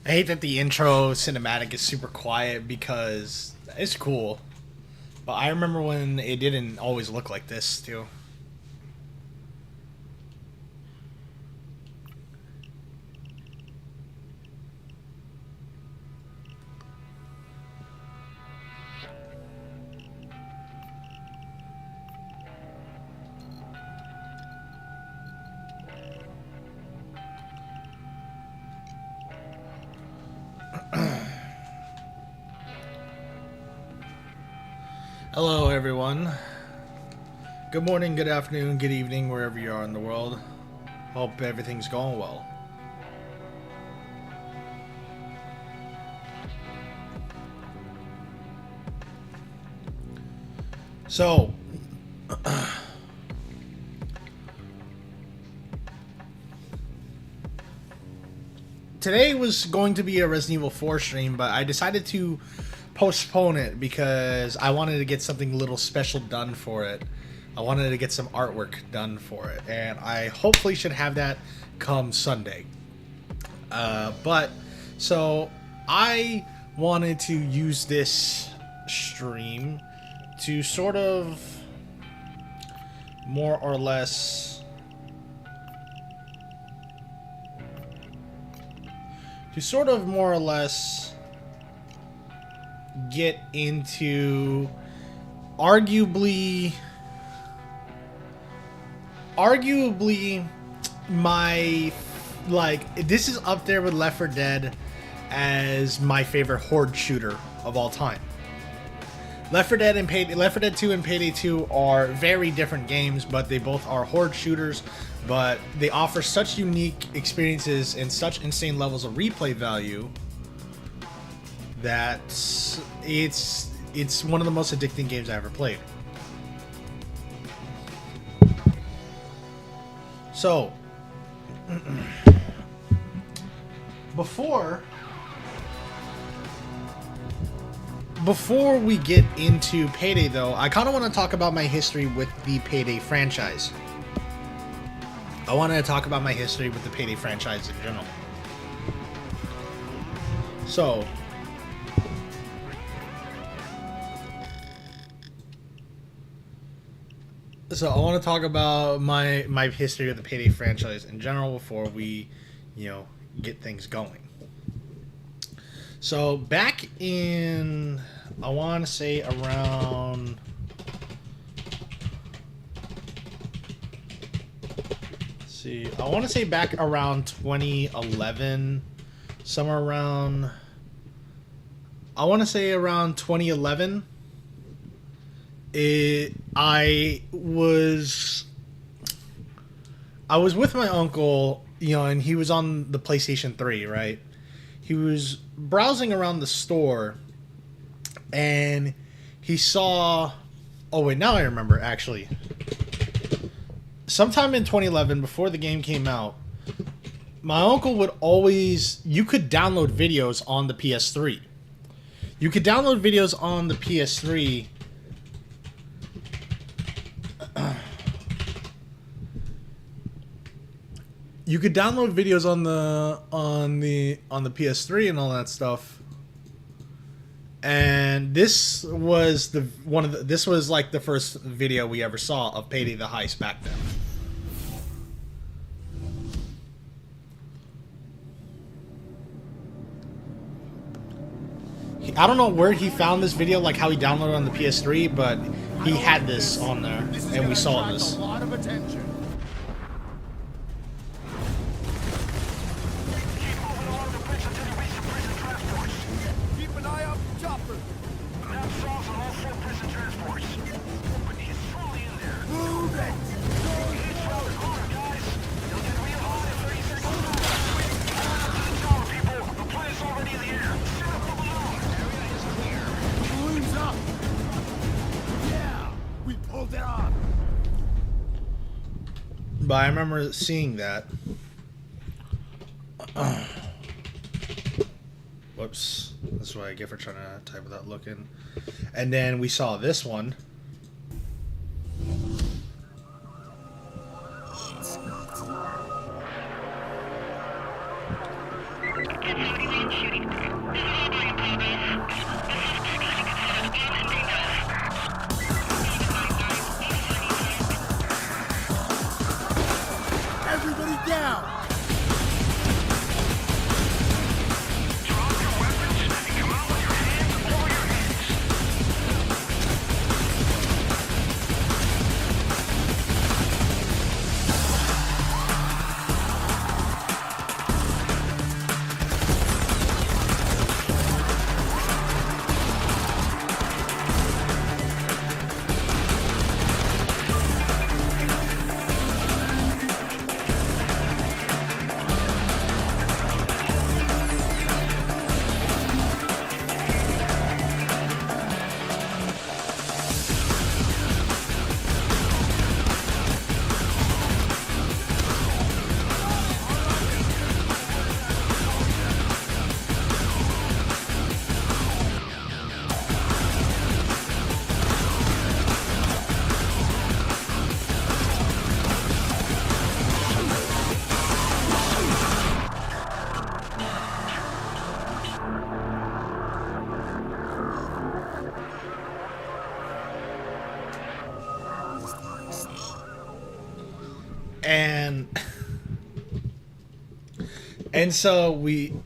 I hate that the intro cinematic is super quiet because it's cool. But I remember when it didn't always look like this, too. Hello, everyone. Good morning, good afternoon, good evening, wherever you are in the world. Hope everything's going well. So, today was going to be a Resident Evil 4 stream, but I decided to postpone it because I wanted to get something a little special done for it. I wanted to get some artwork done for it, and I hopefully should have that come Sunday. So I wanted to use this stream to sort of more or less get into arguably my, like, this is up there with Left 4 Dead as my favorite horde shooter of all time. Left 4 Dead 2 and Payday 2 are very different games, but they both are horde shooters, but they offer such unique experiences and such insane levels of replay value that it's one of the most addicting games I ever played. So, before we get into Payday, though, I kind of want to talk about my history with the Payday franchise. I wanted to talk about my history with the Payday franchise in general. So, I want to talk about my history of the Payday franchise in general before we, get things going. So back in, I want to say around, I want to say back around 2011, somewhere around, I want to say around 2011. I was with my uncle, and he was on the PlayStation 3, right? He was browsing around the store, and he saw... Oh, wait, now I remember, actually. Sometime in 2011, before the game came out, my uncle would always... You could download videos on the PS3. You could download videos on the PS3... You could download videos on the PS3 and all that stuff. And this was this was like the first video we ever saw of Payday the Heist back then. I don't know where he found this video, like how he downloaded on the PS3, but he had this on there, and we saw this. But I remember seeing that. Whoops. That's what I get for trying to type without looking. And then we saw this one. Everybody down!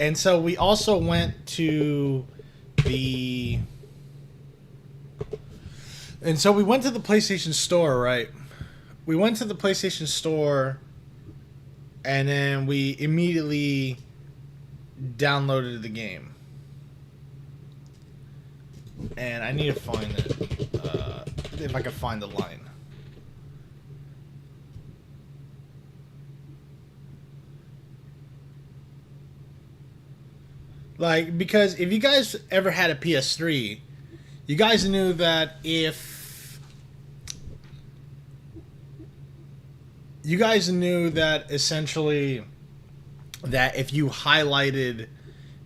And so we also went to the PlayStation Store, right? We went to the PlayStation Store, and then we immediately downloaded the game. And I need to find it, if I can find the line. Like, because if you guys ever had a PS3, you guys knew that essentially that if you highlighted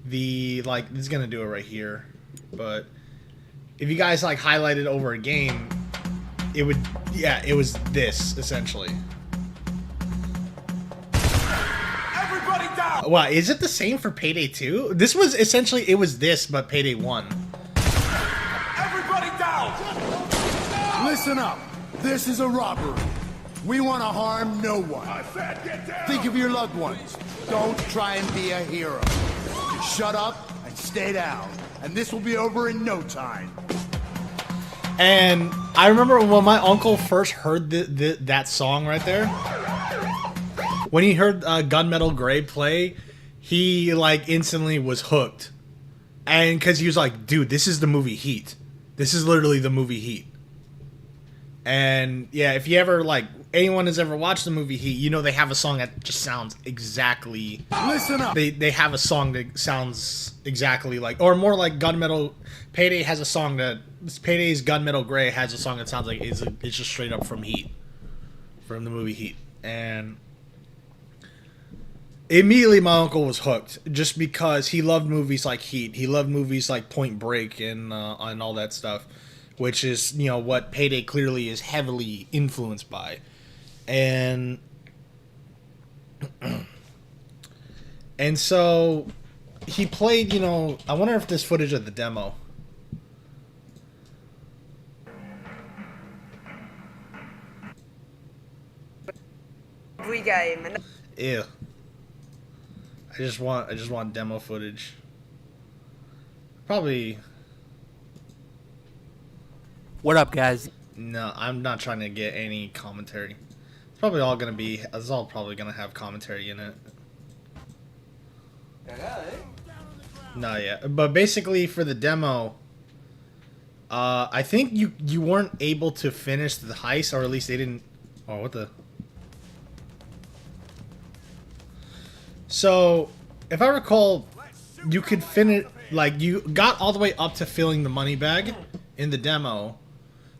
the, like, this is gonna do it right here, but if you guys like highlighted over a game, it would, yeah, it was this essentially. Wow, is it the same for Payday 2? This was essentially, it was this, but Payday 1. Everybody down! Listen up. This is a robbery. We want to harm no one. I said get down! Think of your loved ones. Don't try and be a hero. Just shut up and stay down. And this will be over in no time. And I remember when my uncle first heard that song right there. When he heard Gunmetal Grey play, he like instantly was hooked, and because he was like, "Dude, this is the movie Heat. This is literally the movie Heat." And yeah, if you ever like anyone has ever watched the movie Heat, you know they have a song that just sounds exactly. Listen up. They have a song that sounds exactly like, or more like Gunmetal. Payday has a song that Payday's Gunmetal Grey has a song that sounds like it's just straight up from Heat, from the movie Heat, and. Immediately, my uncle was hooked just because he loved movies like Heat. He loved movies like Point Break and all that stuff, which is, you know, what Payday clearly is heavily influenced by. And and so he played, you know, I wonder if there's footage of the demo. Game. Ew. I just want demo footage. Probably. What up, guys? No, I'm not trying to get any commentary. It's probably all gonna be. It's all probably gonna have commentary in it. No, yeah, but basically for the demo, I think you weren't able to finish the heist, or at least they didn't. Oh, what the. So, if I recall, you could finish, like, you got all the way up to filling the money bag in the demo,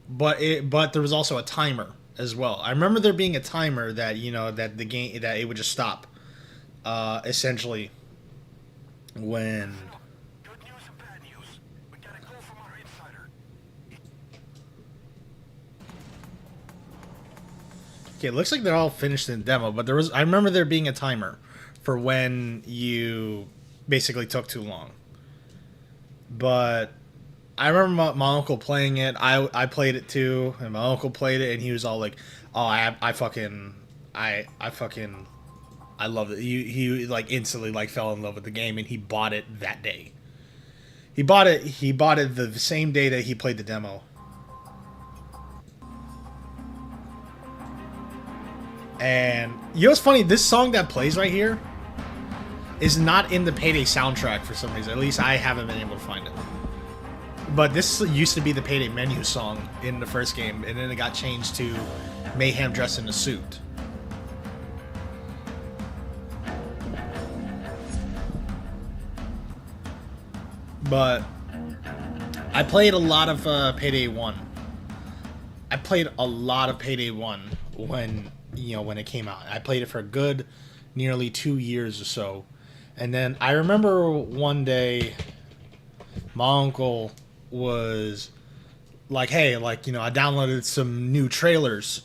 but there was also a timer as well. I remember there being a timer that, you know, that the game, that it would just stop, essentially, when... Good news and bad news. We got a call from our insider. Okay, it looks like they're all finished in the demo, but I remember there being a timer for when you basically took too long. But I remember my uncle playing it. I played it too, and my uncle played it, and he was all like, "Oh, I fucking I loved it." He like instantly like fell in love with the game, and he bought it that day. He bought it the same day that he played the demo. And you know what's funny? This song that plays right here is not in the Payday soundtrack for some reason. At least I haven't been able to find it. But this used to be the Payday menu song in the first game, and then it got changed to Mayhem dressed in a suit. But I played a lot of Payday 1. I played a lot of Payday 1 when it came out. I played it for a good nearly 2 years or so. And then I remember one day my uncle was like, "Hey, like, I downloaded some new trailers,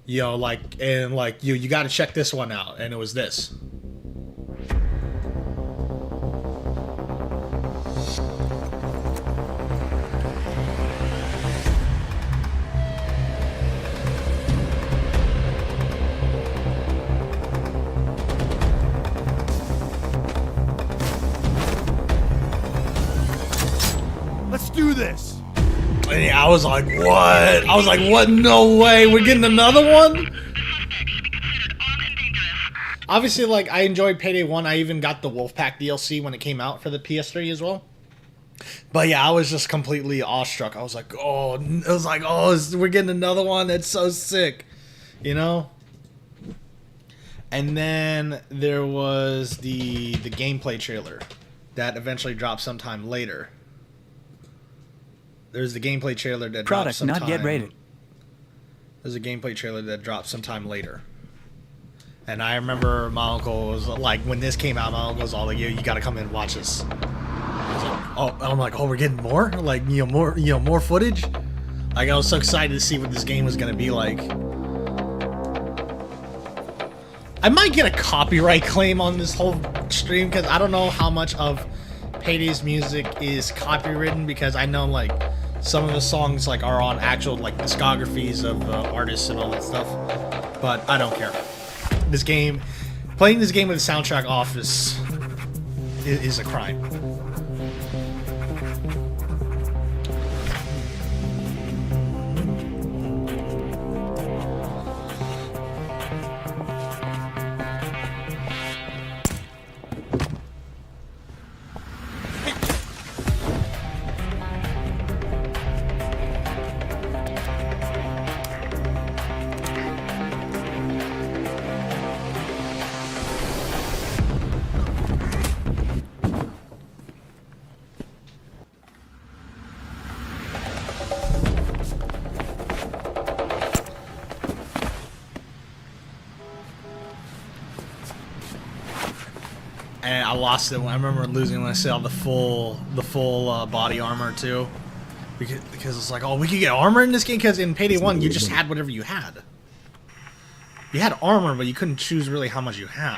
you got to check this one out." And it was this. Let's do this. And I was like, "What?" I was like, "What? No way. We're getting another one?" Obviously, like, I enjoyed Payday 1. I even got the Wolfpack DLC when it came out for the PS3 as well. But yeah, I was just completely awestruck. I was like, "Oh," we're getting another one. That's so sick, And then there was the gameplay trailer that eventually dropped sometime later. There's the gameplay trailer that dropped sometime. Product not yet rated. There's a gameplay trailer that dropped sometime later. And I remember my uncle was like, when this came out, my uncle was all like, "You gotta come in and watch this." I'm like, "Oh, we're getting more? Like, more footage?" Like, I was so excited to see what this game was gonna be like. I might get a copyright claim on this whole stream, because I don't know how much of Payday's music is copywritten, because I know, like, some of the songs, like, are on actual, like, discographies of artists and all that stuff. But I don't care. This game, playing this game with the soundtrack off is a crime. And I lost it. I remember losing when I saw the full body armor too, because it's like, oh, we could get armor in this game. Because in Payday 1, you just had whatever you had. You had armor, but you couldn't choose really how much you had.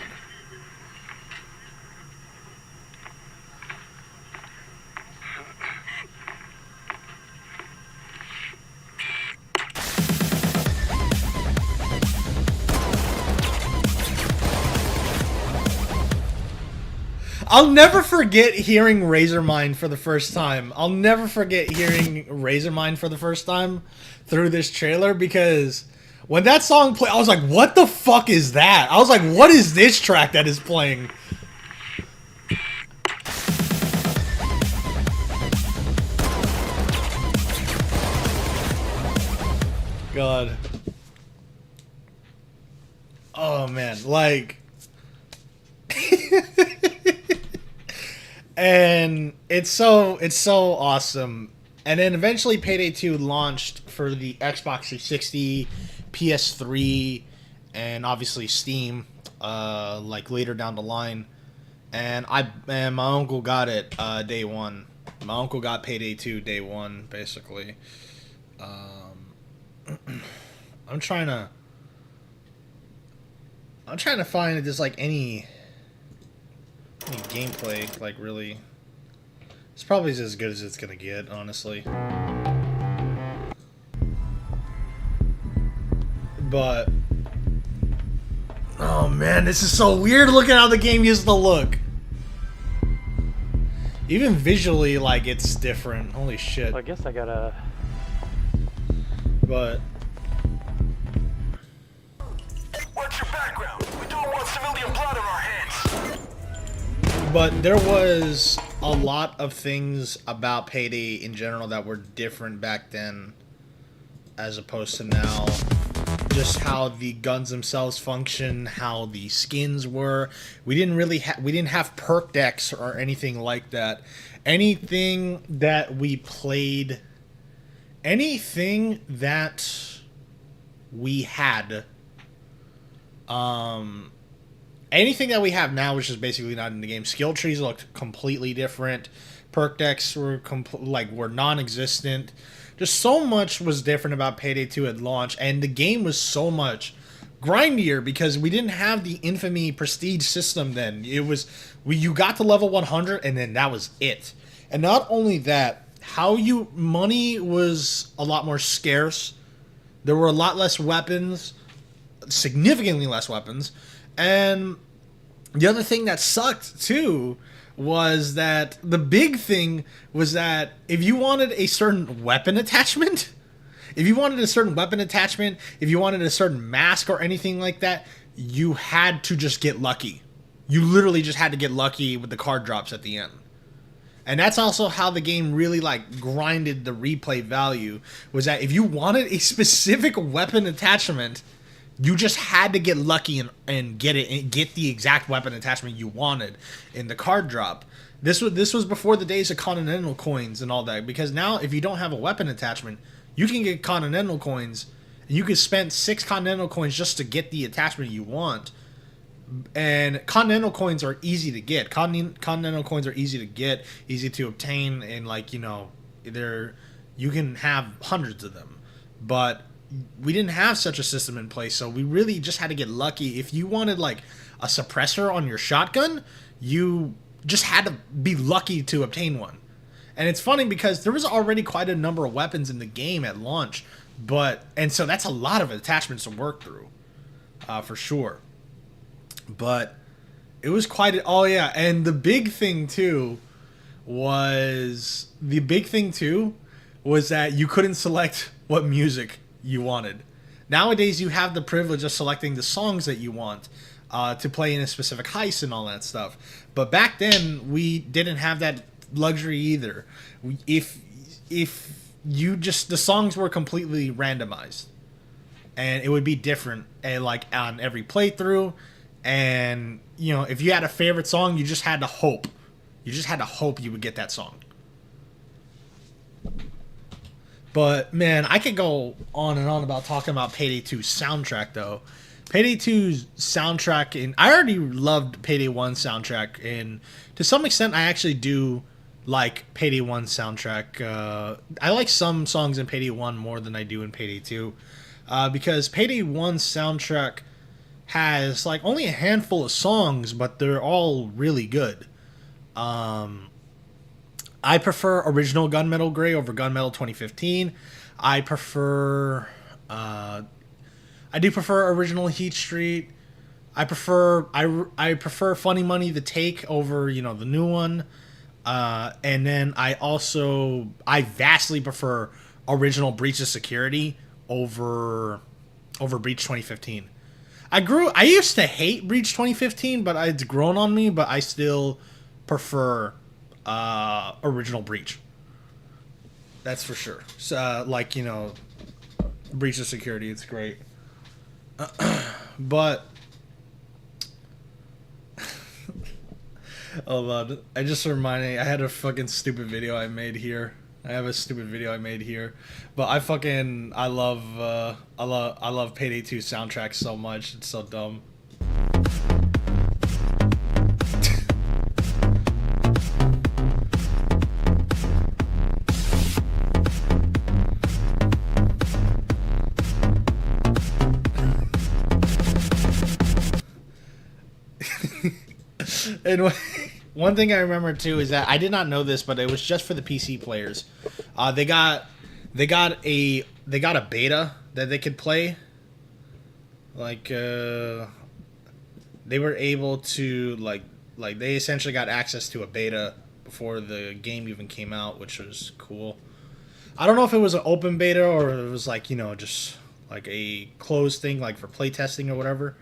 I'll never forget hearing Razormind for the first time. I'll never forget hearing Razormind for the first time through this trailer, because when that song played, I was like, what the fuck is that? I was like, what is this track that is playing? God. Oh man, like... And it's so awesome. And then eventually Payday 2 launched for the Xbox 360, PS3, and obviously Steam, like later down the line. And my uncle got it day one. My uncle got Payday 2 day one, basically. I'm trying to find if there's like any I mean, gameplay, like, really... It's probably as good as it's gonna get, honestly. But... Oh man, this is so weird looking how the game used to look. Even visually, like, it's different. Holy shit. Well, I guess I gotta... But... What's your background? We don't want civilian blood on our hands. But there was a lot of things about Payday in general that were different back then as opposed to now. Just how the guns themselves function, how the skins were. We didn't have perk decks or anything like that. Anything that we played, anything that we had, anything that we have now, which is basically not in the game. Skill trees looked completely different. Perk decks were were non-existent. Just so much was different about Payday 2 at launch, and the game was so much grindier because we didn't have the infamy prestige system then. It was you got to level 100 and then that was it. And not only that, money was a lot more scarce. There were a lot less weapons, significantly less weapons. And the other thing that sucked too was that the big thing was that if you wanted a certain weapon attachment, if you wanted a certain mask or anything like that, you had to just get lucky. You literally just had to get lucky with the card drops at the end. And that's also how the game really like grinded the replay value, was that if you wanted a specific weapon attachment, you just had to get lucky and get it and get the exact weapon attachment you wanted in the card drop. This was before the days of Continental coins and all that, because now if you don't have a weapon attachment, you can get Continental coins, and you could spend 6 Continental coins just to get the attachment you want. And Continental coins are easy to get. Continental coins are easy to get, easy to obtain, and you can have hundreds of them. But we didn't have such a system in place, so we really just had to get lucky. If you wanted like a suppressor on your shotgun, you just had to be lucky to obtain one. And it's funny because there was already quite a number of weapons in the game at launch, and so that's a lot of attachments to work through, for sure. But it was and the big thing too was that you couldn't select what music you wanted. Nowadays, you have the privilege of selecting the songs that you want to play in a specific heist and all that stuff. But back then, we didn't have that luxury either. The songs were completely randomized, and it would be different, like on every playthrough. And if you had a favorite song, you just had to hope. You just had to hope you would get that song. But, man, I could go on and on about talking about Payday 2's soundtrack, though. Payday 2's soundtrack, and I already loved Payday 1's soundtrack, and to some extent, I actually do like Payday 1's soundtrack. I like some songs in Payday 1 more than I do in Payday 2, because Payday 1's soundtrack has, like, only a handful of songs, but they're all really good. I prefer original Gunmetal Gray over Gunmetal 2015. I do prefer original Heat Street. I prefer Funny Money the Take over the new one. And then I vastly prefer original Breach of Security over Breach 2015. I used to hate Breach 2015, but it's grown on me, but I still prefer original Breach. That's for sure. So, Breach of Security, it's great. But hold on, I just reminded. I had a fucking stupid video I made here. I have a stupid video I made here, but I love Payday 2 soundtrack so much. It's so dumb. Anyway. one thing I remember too is that I did not know this, but it was just for the PC players. They got a beta that they could play. Like they were able to like they essentially got access to a beta before the game even came out, which was cool. I don't know if it was an open beta or it was like, you know, just like a closed thing like for playtesting or whatever.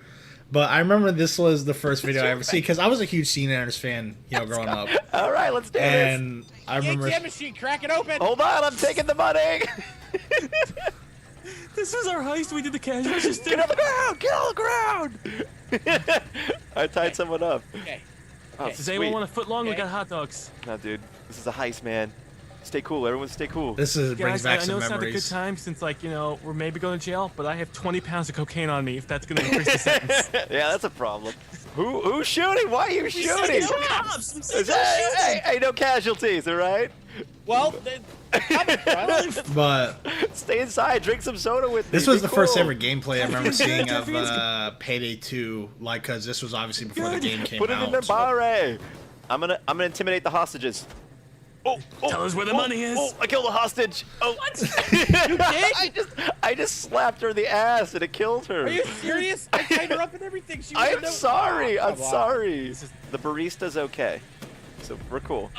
But I remember this was the first video I ever see because I was a huge Scene Hunters fan, you know, growing up. All right, let's do this. And I remember. ATM machine, crack it open. Hold on, I'm taking the money. This was our heist. We did the casual. Get on the ground! Get on the ground! I tied someone up. Okay. Oh, Does anyone sweet. want a foot long? We Okay. got hot dogs. No, dude. This is a heist, man. Stay cool. Everyone stay cool. This is brings Guys, back I some know it's not a good memories. time since, like, you know, we're maybe going to jail, but I have 20 pounds of cocaine on me if that's going to increase the sentence. Yeah, that's a problem. Who's shooting? Why are you shooting? No cops! Hey, no casualties, all right? Well, then, But Stay inside. Drink some soda with me. this was Be the first cool. ever gameplay I remember seeing of Payday 2, like, because this was obviously before the game came Put it out. in the so- barre. I'm gonna intimidate the hostages. Oh, Tell us where the money is. Oh, I killed a hostage. Oh, what? I just slapped her in the ass and it killed her. are you serious? I tied her up and everything. She was I'm no- sorry. Oh, I'm come on. sorry. The barista's okay, so we're cool.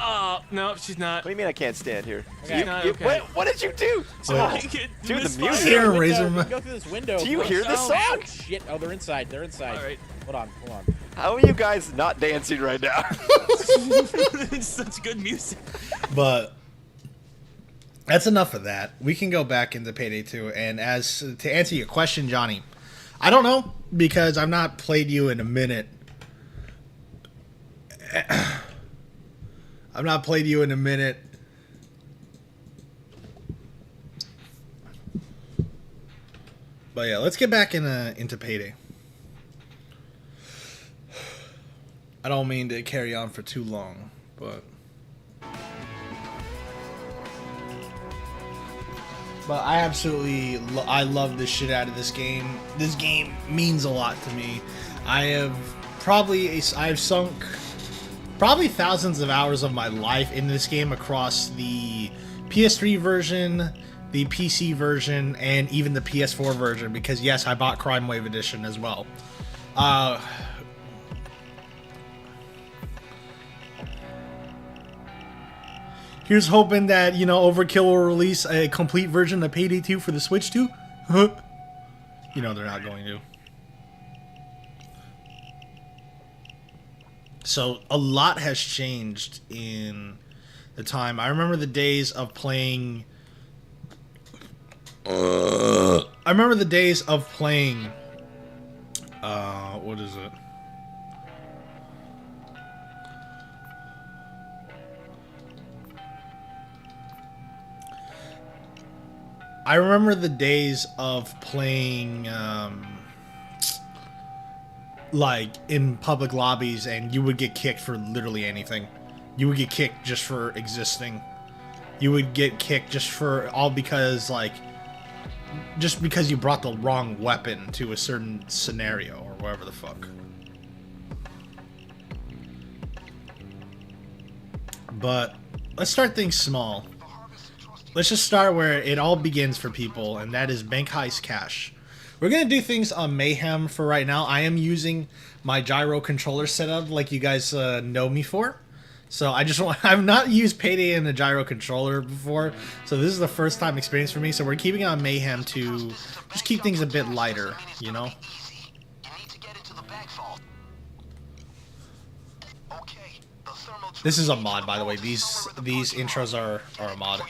No, she's not. What do you mean I can't stand here? Okay. Not okay. What did you do? Dude, the music. Here, Window, Razor. we can go through this window. Do you hear this Oh, song? ow, shit. Oh, they're inside. They're inside. All right. Hold on. How are you guys not dancing right now? It's such good music. But that's enough of that. We can go back into Payday 2. And as to answer your question, Johnny, I don't know because I've not played you in a minute. I've not played you in a minute. But yeah, let's get back into Payday. I don't mean to carry on for too long, but I absolutely I love the shit out of this game. This game means a lot to me. I've sunk probably thousands of hours of my life in this game across the PS3 version, the PC version, and even the PS4 version because yes, I bought Crime Wave Edition as well. Here's hoping that, you know, Overkill will release a complete version of Payday 2 for the Switch too. You know they're not going to. So a lot has changed in the time. I remember the days of playing. What is it? I remember the days of playing, like, in public lobbies, and you would get kicked for literally anything. You would get kicked just for existing. You would get kicked just because, like, just because you brought the wrong weapon to a certain scenario, or whatever the fuck. But, let's start things small. Let's just start where it all begins for people, and that is Bank Heist Cash. We're going to do things on Mayhem for right now. I am using my gyro controller setup like you guys know me for. So I've not used Payday in a gyro controller before, so this is the first time experience for me. So we're keeping it on Mayhem to just keep things a bit lighter, you know? This is a mod, by the way. These intros are a mod.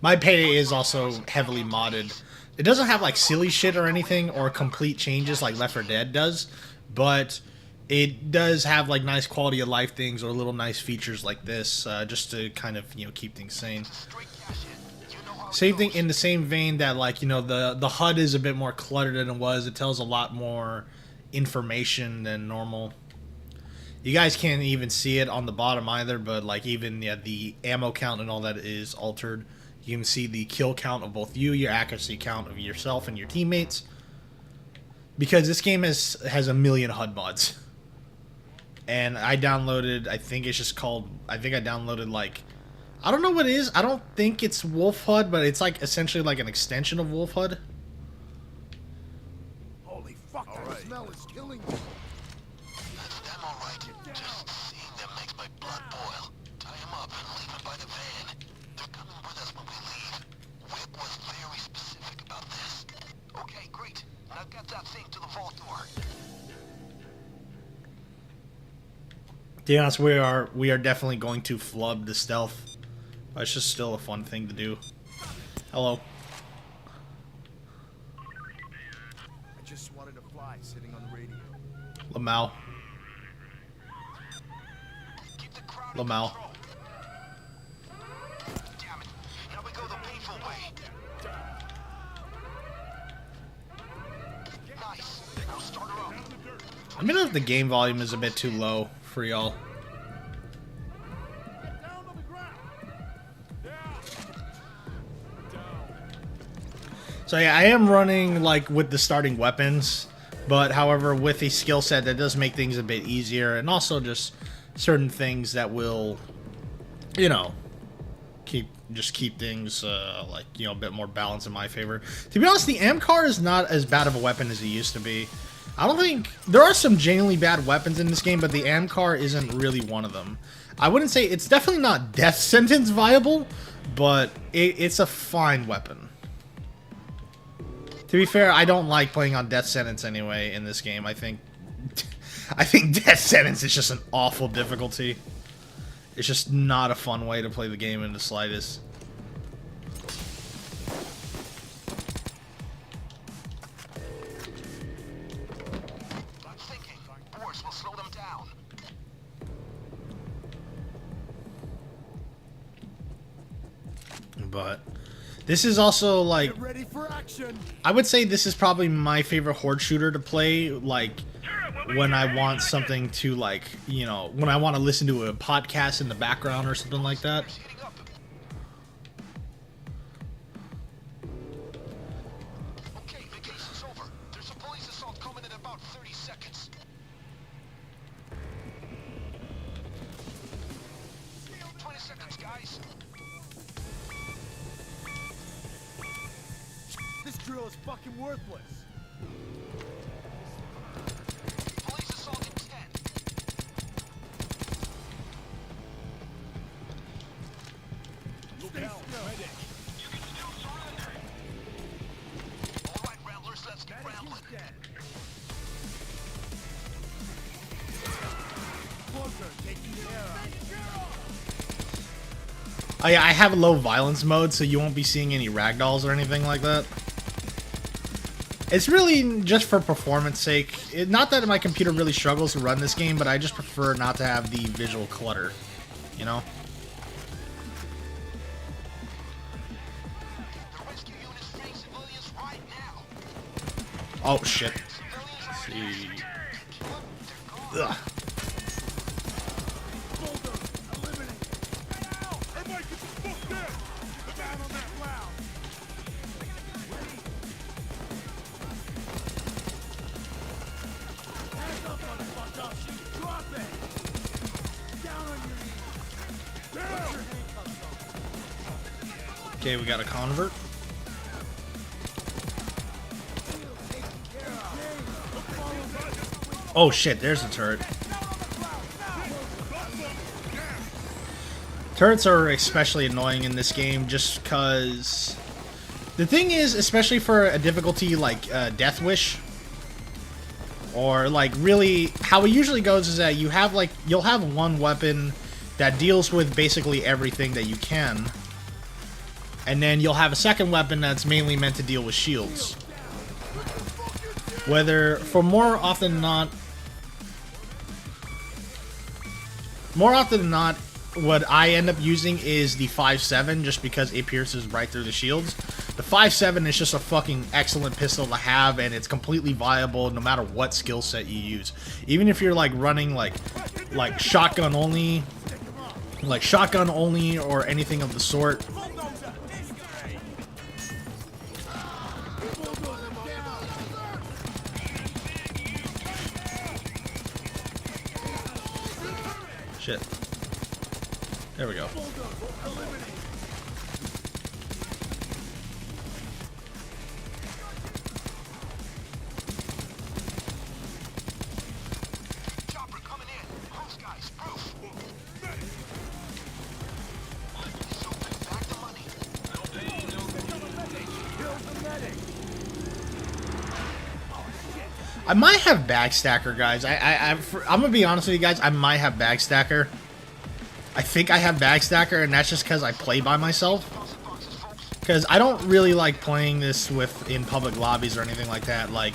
My Payday is also heavily modded. It doesn't have like silly shit or anything or complete changes like Left 4 Dead does, but it does have like nice quality of life things or little nice features like this, just to kind of, you know, keep things sane. Same thing in the same vein that, like, you know, the HUD is a bit more cluttered than it was. It tells a lot more information than normal. You guys can't even see it on the bottom either, but like even the ammo count and all that is altered. You can see the kill count of both you, your accuracy count of yourself and your teammates. Because this game has a million HUD mods. and I downloaded, I think it's just called, I think I downloaded like, I don't know what it is. I don't think it's Wolf HUD, but it's like essentially like an extension of Wolf HUD. Holy fuck, that smell is killing me. That's them all right. Just seeing them makes my blood boil. Tie them up and leave them by the van. They're coming with us when we leave. Whip was very specific about this. Okay, great. Now get that thing to the vault door. To be honest, we are definitely going to flub the stealth. But it's just still a fun thing to do. Hello. I just wanted to fly sitting on the radio. Lamau. Keep the crowd Lamau. in control. Damn it. Now we go the painful way. Nice. Now start her up. Let me know if the game volume is a bit too low for y'all. So yeah, I am running like with the starting weapons, but however with a skill set that does make things a bit easier, and also just certain things that will, you know, keep things like, you know, a bit more balanced in my favor. To be honest, the AMCAR is not as bad of a weapon as it used to be. I don't think there are some genuinely bad weapons in this game, but the AMCAR isn't really one of them. I wouldn't say it's definitely not death sentence viable, but it's a fine weapon. To be fair, I don't like playing on death sentence anyway in this game. I think death sentence is just an awful difficulty. It's just not a fun way to play the game in the slightest. I'm thinking. Force will slow them down. But this is also like, Get ready for action. I would say this is probably my favorite horde shooter to play, like when I want something to, like, you know, when I want to listen to a podcast in the background or something like that. Heating up. Okay, vacation's over. There's a police assault coming in about 30 seconds. Guys. This drill is fucking worthless. Police assault in 10. Stay still. You can still surrender. All right, Ramblers, let's get rambling. Closer, taking care of. Oh yeah, I have a low violence mode, so you won't be seeing any ragdolls or anything like that. It's really just for performance sake. Not that my computer really struggles to run this game, but I just prefer not to have the visual clutter, you know? The rescue unit's freeing civilians right now. Oh shit. Civilians Let's are see. They're gone. Ugh. Okay, we got a convert. Oh shit, there's a turret. Turrets are especially annoying in this game just because the thing is, especially for a difficulty like Death Wish, or like really how it usually goes is that you have like, you'll have one weapon that deals with basically everything that you can, and then you'll have a second weapon that's mainly meant to deal with shields. Whether, for more often than not, what I end up using is the 5.7 just because it pierces right through the shields. The 5.7 is just a fucking excellent pistol to have, and it's completely viable no matter what skill set you use. Even if you're like running like shotgun only, or anything of the sort. shit. There we go. Chopper coming in. Proof, guys. Proof. So back the money. I might have Bagstacker, guys. I'm gonna be honest with you guys. I might have Bagstacker. I think I have Bagstacker, and that's just because I play by myself. Because I don't really like playing this in public lobbies or anything like that. Like,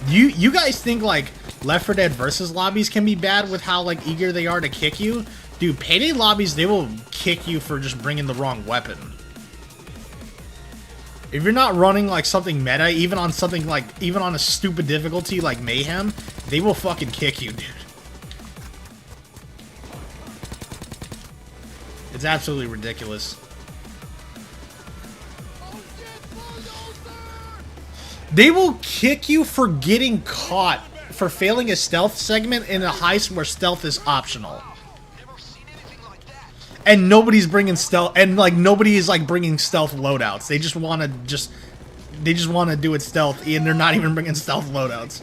you guys think like Left 4 Dead versus lobbies can be bad with how like eager they are to kick you? Dude, Payday lobbies, they will kick you for just bringing the wrong weapon. If you're not running like something meta, even on a stupid difficulty like Mayhem, they will fucking kick you, dude. It's absolutely ridiculous. They will kick you for getting caught, for failing a stealth segment in a heist where stealth is optional. And nobody's bringing stealth, and like nobody is like bringing stealth loadouts. They just want to do it stealth, and they're not even bringing stealth loadouts.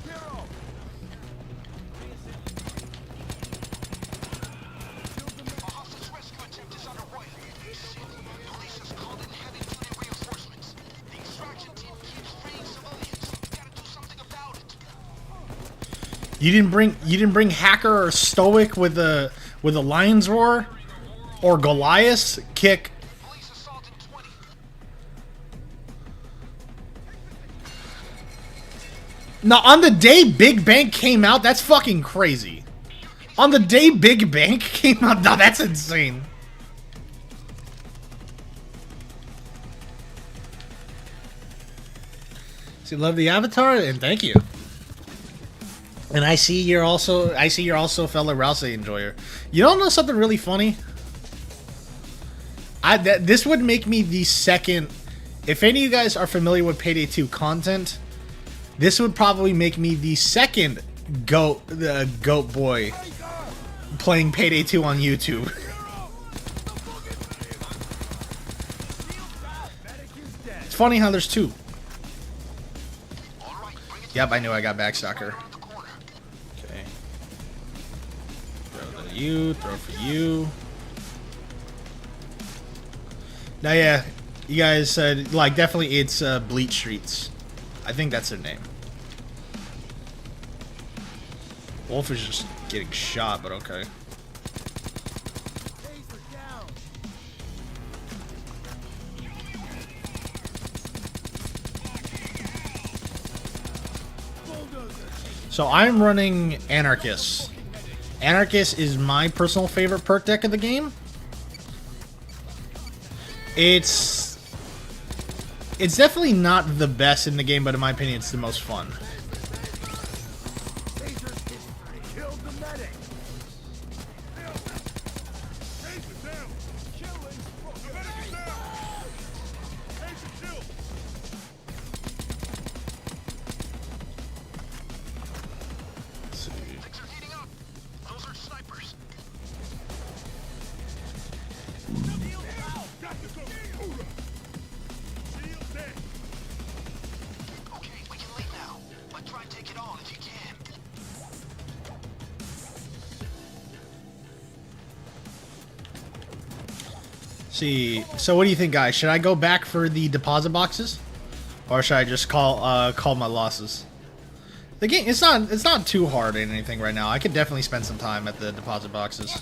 You didn't bring Hacker or Stoic with a Lion's Roar or Goliath kick. Now on the day Big Bank came out, that's fucking crazy. On the day Big Bank came out, no, that's insane. So you love the avatar, and thank you. And I see you're also a fellow Rouse enjoyer. You don't know something really funny? This would make me the second. If any of you guys are familiar with Payday 2 content, this would probably make me the second goat boy playing Payday 2 on YouTube. It's funny how there's two. Yep, I knew I got Backstocker. Okay. Throw to you, throw for you. Now, yeah, you guys said, like, definitely it's Bleach Streets. I think that's their name. Wolf is just getting shot, but okay. So I'm running Anarchist. Anarchist is my personal favorite perk deck of the game. It's definitely not the best in the game, but in my opinion, it's the most fun. See, so what do you think, guys? Should I go back for the deposit boxes, or should I just call my losses? The game, it's not too hard or anything right now. I could definitely spend some time at the deposit boxes.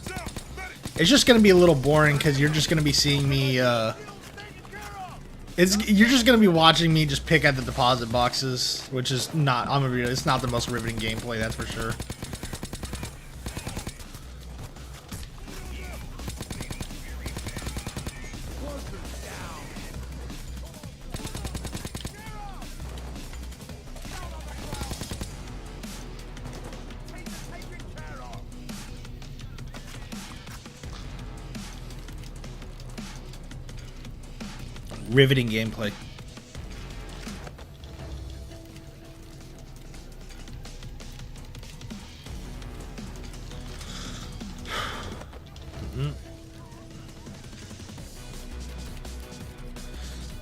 It's just gonna be a little boring because you're just gonna be seeing me. You're just gonna be watching me just pick at the deposit boxes, which is not. It's not the most riveting gameplay, that's for sure. Riveting gameplay.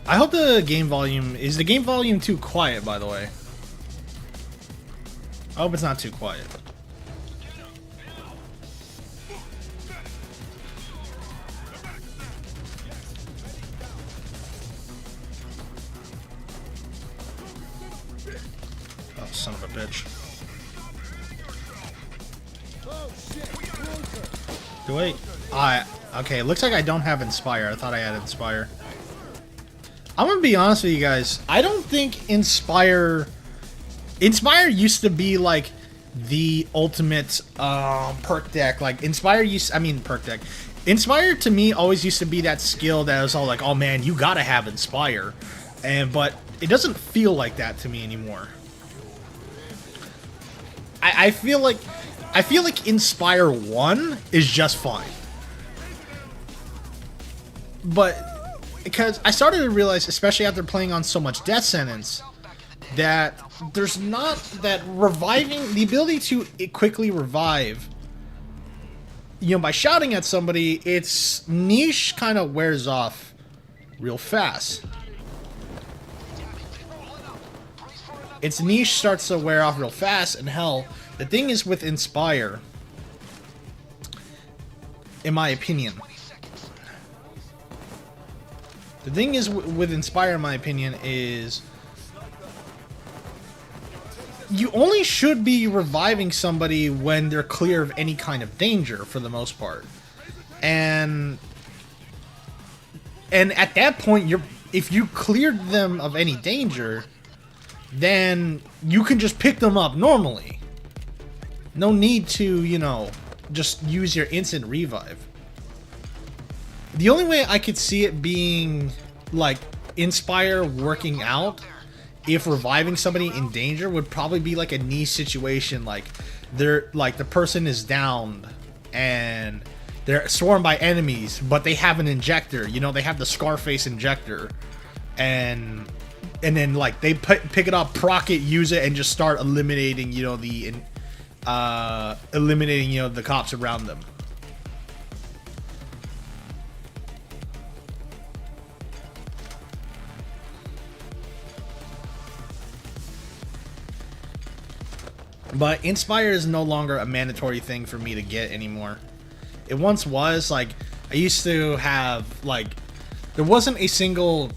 I hope the game volume... Is the game volume too quiet, by the way? I hope it's not too quiet. Oh, son of a bitch. Do I... Okay, it looks like I don't have Inspire. I thought I had Inspire. I'm gonna be honest with you guys. I don't think Inspire used to be like the ultimate perk deck. Like Inspire to me always used to be that skill that was all like, oh man, you gotta have Inspire. But it doesn't feel like that to me anymore. I feel like Inspire 1 is just fine. But because I started to realize, especially after playing on so much Death Sentence, that there's not that reviving, the ability to quickly revive, you know, by shouting at somebody, its niche kind of wears off real fast. Its niche starts to wear off real fast, and hell, the thing is with Inspire, in my opinion, the thing is with Inspire, in my opinion, is you only should be reviving somebody when they're clear of any kind of danger, for the most part. And at that point, if you cleared them of any danger, then you can just pick them up normally. No need to, you know, just use your instant revive. The only way I could see it being, like, Inspire working out if reviving somebody in danger would probably be like a niche situation, like the person is downed and they're swarmed by enemies, but they have an injector, you know, they have the Scarface injector, and then like they pick it up, proc it, use it, and just start eliminating, you know, the cops around them. But Inspire is no longer a mandatory thing for me to get anymore. It once was. Like, I used to have, like, there wasn't a single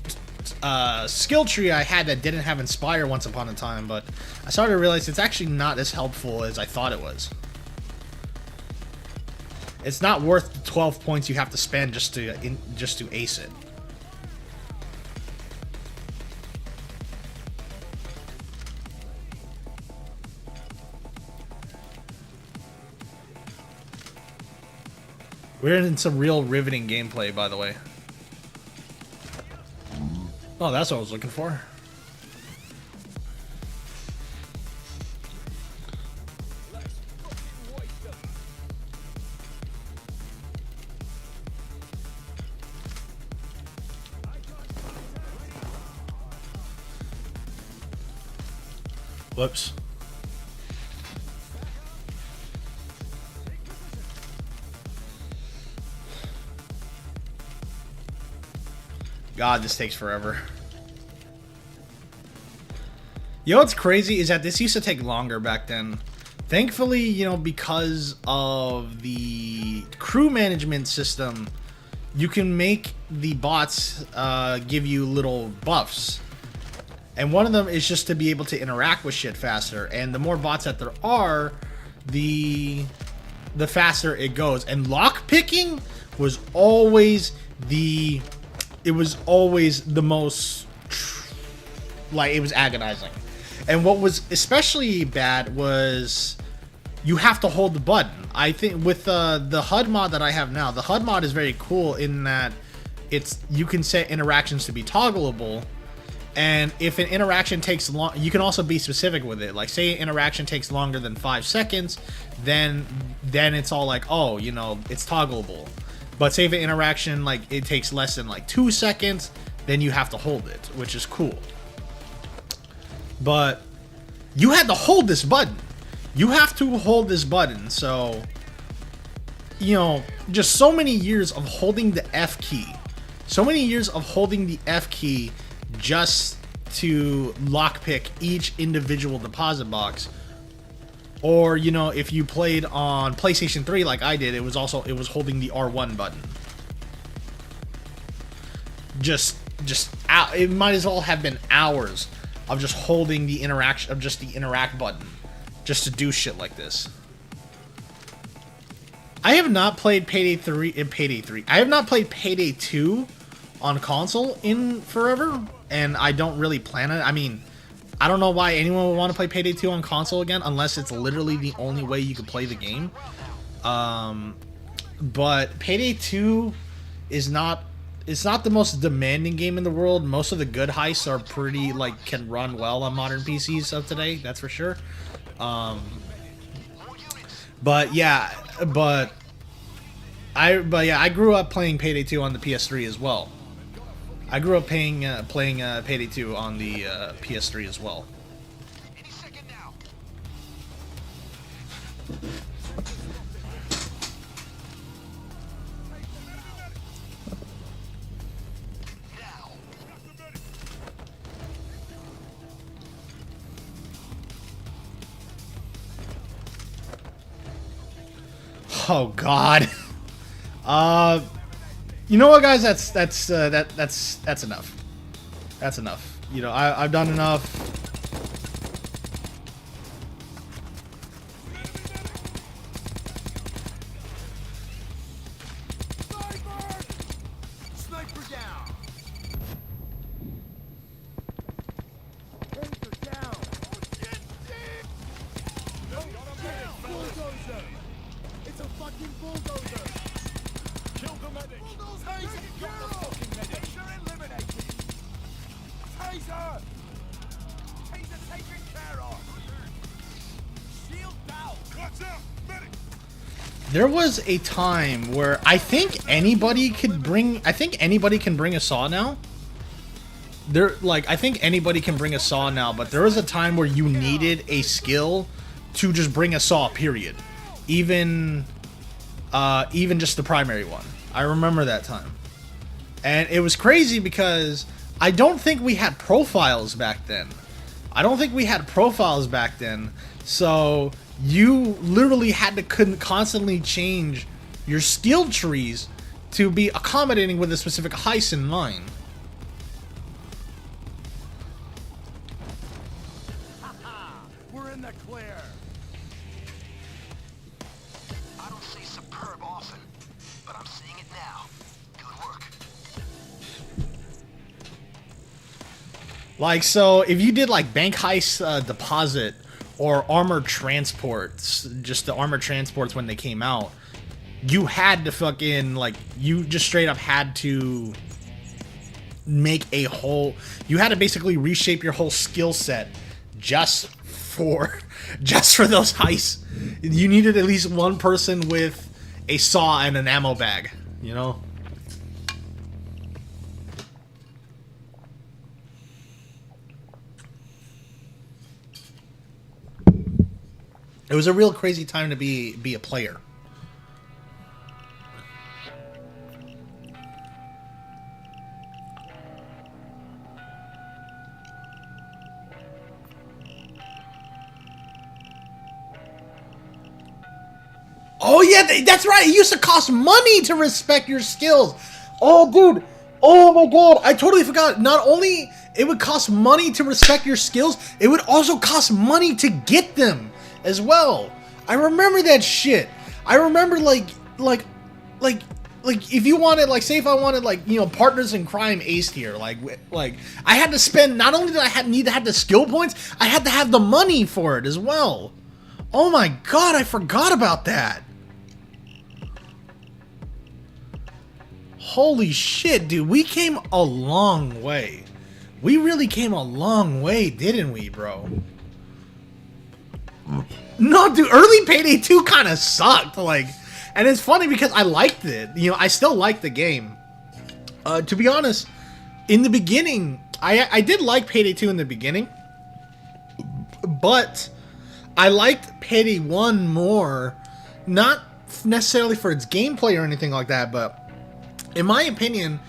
skill tree I had that didn't have Inspire once upon a time, but I started to realize it's actually not as helpful as I thought it was. It's not worth the 12 points you have to spend just to ace it. We're in some real riveting gameplay, by the way. Oh, that's what I was looking for. Whoops. God, this takes forever. You know what's crazy is that this used to take longer back then. Thankfully, you know, because of the crew management system, you can make the bots give you little buffs. And one of them is just to be able to interact with shit faster. And the more bots that there are, the faster it goes. And lockpicking was always the... It was always the most, like, it was agonizing. And what was especially bad was you have to hold the button. I think with the HUD mod that I have now, the HUD mod is very cool in that you can set interactions to be toggleable. And if an interaction takes long, you can also be specific with it. Like, say an interaction takes longer than 5 seconds, then it's all like, oh, you know, it's toggleable. But say if an interaction, like, it takes less than, like, 2 seconds, then you have to hold it, which is cool. But you had to hold this button. You have to hold this button, so, you know, just so many years of holding the F key So many years of holding the F key just to lockpick each individual deposit box. Or, you know, if you played on PlayStation 3 like I did, it was holding the R1 button. It might as well have been hours of just holding the interact button just to do shit like this. I have not played Payday 3. I have not played Payday 2 on console in forever, and I don't really plan it. I mean, I don't know why anyone would want to play Payday 2 on console again, unless it's literally the only way you could play the game. But Payday 2 is not... It's not the most demanding game in the world. Most of the good heists are pretty, like, can run well on modern PCs of today, that's for sure. But yeah, I grew up playing Payday 2 on the PS3 as well. I grew up playing Payday 2 on the PS3 as well. Any second now. Oh God. You know what, guys? That's enough. That's enough. You know, I've done enough. Sniper down. Taser down. Bulldozer. It's a fucking bulldozer. Kill the medic. Taser, kill the fucking medic. Taser eliminated. Taser. Taser taken care of. Shield down. Clutch out. Medic. There was a time where I think anybody can bring a saw now. I think anybody can bring a saw now, but there was a time where you needed a skill to just bring a saw, period. Even just the primary one. I remember that time. And it was crazy because I don't think we had profiles back then. So you literally had to constantly change your skill trees to be accommodating with a specific heist in mind. We're in the clear. I don't say superb often, but I'm seeing it now. Good work. Like, so if you did like bank heist deposit or armored transports, just the armored transports when they came out, you had to fucking, like, you just straight up had to make a whole, you had to basically reshape your whole skill set just for those heists. You needed at least one person with a saw and an ammo bag, you know? It was a real crazy time to be a player. Oh yeah, that's right. It used to cost money to respect your skills. Oh dude. Oh my god. I totally forgot. Not only it would cost money to respect your skills, it would also cost money to get them as well. I remember that shit. I remember like if you wanted, like, say if I wanted, like, you know, partners in crime ace tier, like I had to spend, not only did I need to have the skill points, I had to have the money for it as well. Oh my god, I forgot about that. Holy shit, dude, we came a long way. We really came a long way, didn't we, bro? No, dude, early Payday 2 kind of sucked, like, and it's funny because I liked it. You know, I still like the game. To be honest, in the beginning, I did like Payday 2 in the beginning, but I liked Payday 1 more, not necessarily for its gameplay or anything like that, but in my opinion,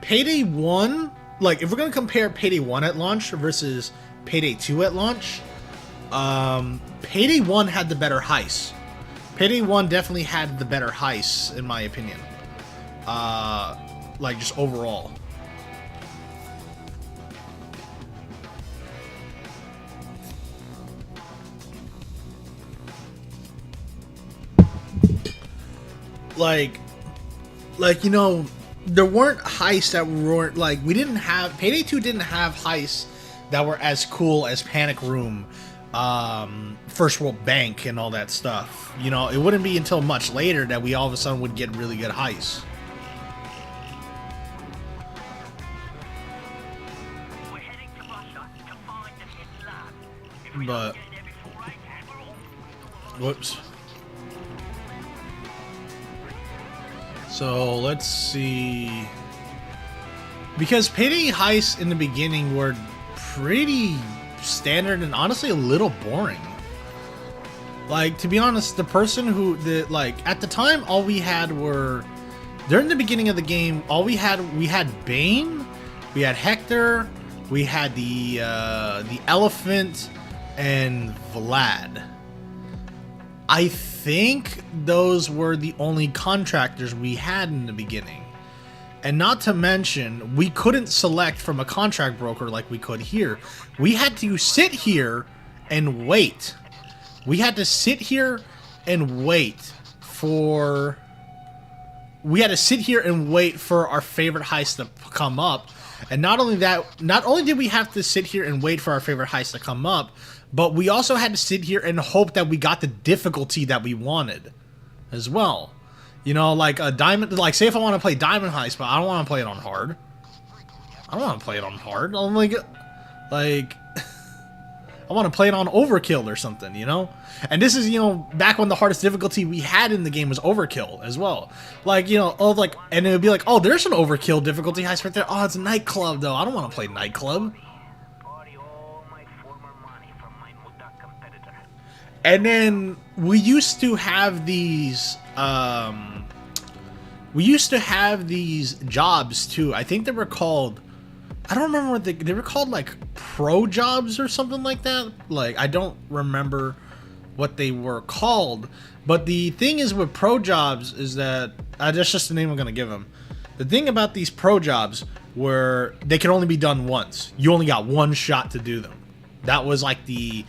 Payday 1, like, if we're gonna compare Payday 1 at launch versus Payday 2 at launch, Payday 1 had the better heist. Payday 1 definitely had the better heist, in my opinion. Like, just overall. Like, you know, there weren't heists that weren't, like, we didn't have, Payday 2 didn't have heists that were as cool as Panic Room, First World Bank, and all that stuff. You know, it wouldn't be until much later that we all of a sudden would get really good heists. But, whoops. So let's see, because Payday heists in the beginning were pretty standard and honestly a little boring. Like, to be honest, the person who, like, at the time, all we had were, during the beginning of the game, we had Bane, we had Hector, we had the Elephant, and Vlad. I think those were the only contractors we had in the beginning. And not to mention, we couldn't select from a contract broker like we could here. We had to sit here and wait. We had to sit here and wait for... We had to sit here and wait for our favorite heist to come up. And not only that, not only did we have to sit here and wait for our favorite heist to come up, but we also had to sit here and hope that we got the difficulty that we wanted as well. You know, like a diamond, like, say if I want to play Diamond Heist, but I don't want to play it on hard. I don't want to play it on hard. I'm like I want to play it on Overkill or something, you know? And this is, you know, back when the hardest difficulty we had in the game was Overkill as well. Like, you know, like, and it would be like, oh, there's an Overkill difficulty heist right there. Oh, it's a nightclub, though. I don't want to play nightclub. And then we used to have these, jobs too. I think they were called, I don't remember what they were called, like pro jobs or something like that. Like, I don't remember what they were called. But the thing is with pro jobs is that, that's just the name I'm going to give them. The thing about these pro jobs were they could only be done once. You only got one shot to do them. That was like the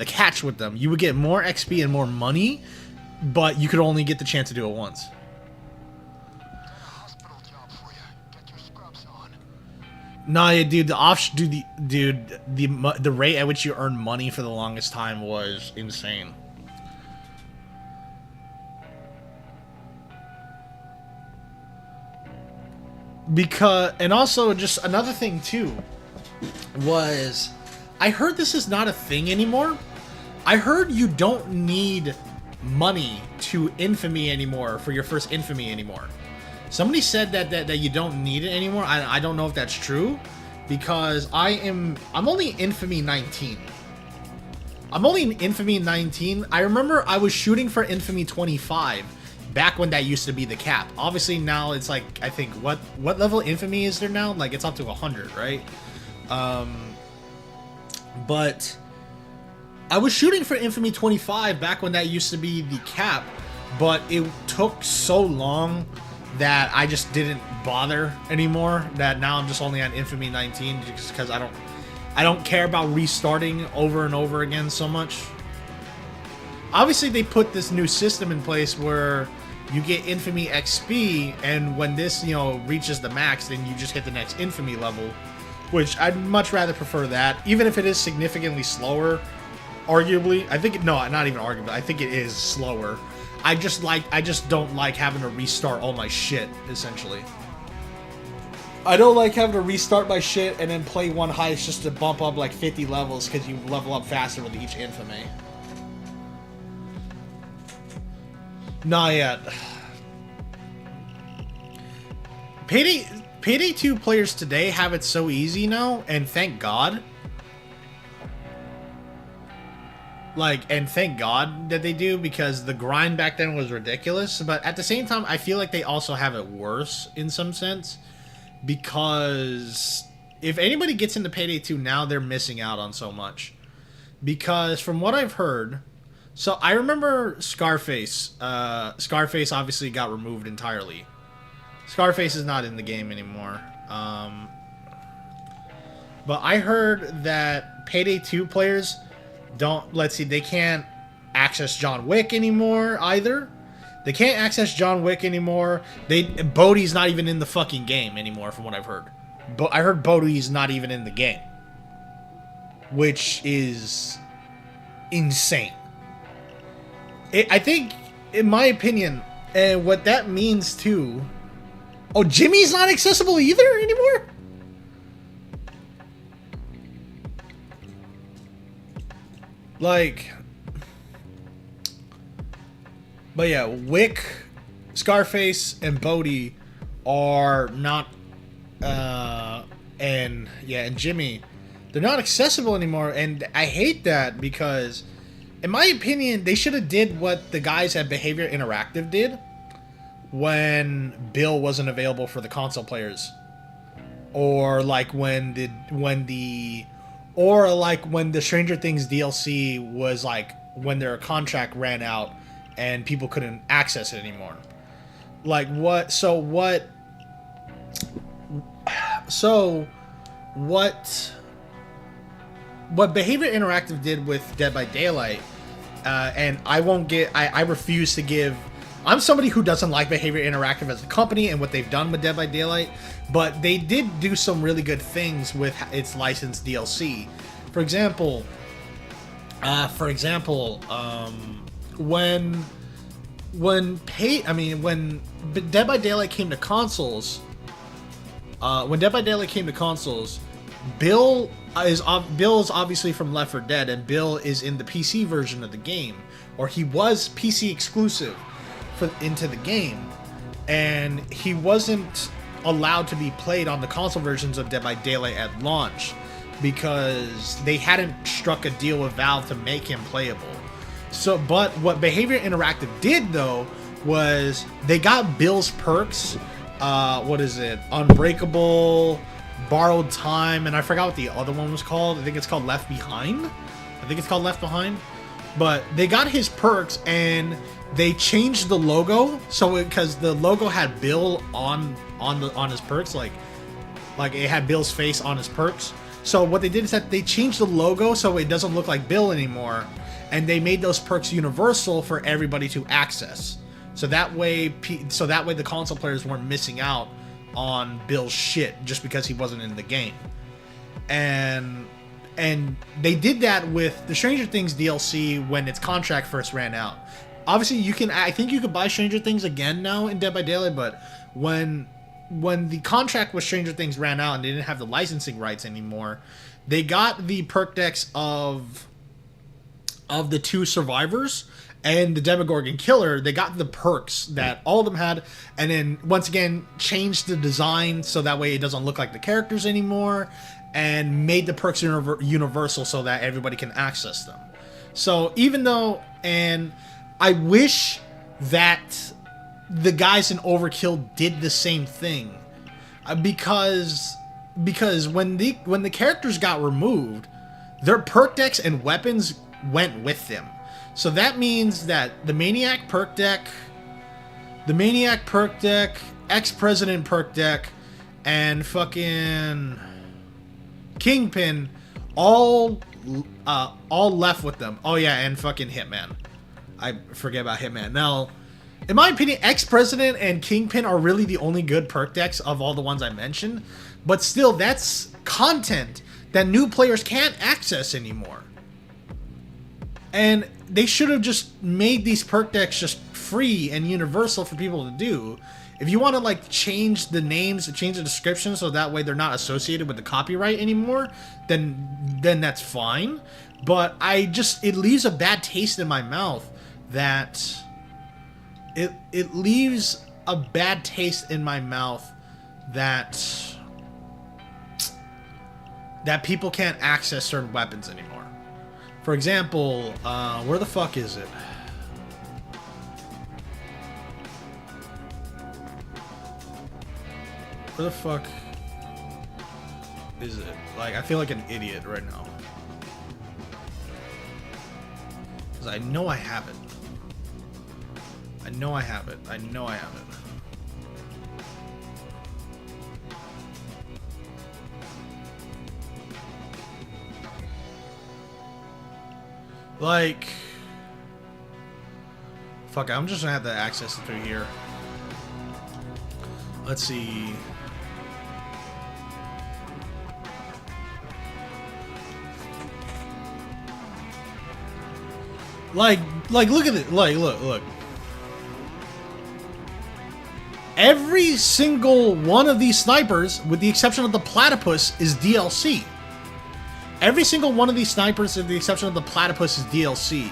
catch with them. You would get more XP and more money, but you could only get the chance to do it once. Nah, yeah, dude, the rate at which you earn money for the longest time was insane. Because, and also just another thing too was, I heard this is not a thing anymore. I heard you don't need money to Infamy anymore for your first Infamy anymore. Somebody said that you don't need it anymore. I don't know if that's true, because I'm only Infamy 19. I'm only in Infamy 19. I remember I was shooting for Infamy 25 back when that used to be the cap. Obviously now it's like, I think, what level Infamy is there now? Like, it's up to 100, right? But I was shooting for Infamy 25 back when that used to be the cap, but it took so long that I just didn't bother anymore, that now I'm just only on Infamy 19 just because I don't care about restarting over and over again so much. Obviously they put this new system in place where you get Infamy XP, and when this, you know, reaches the max, then you just hit the next Infamy level, which I'd much rather prefer that, even if it is significantly slower, arguably. I think, no, not even arguably, I think it is slower. I just don't like having to restart all my shit, essentially. I don't like having to restart my shit and then play one heist just to bump up like 50 levels because you level up faster with each Infamy. Not yet. Payday 2 players today have it so easy now, and thank God. Like, and thank God that they do, because the grind back then was ridiculous. But at the same time, I feel like they also have it worse in some sense, because if anybody gets into Payday 2 now, they're missing out on so much. Because from what I've heard, so I remember Scarface. Scarface obviously got removed entirely. Scarface is not in the game anymore. But I heard that Payday 2 players they can't access John Wick anymore either. They can't access John Wick anymore. Bodhi's not even in the fucking game anymore, from what I've heard. But I heard Bodhi's not even in the game, which is insane. I think, in my opinion, and what that means too. Oh, Jimmy's not accessible either anymore? Like, but yeah, Wick, Scarface, and Bodhi are not, and Jimmy, they're not accessible anymore, and I hate that because, in my opinion, they should have did what the guys at Behavior Interactive did when Bill wasn't available for the console players, or like when the Stranger Things DLC was like when their contract ran out and people couldn't access it anymore. Like what? So what Behavior Interactive did with Dead by Daylight, and I refuse to give. I'm somebody who doesn't like Behavior Interactive as a company and what they've done with Dead by Daylight, but they did do some really good things with its licensed DLC. For example, when Dead by Daylight came to consoles, Bill is obviously from Left 4 Dead, and Bill is in the PC version of the game, or he was PC exclusive into the game, and he wasn't allowed to be played on the console versions of Dead by Daylight at launch because they hadn't struck a deal with Valve to make him playable. So, but what Behavior Interactive did though was they got Bill's perks. Unbreakable, Borrowed Time, and I forgot what the other one was called. I think it's called Left Behind. But they got his perks and they changed the logo because the logo had Bill on his perks, like it had Bill's face on his perks. So what they did is that they changed the logo so it doesn't look like Bill anymore, and they made those perks universal for everybody to access. So that way the console players weren't missing out on Bill's shit just because he wasn't in the game. And they did that with the Stranger Things DLC when its contract first ran out. Obviously, I think you could buy Stranger Things again now in Dead by Daylight, but when the contract with Stranger Things ran out and they didn't have the licensing rights anymore, they got the perk decks of the two survivors and the Demogorgon Killer. They got the perks that all of them had, and then once again changed the design so that way it doesn't look like the characters anymore, and made the perks universal so that everybody can access them. So and I wish that the guys in Overkill did the same thing, because when the characters got removed, their perk decks and weapons went with them. So that means that the Maniac perk deck, Ex-President perk deck, and fucking Kingpin all left with them. Oh yeah, and fucking Hitman. I forget about Hitman. Now, in my opinion, Ex-President and Kingpin are really the only good perk decks of all the ones I mentioned, but still, that's content that new players can't access anymore. And they should have just made these perk decks just free and universal for people to do. If you want to like change the names, change the description so that way they're not associated with the copyright anymore, then that's fine. But it leaves a bad taste in my mouth that it leaves a bad taste in my mouth that people can't access certain weapons anymore. For example, where the fuck is it? Where the fuck? is it? Like, I feel like an idiot right now. Because I know I have it. I know I have it. I know I have it. Like... Fuck, I'm just gonna have to access it through here. Let's see... Like, look at it. Like, look. Every single one of these snipers, with the exception of the platypus, is DLC. Every single one of these snipers, with the exception of the platypus, is DLC.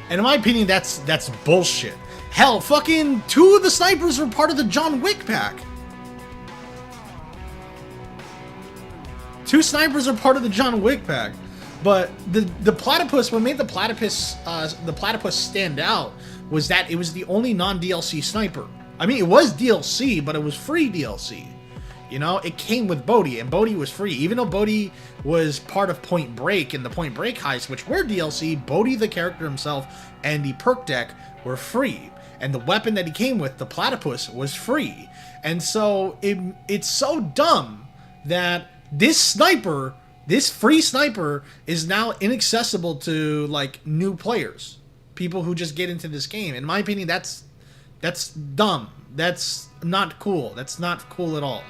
And in my opinion, that's bullshit. Hell, fucking 2 of the snipers were part of the John Wick pack. 2 snipers are part of the John Wick pack. But the platypus, what made the platypus stand out was that it was the only non-DLC sniper. I mean, it was DLC, but it was free DLC. You know, it came with Bodhi, and Bodhi was free. Even though Bodhi was part of Point Break and the Point Break heist, which were DLC, Bodhi, the character himself, and the perk deck were free. And the weapon that he came with, the platypus, was free. And so it's so dumb that this sniper... This free sniper is now inaccessible to, like, new players. People who just get into this game. In my opinion, that's dumb. That's not cool. That's not cool at all.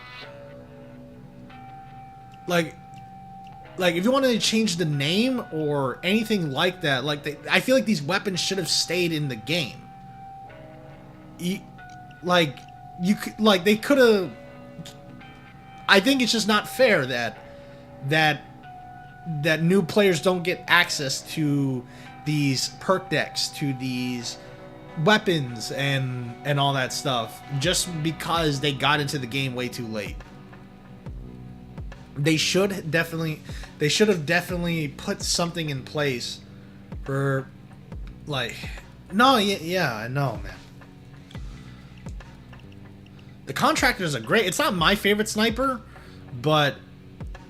Like if you wanted to change the name or anything like that, like, I feel like these weapons should have stayed in the game. They could have... I think it's just not fair that new players don't get access to these perk decks, to these weapons and all that stuff, just because they got into the game way too late. They should have definitely put something in place for, like, no, yeah, I know, man. The Contractor's a great... It's not my favorite sniper, but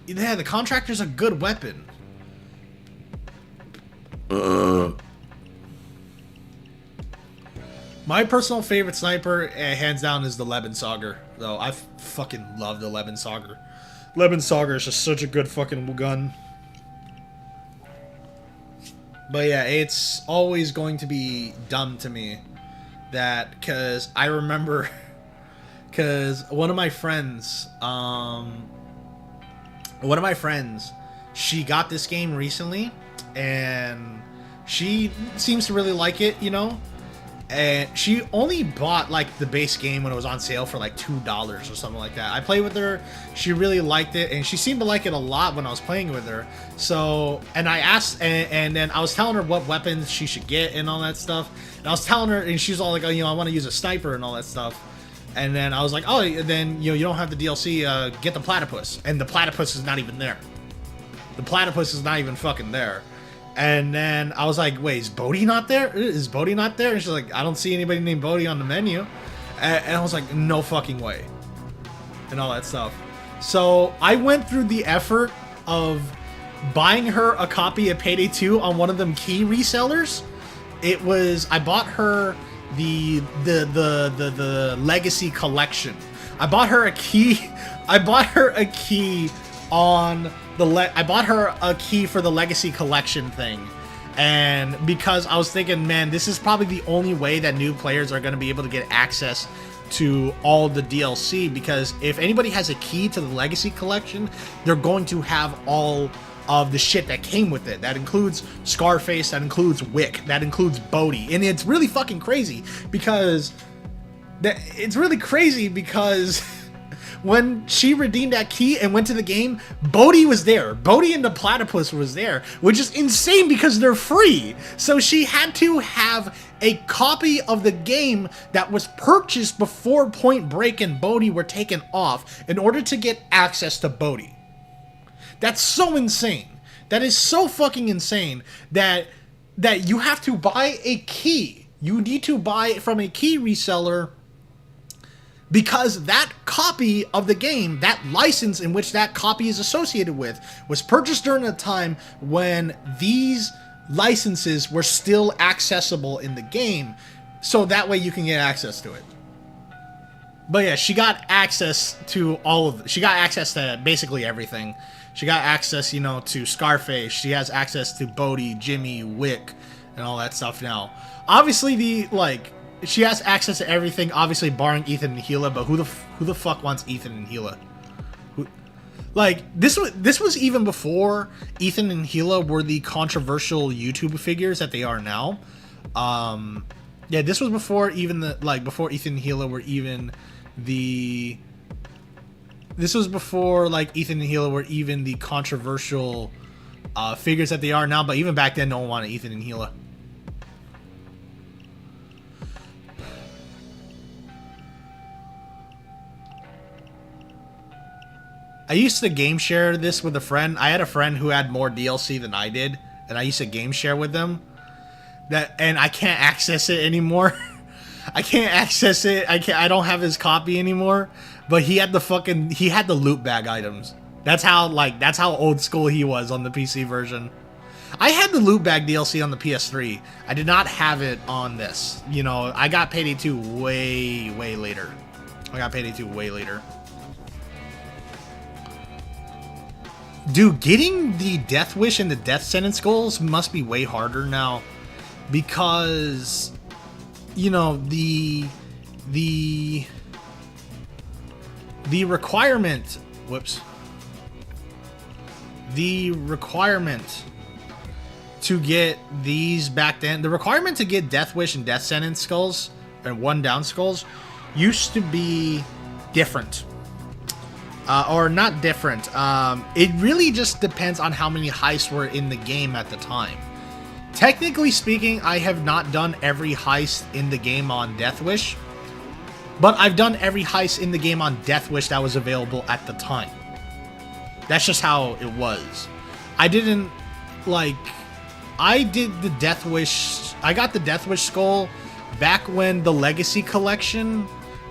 yeah, the Contractor's a good weapon. My personal favorite sniper, hands down, is the Lebensauger. Though I fucking love the Lebensauger. Lebensauger is just such a good fucking gun. But yeah, it's always going to be dumb to me that, because I remember, because one of my friends, she got this game recently, and she seems to really like it, you know? And she only bought, like, the base game when it was on sale for, like, $2 or something like that. I played with her, she really liked it, and she seemed to like it a lot when I was playing with her. So, and I asked, and then I was telling her what weapons she should get and all that stuff. And I was telling her, and she's all like, oh, you know, I want to use a sniper and all that stuff. And then I was like, oh, then, you know, you don't have the DLC, get the platypus. And the platypus is not even there. The platypus is not even fucking there. And then I was like, wait, is Bodhi not there? Is Bodhi not there? And she's like, I don't see anybody named Bodhi on the menu. And I was like, no fucking way. And all that stuff. So I went through the effort of buying her a copy of Payday 2 on one of them key resellers. I bought her the Legacy Collection. I bought her a key on I bought her a key for the Legacy Collection thing, and because I was thinking, man, this is probably the only way that new players are going to be able to get access to all the DLC, because if anybody has a key to the Legacy Collection, they're going to have all of the shit that came with it. That includes Scarface, that includes Wick, that includes Bodhi, and it's really fucking crazy because when she redeemed that key and went to the game, Bodhi was there. Bodhi and the platypus was there, which is insane because they're free. So she had to have a copy of the game that was purchased before Point Break and Bodhi were taken off in order to get access to Bodhi. That's so insane. That is so fucking insane that you have to buy a key. You need to buy from a key reseller because that copy of the game, that license in which that copy is associated with, was purchased during a time when these licenses were still accessible in the game, so that way you can get access to it. But yeah, she got access to she got access to basically everything. She got access, you know, to Scarface. She has access to Bodhi, Jimmy, Wick, and all that stuff now. Obviously, she has access to everything, obviously barring Ethan and Gila, but who the fuck wants Ethan and Gila? This was even before Ethan and Gila were the controversial YouTube figures that they are now. Yeah, this was before even before Ethan and Gila were even the... This was before, Ethan and Gila were even the controversial figures that they are now, but even back then, no one wanted Ethan and Gila. I used to game share this with a friend. I had a friend who had more DLC than I did, and I used to game share with them. And I can't access it anymore. I can't access it. I don't have his copy anymore. But he had the loot bag items. That's how old school he was on the PC version. I had the loot bag DLC on the PS3. I did not have it on this. You know, I got Payday 2 way later. Dude, getting the Death Wish and the Death Sentence goals must be way harder now, because, you know, the requirement, the requirement to get these back then, the requirement to get Death Wish and Death Sentence skulls and 1 down skulls used to be different. Or not different. It really just depends on how many heists were in the game at the time. Technically speaking, I have not done every heist in the game on Death Wish, but I've done every heist in the game on Death Wish that was available at the time. That's just how it was. I didn't, I did the Death Wish, I got the Death Wish skull back when the Legacy Collection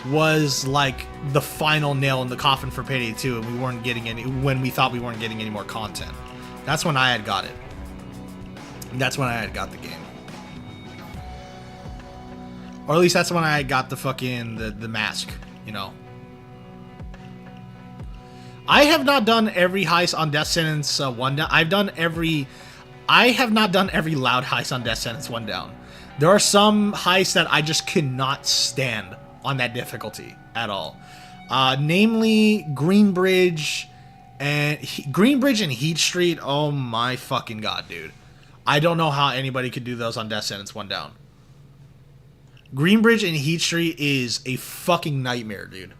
was the final nail in the coffin for Payday 2, and we weren't getting when we thought we weren't getting any more content. That's when I had got it. That's when I had got the game. Or at least that's when I had got the fucking, the mask, you know. I have not done every heist on Death Sentence 1 down. I have not done every loud heist on Death Sentence 1 down. There are some heists that I just cannot stand on that difficulty at all. Namely Greenbridge and Heat Street. Oh my fucking god, dude. I don't know how anybody could do those on Death Sentence 1 down. Greenbridge and Heat Street is a fucking nightmare, dude.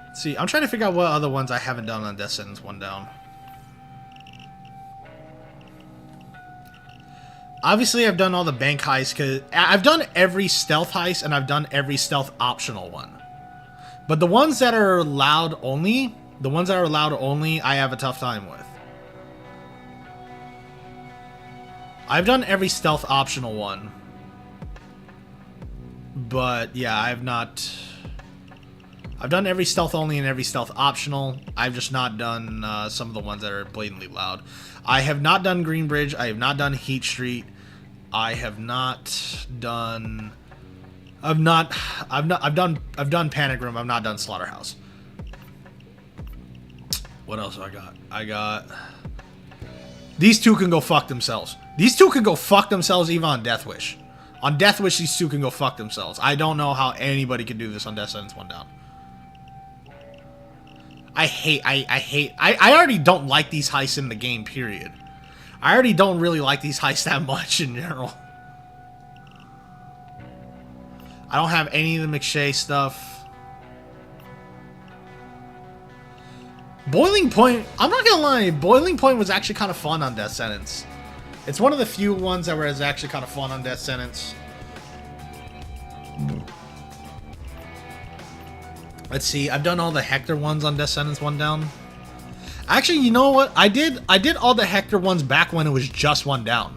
Let's see, I'm trying to figure out what other ones I haven't done on Death Sentence 1 down. Obviously, I've done all the bank heists, because I've done every stealth heist, and I've done every stealth optional one. But the ones that are loud only, I have a tough time with. I've done every stealth optional one. But, yeah, I've done every stealth only and every stealth optional. I've just not done some of the ones that are blatantly loud. I have not done Greenbridge. I have not done Heat Street. I have not done... I've done Panic Room. I've not done Slaughterhouse. What else I got? I got... These two can go fuck themselves. These two can go fuck themselves even on Death Wish. On Death Wish, these two can go fuck themselves. I don't know how anybody could do this on Death Sentence 1 down. I already don't like these heists in the game, period. I already don't really like these heists that much in general. I don't have any of the McShay stuff. Boiling Point, I'm not gonna lie, Boiling Point was actually kind of fun on Death Sentence. It's one of the few ones that was actually kind of fun on Death Sentence. Let's see, I've done all the Hector ones on Death Sentence 1 down. Actually, you know what? I did all the Hector ones back when it was just one down.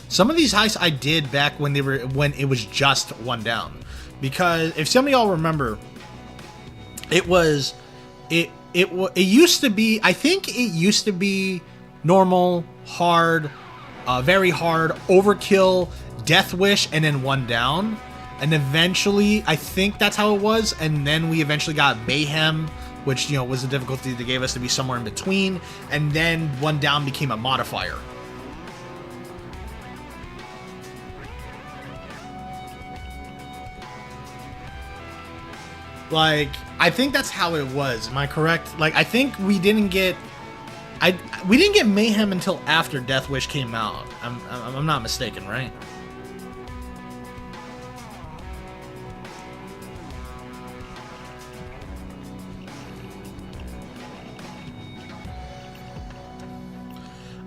Some of these heists I did back when it was just one down. Because if some of y'all remember, it used to be, I think it used to be normal, hard, very hard, overkill, death wish, and then one down. And eventually, I think that's how it was. And then we eventually got mayhem, which, you know, was the difficulty they gave us to be somewhere in between. And then one down became a modifier. Like, I think that's how it was. Am I correct? Like, I think we didn't get mayhem until after Death Wish came out. I'm not mistaken, right?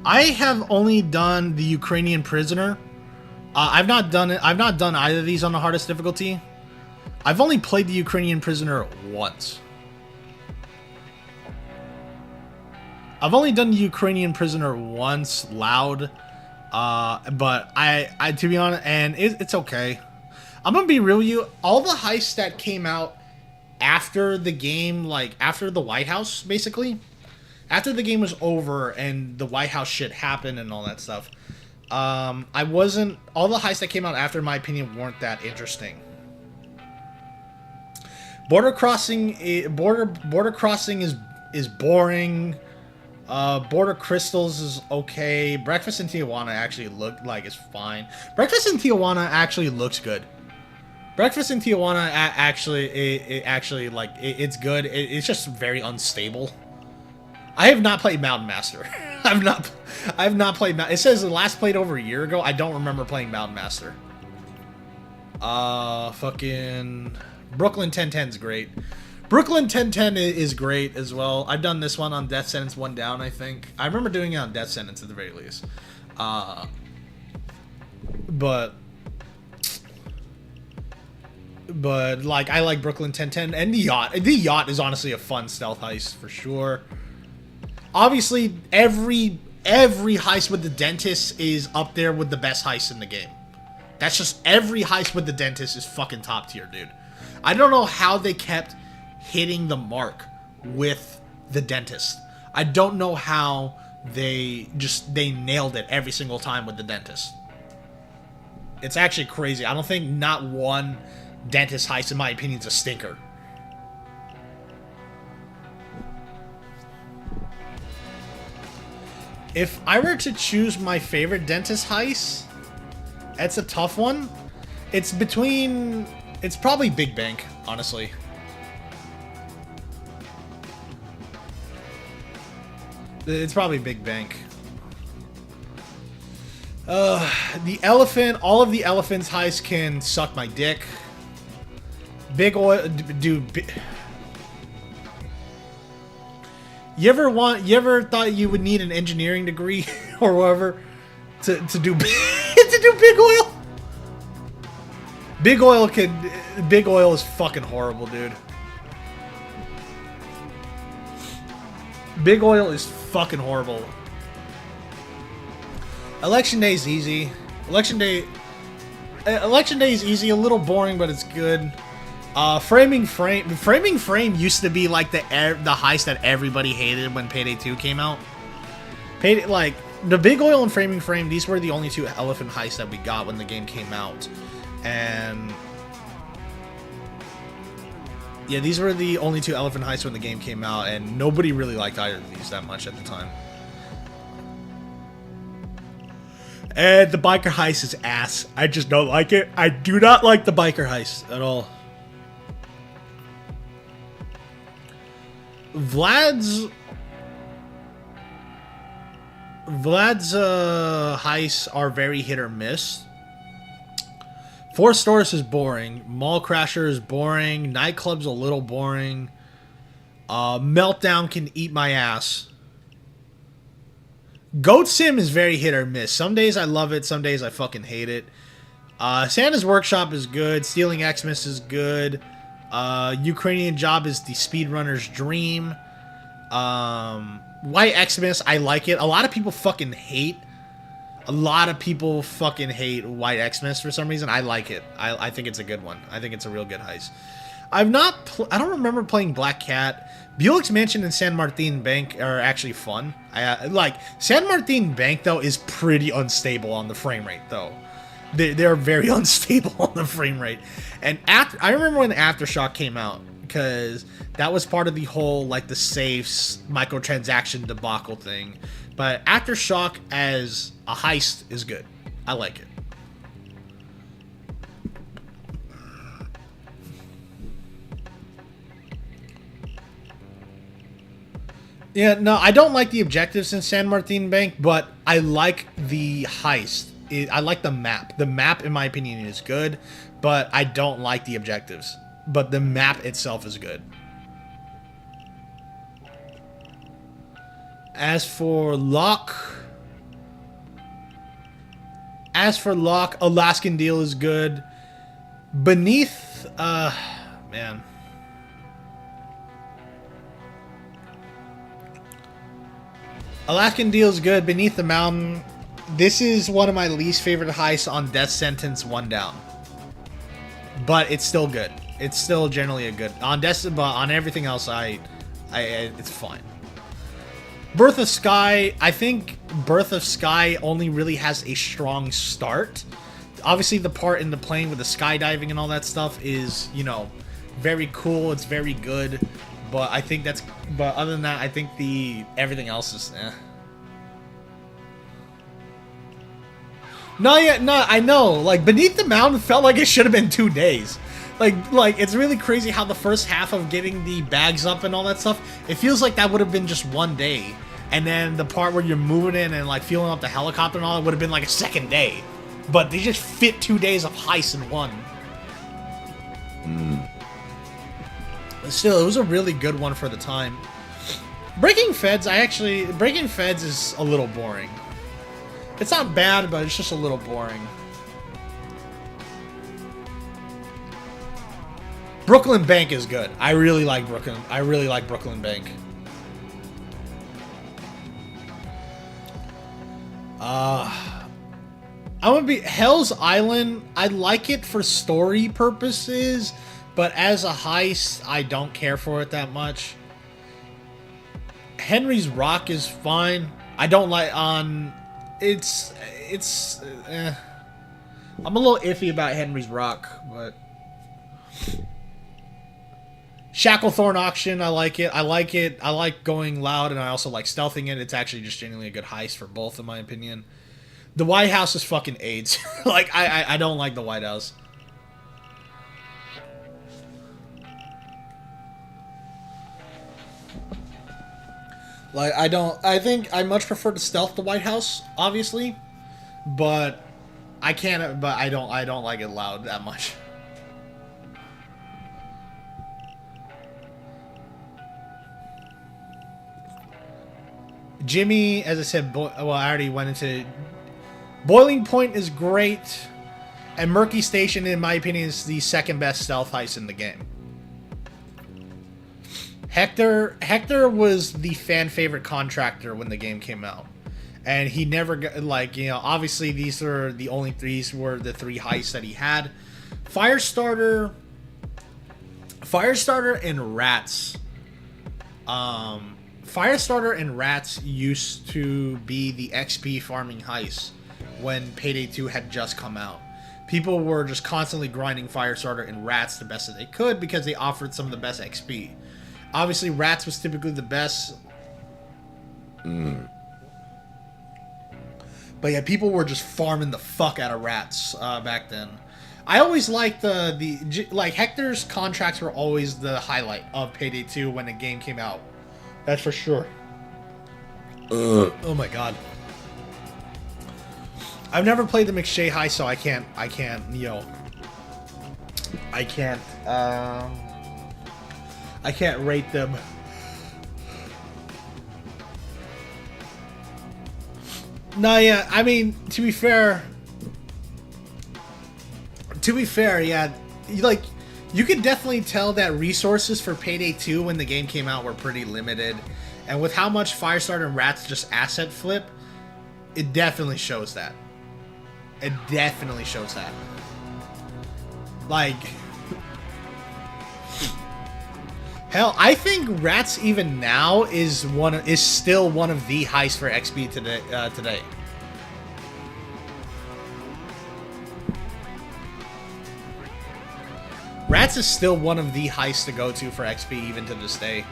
I have only done the Ukrainian prisoner. I've not done either of these on the hardest difficulty. I've only played the Ukrainian prisoner once. I've only done the Ukrainian prisoner once, loud. But I to be honest, and it's okay. I'm gonna be real with you. All the heists that came out after the game, like after the White House, basically, after the game was over and the White House shit happened and all that stuff, all the heists that came out after, in my opinion, weren't that interesting. Border crossing is boring. Border Crystals is okay. Breakfast in Tijuana actually looked like it's fine. Breakfast in Tijuana actually looks good. Breakfast in Tijuana it's good. It's just very unstable. I have not played Mountain Master. I have not played. It says the last played over a year ago. I don't remember playing Mountain Master. Fucking Brooklyn 1010 is great. Brooklyn 1010 is great as well. I've done this one on Death Sentence 1 down, I think. I remember doing it on Death Sentence at the very least. But like, I like Brooklyn 1010 and the Yacht. The Yacht is honestly a fun stealth heist for sure. Obviously, every heist with the dentist is up there with the best heist in the game. That's just, every heist with the dentist is fucking top tier, dude. I don't know how they kept hitting the mark with the dentist. I don't know how they nailed it every single time with the dentist. It's actually crazy. I don't think not one dentist heist, in my opinion, is a stinker. If I were to choose my favorite dentist heist, it's a tough one. It's probably Big Bank, honestly. It's probably Big Bank. The elephant, all of the elephants heists can suck my dick. Big Oil, dude. You ever thought you would need an engineering degree or whatever to do Big Oil? Big Oil is fucking horrible, dude. Big Oil is fucking horrible. Election Day is easy. Election Day is easy, a little boring, but it's good. Framing Frame used to be like the heist that everybody hated when Payday 2 came out. Like the Big Oil and Framing Frame, these were the only two elephant heists that we got when the game came out. And yeah, these were the only two elephant heists when the game came out, and nobody really liked either of these that much at the time. And the biker heist is ass. I just don't like it. I do not like the biker heist at all. Vlad's heists are very hit or miss. Four Stores is boring. Mall Crasher is boring. Nightclub's a little boring. Meltdown can eat my ass. Goat Sim is very hit or miss. Some days I love it. Some days I fucking hate it. Santa's Workshop is good. Stealing Xmas is good. Ukrainian Job is the speedrunner's dream. White Xmas, I like it. A lot of people fucking hate. A lot of people fucking hate White Xmas for some reason. I like it. I think it's a good one. I think it's a real good heist. I don't remember playing Black Cat. Buick's Mansion and San Martin Bank are actually fun. Like San Martin Bank though is pretty unstable on the frame rate though. They're very unstable on the frame rate. And I remember when Aftershock came out because that was part of the whole like the safes microtransaction debacle thing. But Aftershock as a heist is good. I like it. Yeah, no, I don't like the objectives in San Martin Bank, but I like the heist. I like the map. The map, in my opinion, is good, but I don't like the objectives. But the map itself is good. As for Locke, Alaskan Deal is good. Beneath, man. Alaskan Deal is good. Beneath the Mountain. This is one of my least favorite heists on Death Sentence 1 Down. But it's still good. It's still generally a good on but on everything else it's fine. Birth of Sky, I think Birth of Sky only really has a strong start. Obviously the part in the plane with the skydiving and all that stuff is, you know, very cool, it's very good. But I think but other than that, I think everything else is No, yeah, no, I know. Like, Beneath the Mountain felt like it should have been 2 days. Like, it's really crazy how the first half of getting the bags up and all that stuff, it feels like that would have been just 1 day. And then the part where you're moving in and, like, fueling up the helicopter and all, it would have been, like, a second day. But they just fit 2 days of heist in one. But still, it was a really good one for the time. Breaking Feds is a little boring. It's not bad, but it's just a little boring. Brooklyn Bank is good. I really like Brooklyn Bank. I'm gonna be Hell's Island. I like it for story purposes, but as a heist, I don't care for it that much. Henry's Rock is fine. I don't like I'm a little iffy about Henry's Rock, but Shacklethorn Auction, I like it. I like going loud, and I also like stealthing it. It's actually just genuinely a good heist for both, in my opinion. The White House is fucking AIDS. Like, I don't like the White House. Like, I think I much prefer to stealth the White House, obviously, but I don't like it loud that much. Jimmy, as I said, I already went into Boiling Point is great, and Murky Station, in my opinion, is the second best stealth heist in the game. Hector was the fan favorite contractor when the game came out, and he never got, like, you know, obviously these are the only these were the 3 heists that he had. Firestarter and Rats. Firestarter and Rats used to be the XP farming heists when Payday 2 had just come out. People were just constantly grinding Firestarter and Rats the best that they could because they offered some of the best XP. Obviously, Rats was typically the best. But yeah, people were just farming the fuck out of Rats back then. I always liked like Hector's contracts were always the highlight of Payday 2 when the game came out. That's for sure. Oh my god. I've never played the McShay High, so I can't, you know, I can't rate them. No, yeah, I mean, to be fair, yeah, like, you could definitely tell that resources for Payday 2 when the game came out were pretty limited, And with how much Firestarter and Rats just asset flip, it definitely shows that. It definitely shows that. Like, hell, I think Rats even now is still one of the heists for XP today. Rats is still one of the heists to go to for XP even to this day.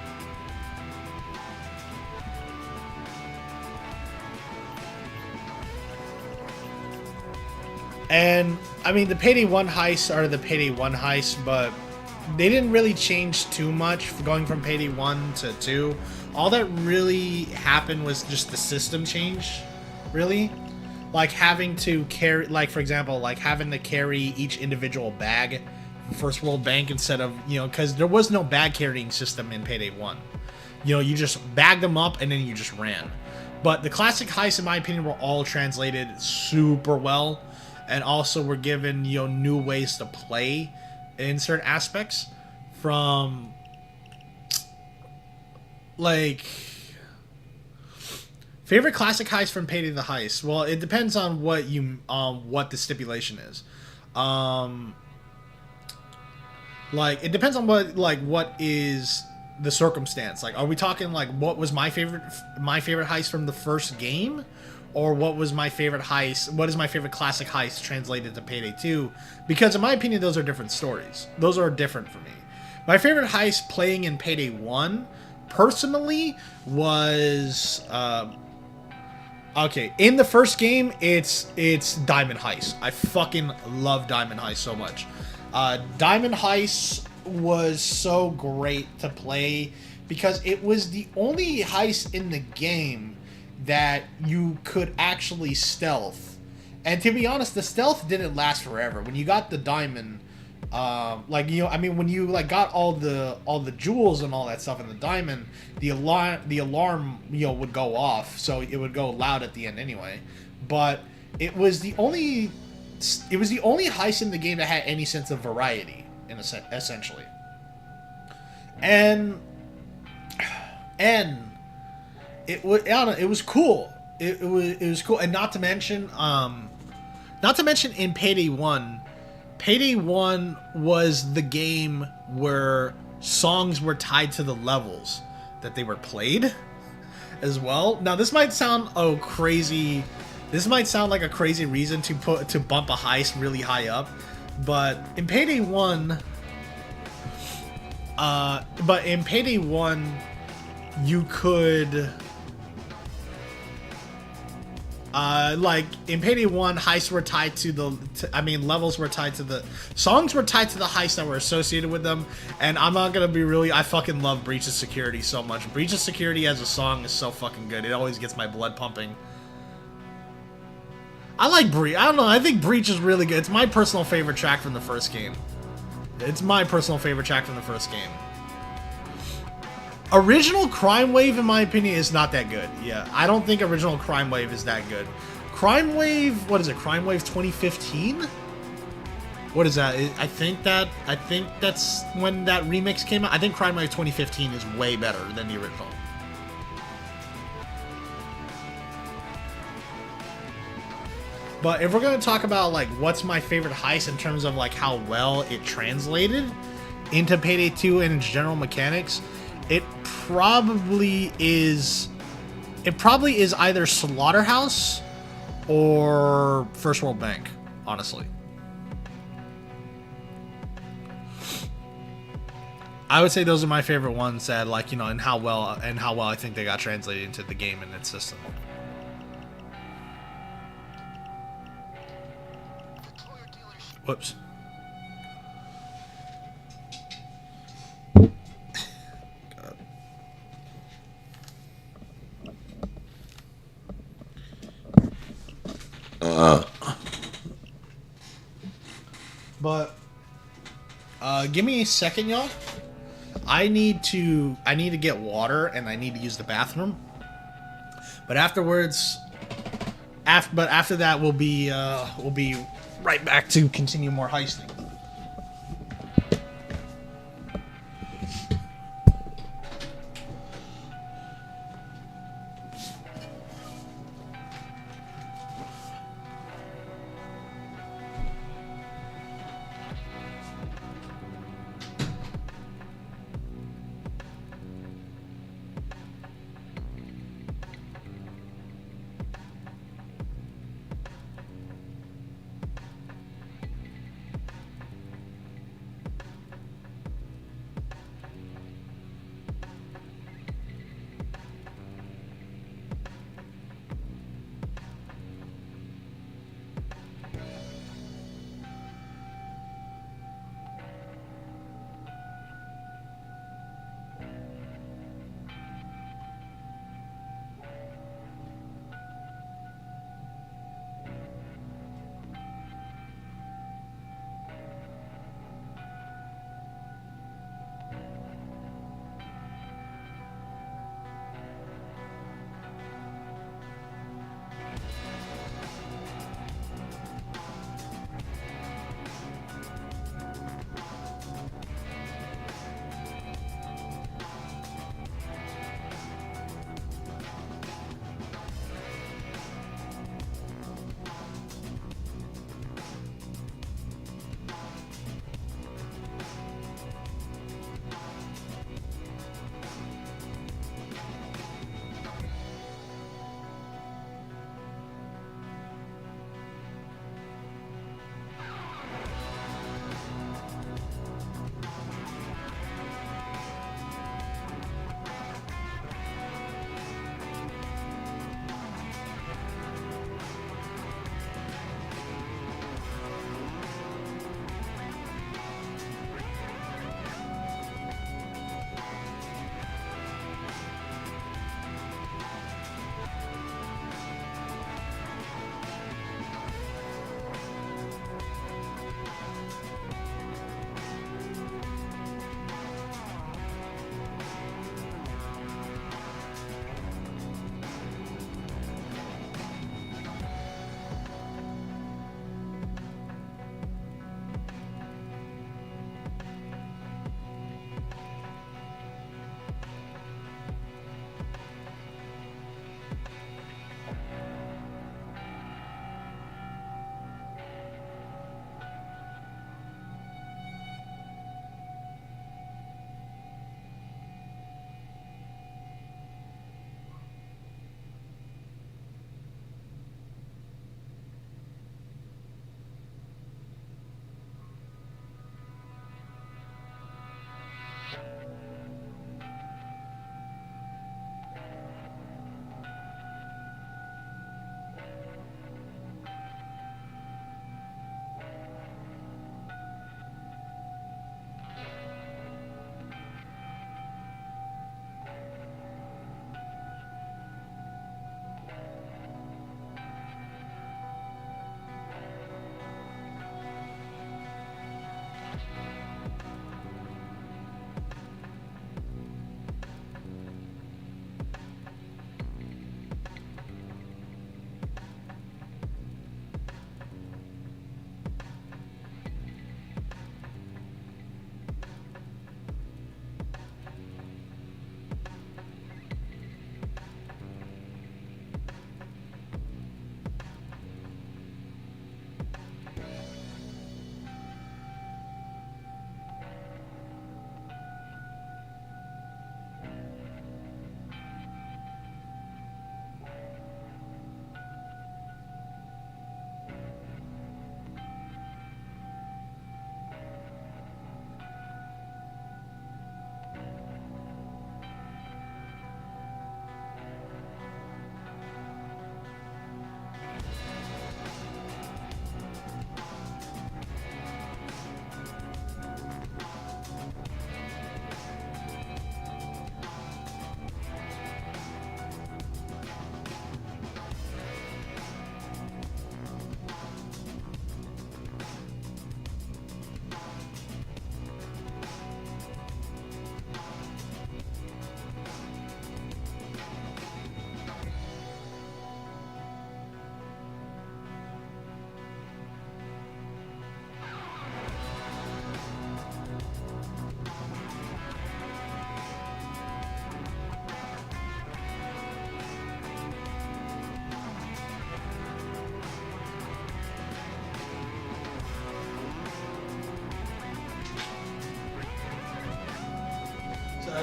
And, I mean, the Payday 1 heists are the Payday 1 heists, but they didn't really change too much going from Payday 1 to 2. All that really happened was just the system change, really. Like, having to carry, like, for example, like, having to carry each individual bag First World Bank instead of, you know, because there was no bag carrying system in Payday 1. You know, you just bagged them up and then you just ran. But the classic heists, in my opinion, were all translated super well. And also were given, you know, new ways to play in certain aspects. From, like, favorite classic heist from Payday the Heist. Well, it depends on what the stipulation is. Like, it depends on what is the circumstance. Like, are we talking like what was my favorite heist from the first game, or what was my favorite heist? What is my favorite classic heist translated to Payday 2? Because in my opinion, those are different stories. Those are different for me. My favorite heist playing in Payday 1, personally, was okay. In the first game, it's Diamond Heist. I fucking love Diamond Heist so much. Diamond Heist was so great to play because it was the only heist in the game that you could actually stealth. And to be honest, the stealth didn't last forever. When you got the diamond, like, you know, I mean, when you like got all the jewels and all that stuff in the diamond, the alarm, you know, would go off, so it would go loud at the end anyway. But it was the only heist in the game that had any sense of variety, essentially. And it was, I don't know, it was cool. It was cool, and not to mention in Payday 1, Payday 1 was the game where songs were tied to the levels that they were played as well. Now this might sound crazy. This might sound like a crazy reason to bump a heist really high up, but in Payday 1, you could, like, in Payday 1, heists were tied to levels were tied to the, songs were tied to the heists that were associated with them, and I'm not gonna be really, I fucking love Breach of Security so much. Breach of Security as a song is so fucking good. It always gets my blood pumping. I like Breach. I don't know, I think Breach is really good. It's my personal favorite track from the first game. Original Crime Wave, in my opinion, is not that good. Yeah, I don't think Original Crime Wave is that good. Crime Wave, what is it? Crime Wave 2015? What is that? I think that's when that remix came out. I think Crime Wave 2015 is way better than the original. But if we're going to talk about, like, what's my favorite heist in terms of, like, how well it translated into Payday 2 and its general mechanics, it probably is either Slaughterhouse or First World Bank, honestly. I would say those are my favorite ones that, like, you know, and how well I think they got translated into the game and its system. Whoops. But give me a second, y'all. I need to get water and I need to use the bathroom. But afterwards, after that, we'll be right back to continue more heisting.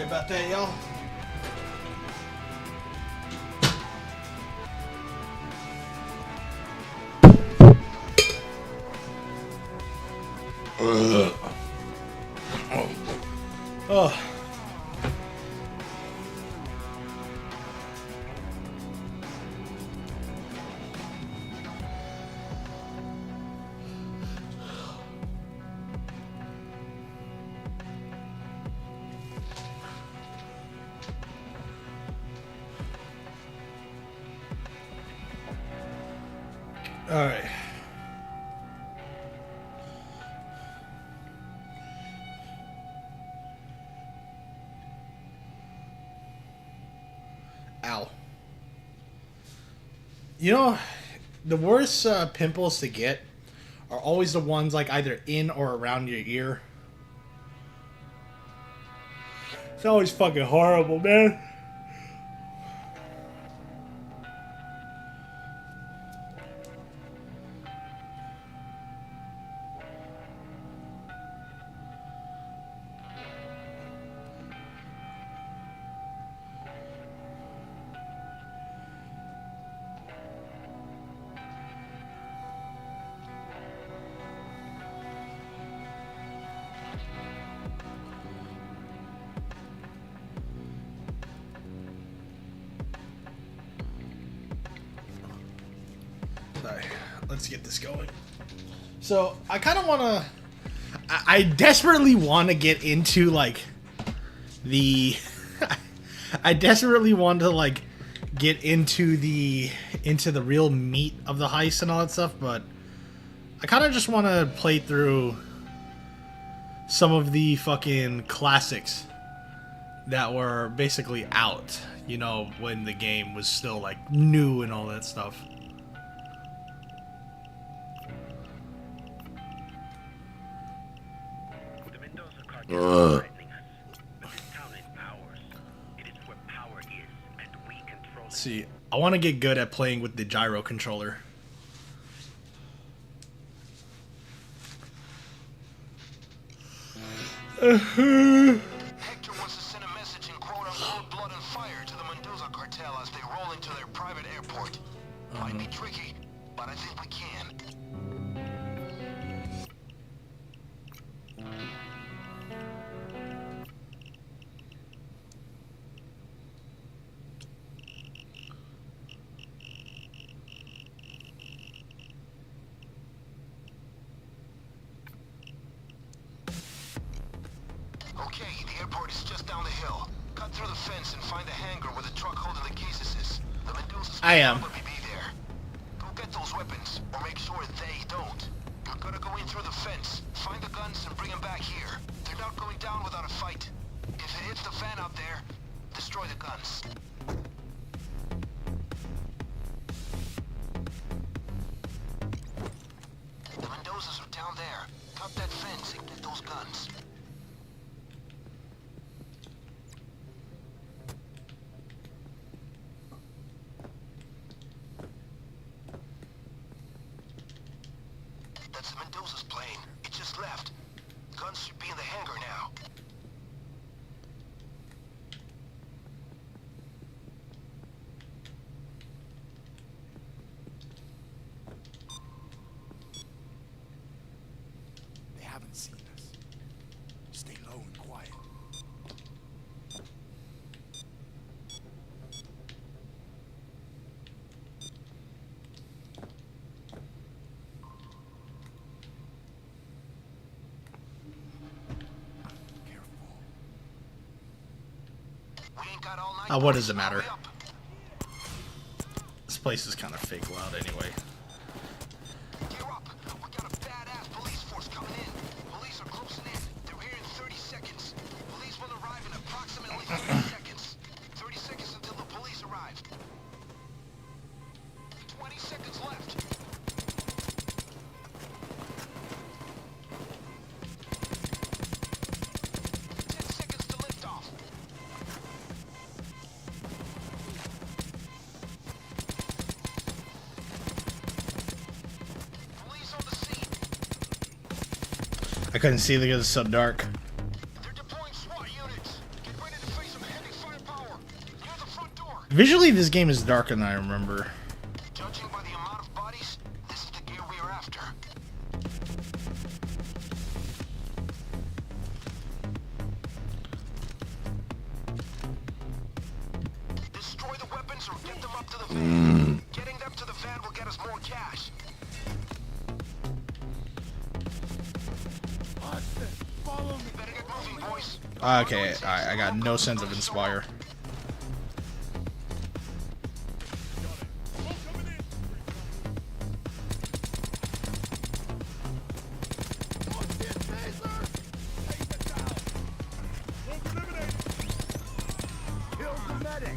about that, y'all. Oh. All right. Ow. You know, the worst pimples to get are always the ones like either in or around your ear. It's always fucking horrible, man. Alright, let's get this going. So, I kind of want to... I desperately want to get into, like, the... I desperately want to, like, get into the real meat of the heist and all that stuff, but I kind of just want to play through some of the fucking classics that were basically out, you know, when the game was still, like, new and all that stuff. Let's see, I want to get good at playing with the gyro controller. Hector wants to send a message in quote-unquote blood and fire to the Mendoza cartel as they roll into their private airport. Might be tricky, but I think we can. Okay, the airport is just down the hill. Cut through the fence and find the hangar where the truck holding the cases is. The Mendoza's I am. probably be there. Go get those weapons, or make sure they don't. You're gonna go in through the fence, find the guns, and bring them back here. They're not going down without a fight. If it hits the fan out there, destroy the guns. The Mendozas are down there. Cut that fence and get those guns. That's the Mendoza's plane. It just left. Guns should be in the hangar now. They haven't seen us. Stay low and quiet. We ain't got all night. What does it matter? Hurry up. This place is kind of fake loud anyway. Gear up. We got a badass police force coming in. Police are closing in. They're here in 30 seconds. Police will arrive in approximately 30 seconds. 30 seconds until the police arrive. 20 seconds left. 10 seconds to liftoff. Police on the scene. I couldn't see because it's so dark. They're deploying SWAT units. Get ready to face Visually, this game is darker than I remember. Judging by the amount of bodies, this is the gear we are after. Destroy the weapons or get them up to the van. Getting them to the van will get us more cash. Austin, follow me. Better get moving, boys. Okay, alright, I got no sense of inspire. Kill the medic.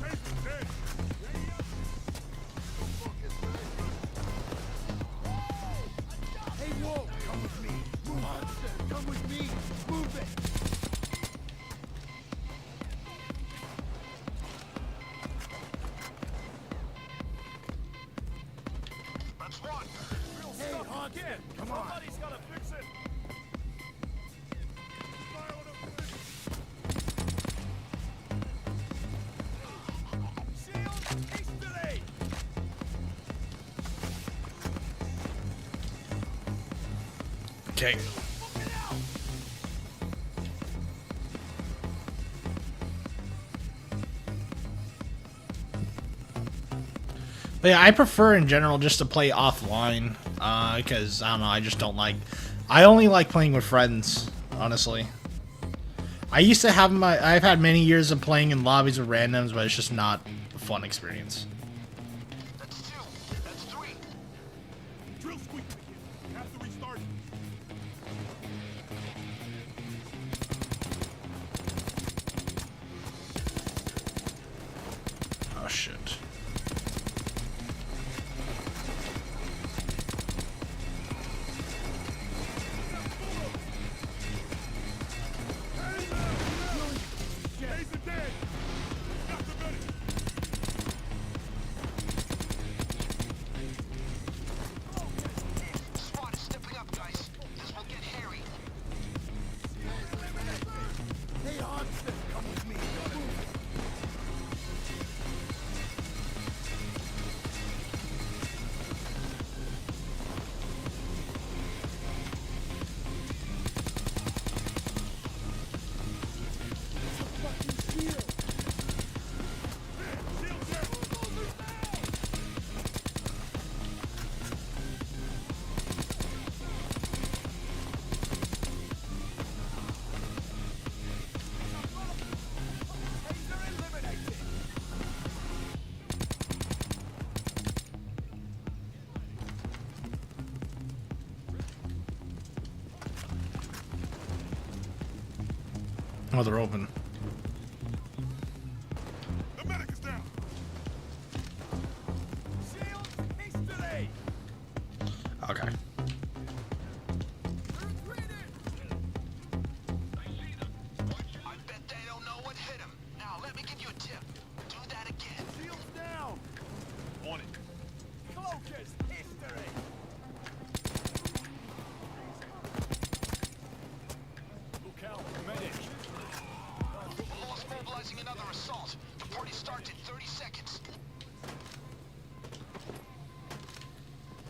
Hey, Wolf, come with me. Move, Austin, come with me. Move it. That's one. Hey, Austin, come on. Somebody's gotta fix it. Okay. But yeah, I prefer in general just to play offline, because I don't know, I just don't like. I only like playing with friends, honestly. I used to have I've had many years of playing in lobbies with randoms, but it's just not a fun experience. That's two. That's three. Drill squeak again. Have to restart. Oh shit. SWAT is stepping up, guys. This will get hairy. Hey, Austin, come with me. Move it. Oh, they're open. The medic is down. Shield, hastily. Okay. I bet they don't know what hit him. Now, let me give you a tip. Do that again. Shield's down. On it. Cloakers, history. Look out, medic. Lost mobilizing another assault. The party starts in 30 seconds.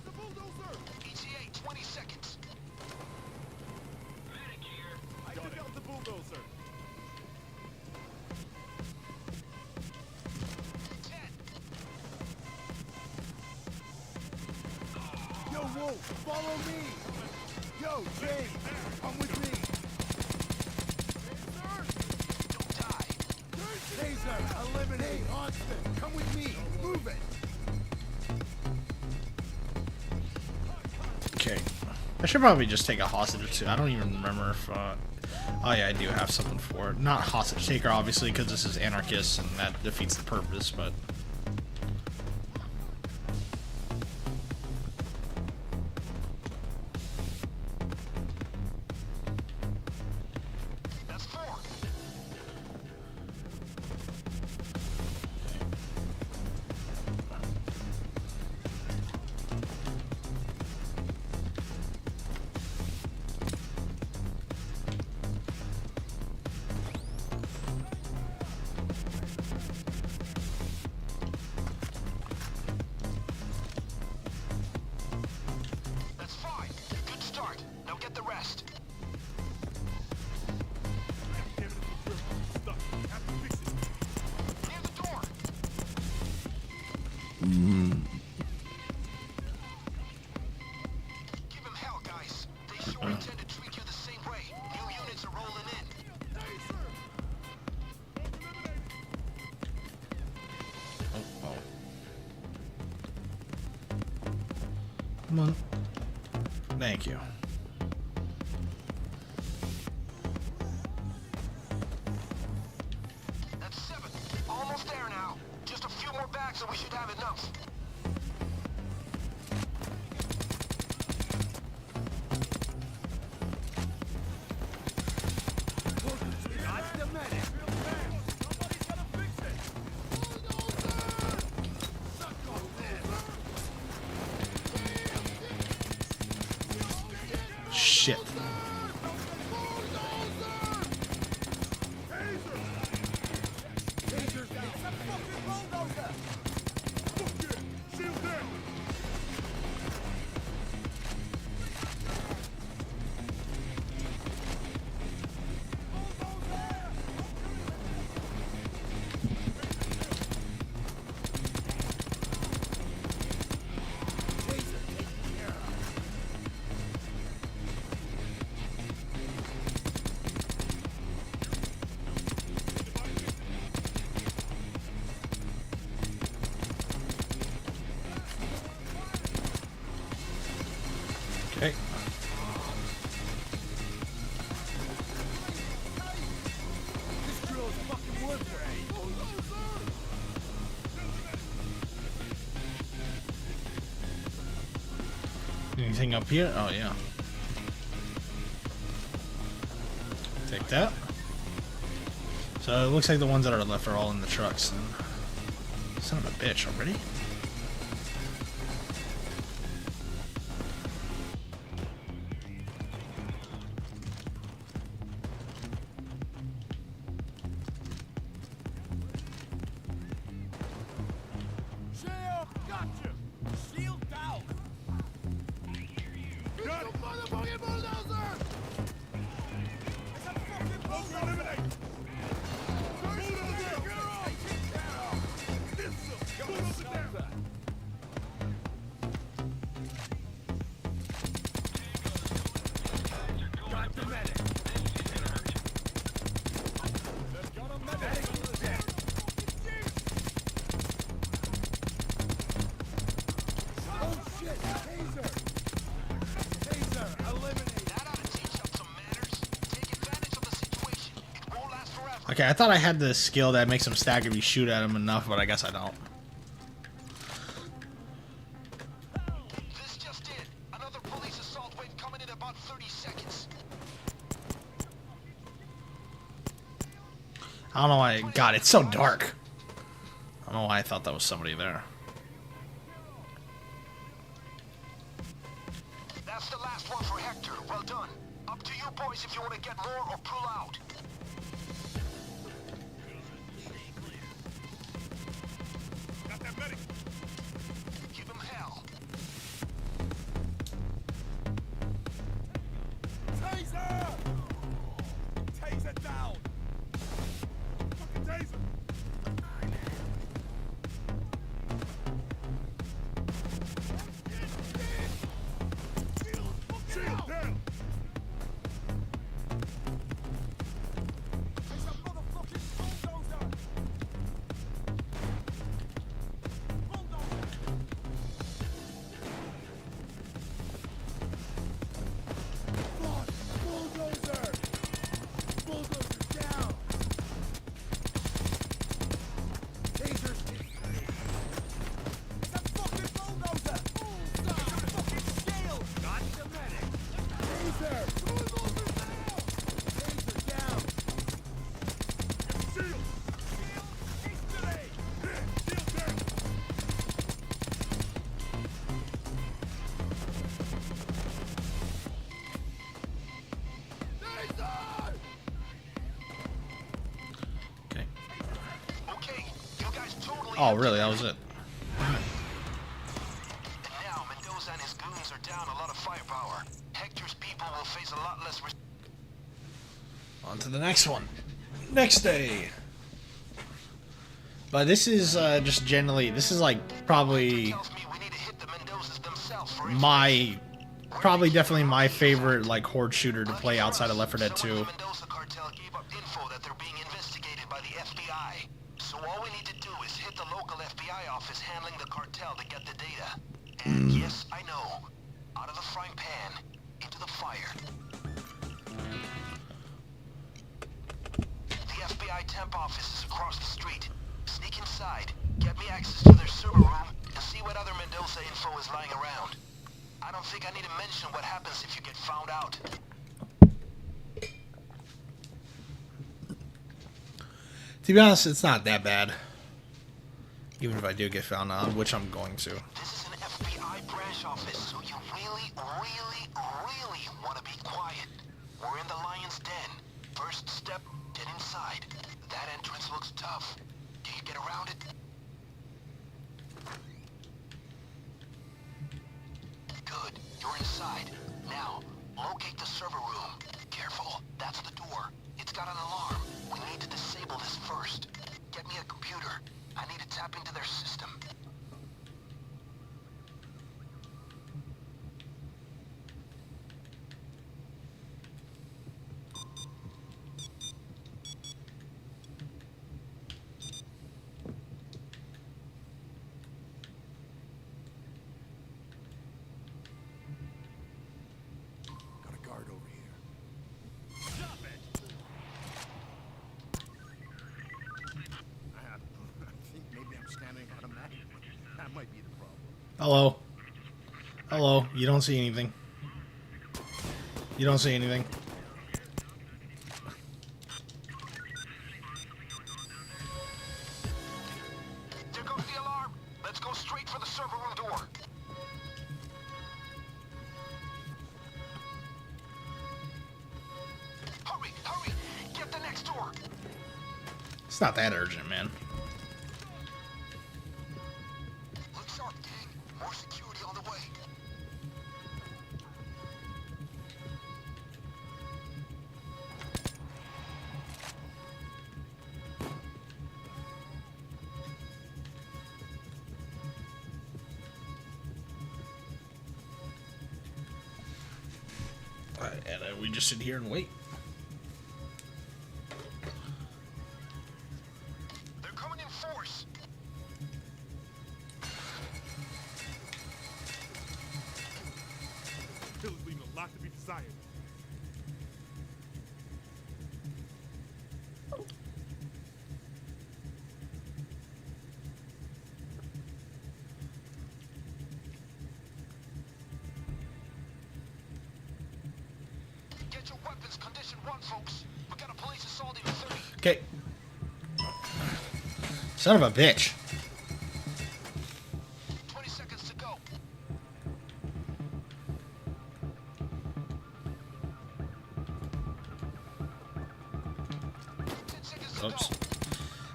The bulldozer. ETA, 20 seconds. Medic here. I took out the bulldozer. 10. Yo, Wolf, follow me. Yo, James, come with me. Don't die. Taser, eliminate. Hey, Austin, come with me. Move it. Okay. I should probably just take a hostage or two. I don't even remember if. Oh yeah, I do have something for it. Not hostage taker, obviously, because this is anarchist and that defeats the purpose. But That's 4. fast. Near the door. Give him hell, guys. They sure intend to treat you the same way. New units are rolling in. Come on. Thank you. That's 7. Almost there now. Just a few more bags and we should have enough. Shit. Okay. Anything up here? Oh, yeah. Take that. So it looks like the ones that are left are all in the trucks. And son of a bitch already. Okay, I thought I had the skill that makes him stagger if you shoot at him enough, but I guess I don't. This just in. Another police assault wave coming in about 30 seconds. I don't know why. God, it's so dark. I don't know why I thought that was somebody there. That's the last one for Hector. Well done. Up to you boys if you want to get more or pull out. Give him hell. Taser! Taser down! Fucking taser! Shield down! It's a motherfucking bulldozer! Bulldozer! Bulldozer! Bulldozer down! Tasers! It's a fucking bulldozer! It's a fucking shield! Got the medic! Taser! Bulldozer down! Taser down! Shield! Shield! Instantly! Shield down! Taser! Okay. Okay, you guys totally. Oh, really? That was it. Now Mendoza and his goons are down a lot of firepower. Hector Victor's people will face a lot less On to the next one. Next day. But this is just generally, this is like probably tells me we need to hit the Mendozas themselves for probably definitely my favorite like horde shooter to play outside of Left 4 Dead 2. The Mendoza cartel gave up info that they're being investigated by the FBI. So all we need to do is hit the local FBI office handling the cartel to get the data. And yes, I know. Out of the frying pan, into the fire. The FBI temp office is across the street. Sneak inside, get me access to their server room, and see what other Mendoza info is lying around. I don't think I need to mention what happens if you get found out. To be honest, it's not that bad. Even if I do get found out, which I'm going to. This is an FBI branch office, so you really want to be quiet. We're in the lion's den. First step, get inside. That entrance looks tough. Can you get around it? Good, you're inside. Now, locate the server room. Careful, that's the door. It's got an alarm. We need to disable this first. Get me a computer. I need to tap into their system. Got a guard over here. I think maybe I'm standing out of match. That might be the problem. Hello. Hello. You don't see anything. You don't see anything. There goes the alarm. Let's go straight for the server room door. Hurry, hurry! Get the next door. It's not that urgent, man. Look sharp, gang. More security on the way. And we just sit here and wait. They're coming in force. Killers leaving a lot to be desired. Get your weapons, condition 1, folks. We got a police assault in 30. Okay. Son of a bitch. 20 seconds to go. Oops.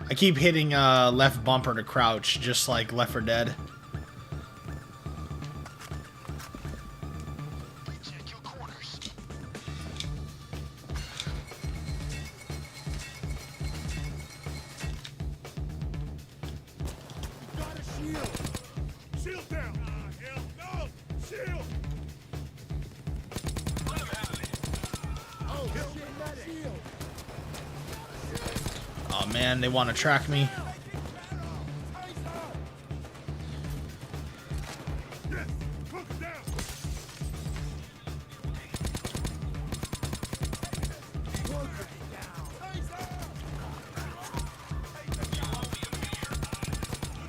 I keep hitting left bumper to crouch, just like Left 4 Dead. Check your corners. Got a shield. Shield down. Hell no. Shield. Oh, hell, shield. Oh man, they want to track me. Yes. Cook down.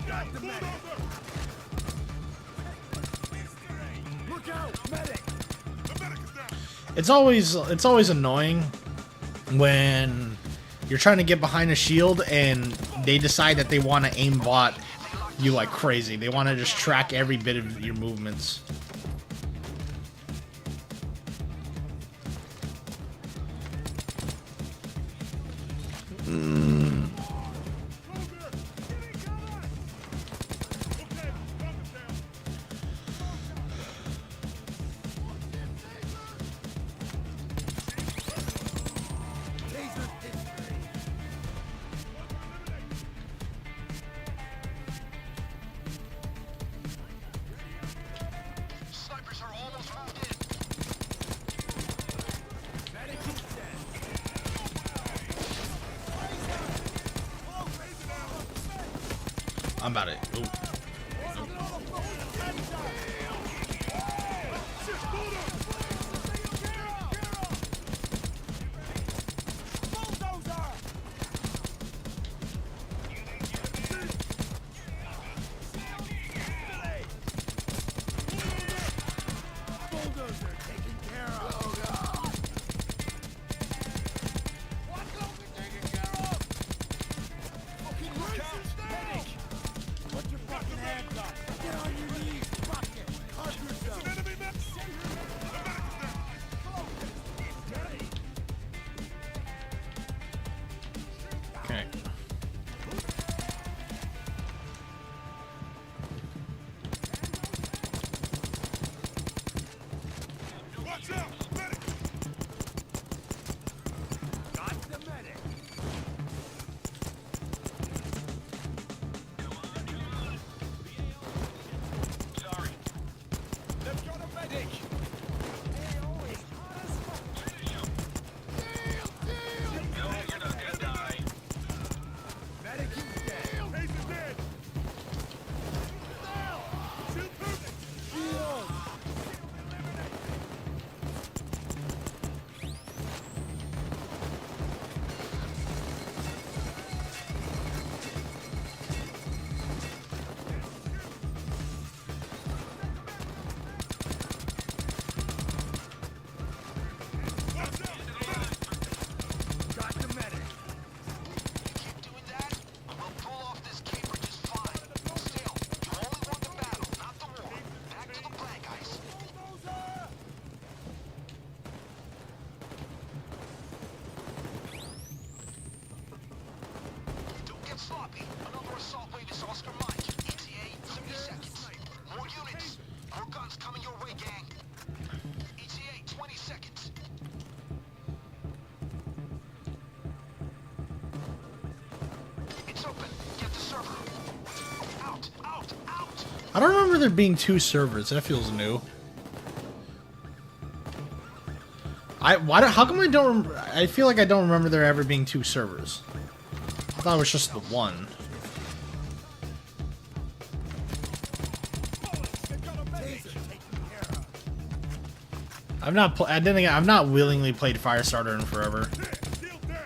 Got the medic. Look out, medic. The medic is down. It's always annoying when you're trying to get behind a shield and they decide that they want to aimbot you like crazy. They want to just track every bit of your movements. I'm about it. Ooh. Okay. Watch out! Medic! Got the medic! Sorry. They've got a medic! You're not gonna die. Medic is dead. He's dead. Shield moving. Shield. Got the medic. Keep doing that, and we'll pull off this caper just fine. Still, you only want the battle, not the war. Back to the plan, guys. Don't get sloppy. Another assault wave is Oscar Mike. ETA, 30 seconds. More units. More guns coming your way, gang. ETA, 20 seconds. It's open. Get the server. Out, out, out. I don't remember there being 2 servers. That feels new. How come I don't? I feel like I don't remember there ever being 2 servers. I thought it was just the one. I've not willingly played Firestarter in forever. Shield down.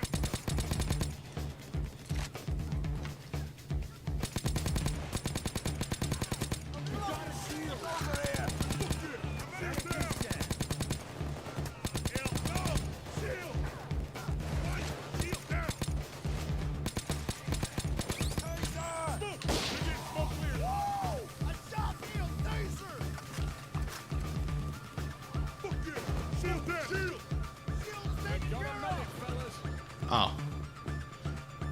Oh.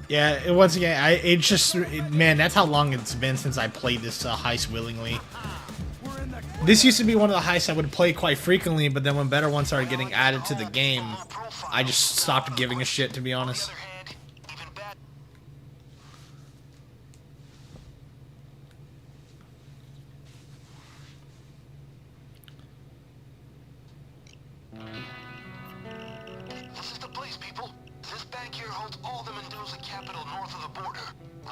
Yeah, once again, it's just, man, that's how long it's been since I played this heist willingly. This used to be one of the heists I would play quite frequently, but then when better ones started getting added to the game, I just stopped giving a shit, to be honest. On the other hand, even bad. This is the place, people. This bank here holds all the Mendoza capital north of the border.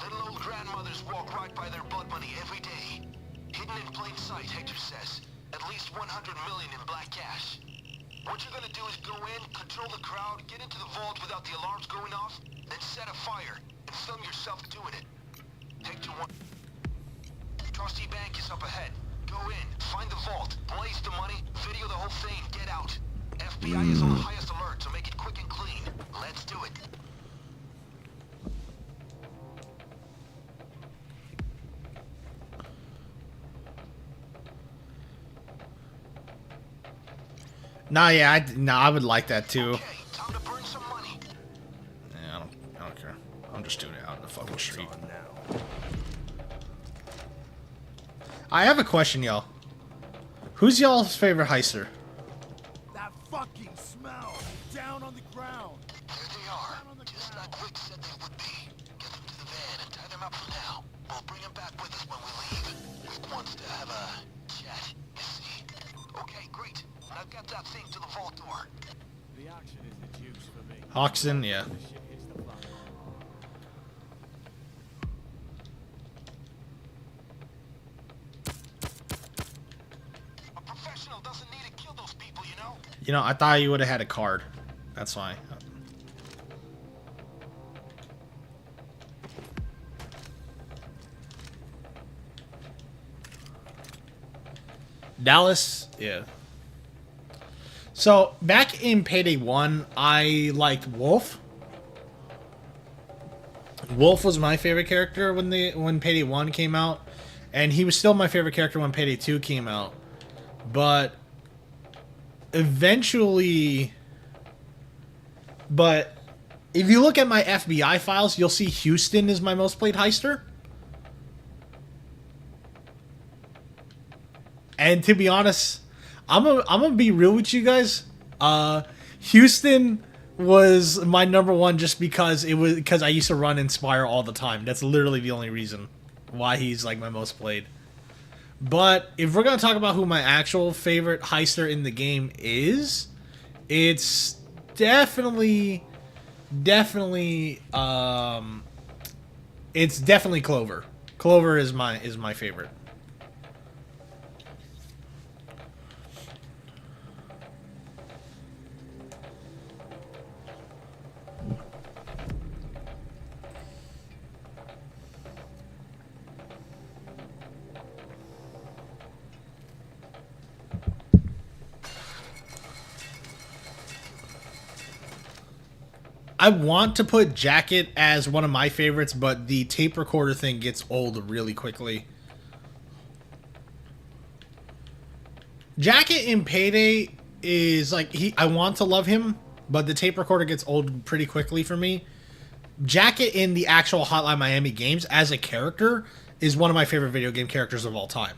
Little old grandmothers walk right by their blood money every day. Hidden in plain sight, Hector says. At least 100 million in black cash. What you're gonna do is go in, control the crowd, get into the vault without the alarms going off, then set a fire, and film yourself doing it. Hector 1. Trustee Bank is up ahead. Go in, find the vault, blaze the money, video the whole thing, get out. FBI is on the highest alert, so make it quick and clean. Let's do it. Nah, yeah, I would like that too. Okay, time to burn some money. Yeah, I don't care. I'm just doing it out in the fucking street. I have a question, y'all. Who's y'all's favorite heister? That fucking smell! Down on the ground! There they are, just like Rick said they would be. Get them to the van and tie them up for now. We'll bring them back with us when we leave. Rick wants to have a chat, you see. Okay, great. Now get that thing to the vault door. The action is the juice for me. Oxen, yeah. Shit hits the fan. You know, I thought you would have had a card. That's why. Dallas, yeah. So back in Payday 1, I liked Wolf. Wolf was my favorite character when Payday 1 came out, and he was still my favorite character when Payday 2 came out. But eventually, if you look at my FBI files, you'll see Houston is my most played heister. And to be honest, I'm gonna be real with you guys. Houston was my number one just because I used to run Inspire all the time. That's literally the only reason why he's like my most played. But if we're gonna talk about who my actual favorite heister in the game is, it's definitely Clover. Clover is my favorite. I want to put Jacket as one of my favorites, but the tape recorder thing gets old really quickly. Jacket in Payday is like, I want to love him, but the tape recorder gets old pretty quickly for me. Jacket in the actual Hotline Miami games as a character is one of my favorite video game characters of all time.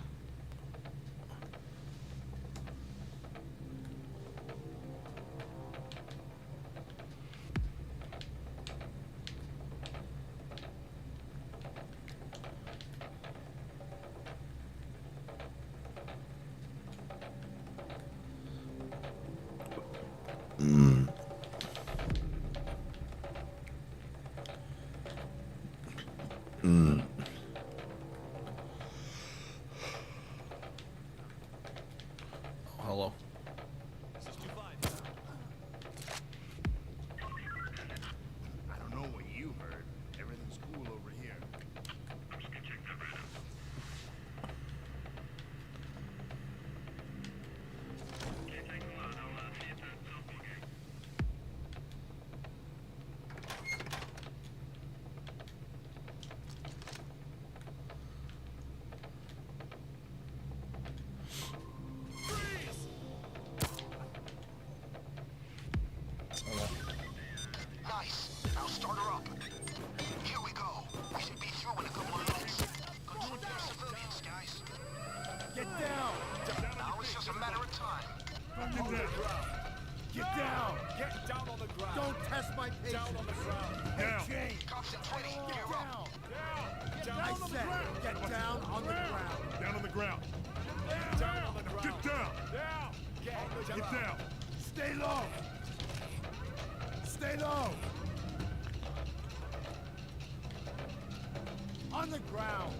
Hello. I don't know what you heard. Everything's cool over here. Nice. Now start her up. Here we go. We should be through in a couple of minutes. Control their civilians, guys. Get down! Now it's just a matter of time. Get down! Get down on the ground. Don't test my patience! Down on the ground. Hey, Jane! Cops at 20. Get Gear down! Down I on the said, ground. get down on the ground! Down on the ground. Down on the ground. Get down. Down. Get down. Stay low! Stay low! On the ground!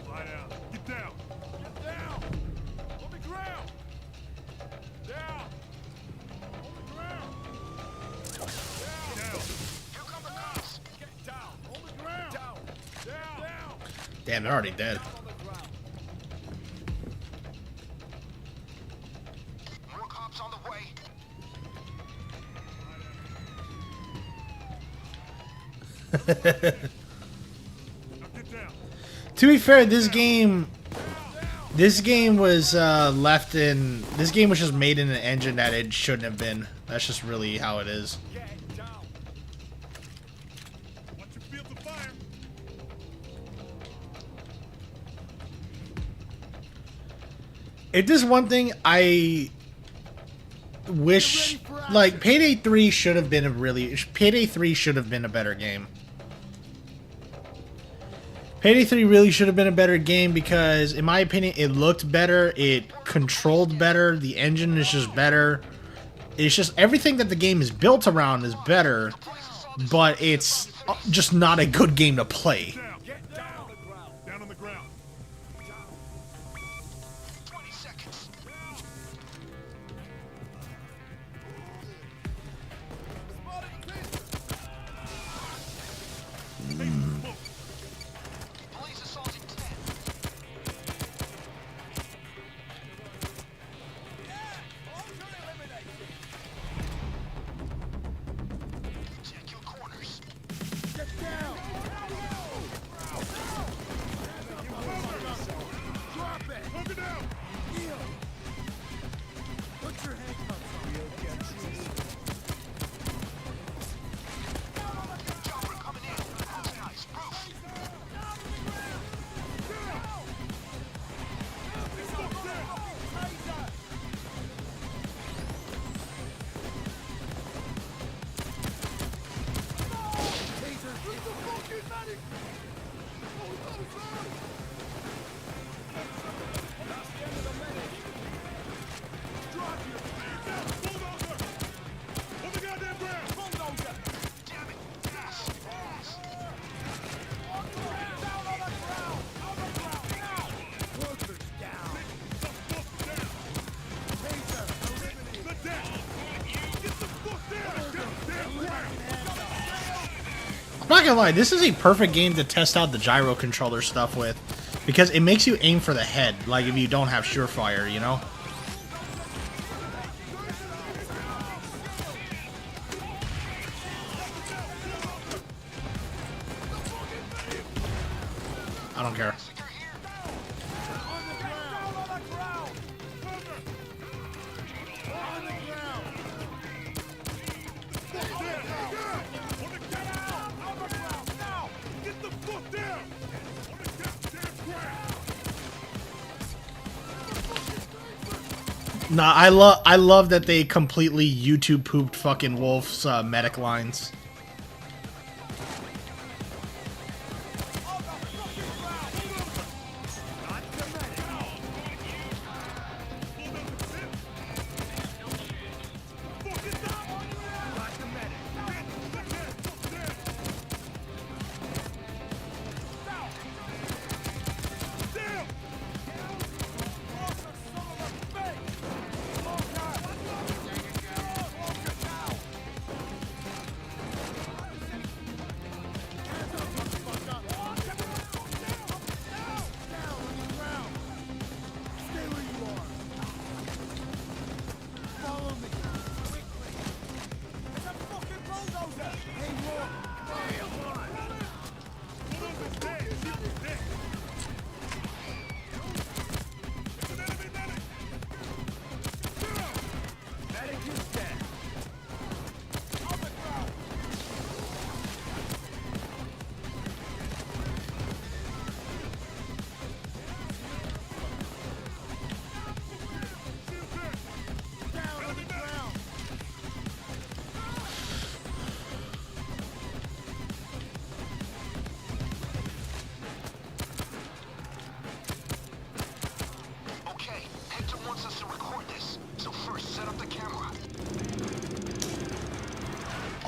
Lie down. Get down. Get down. On the ground. Down. On the ground. Down. Here come the cops. Get down. On the ground. Down. Down. Damn, they're already dead. On the ground. More cops on the way. Now get down. To be fair, this game was left in. This game was just made in an engine that it shouldn't have been. That's just really how it is. Get down. Watch your field of fire. If there's one thing I wish, like Payday 3 should have been Payday 3 should have been a better game. Payday 3 really should have been a better game because, in my opinion, it looked better, it controlled better, the engine is just better. It's just everything that the game is built around is better, but it's just not a good game to play. Down. Get down on the ground. Down on the ground. 20 seconds. I'm not gonna lie, this is a perfect game to test out the gyro controller stuff with, because it makes you aim for the head, like if you don't have surefire, you know? I don't care. Nah, I love that they completely YouTube pooped fucking Wolf's medic lines.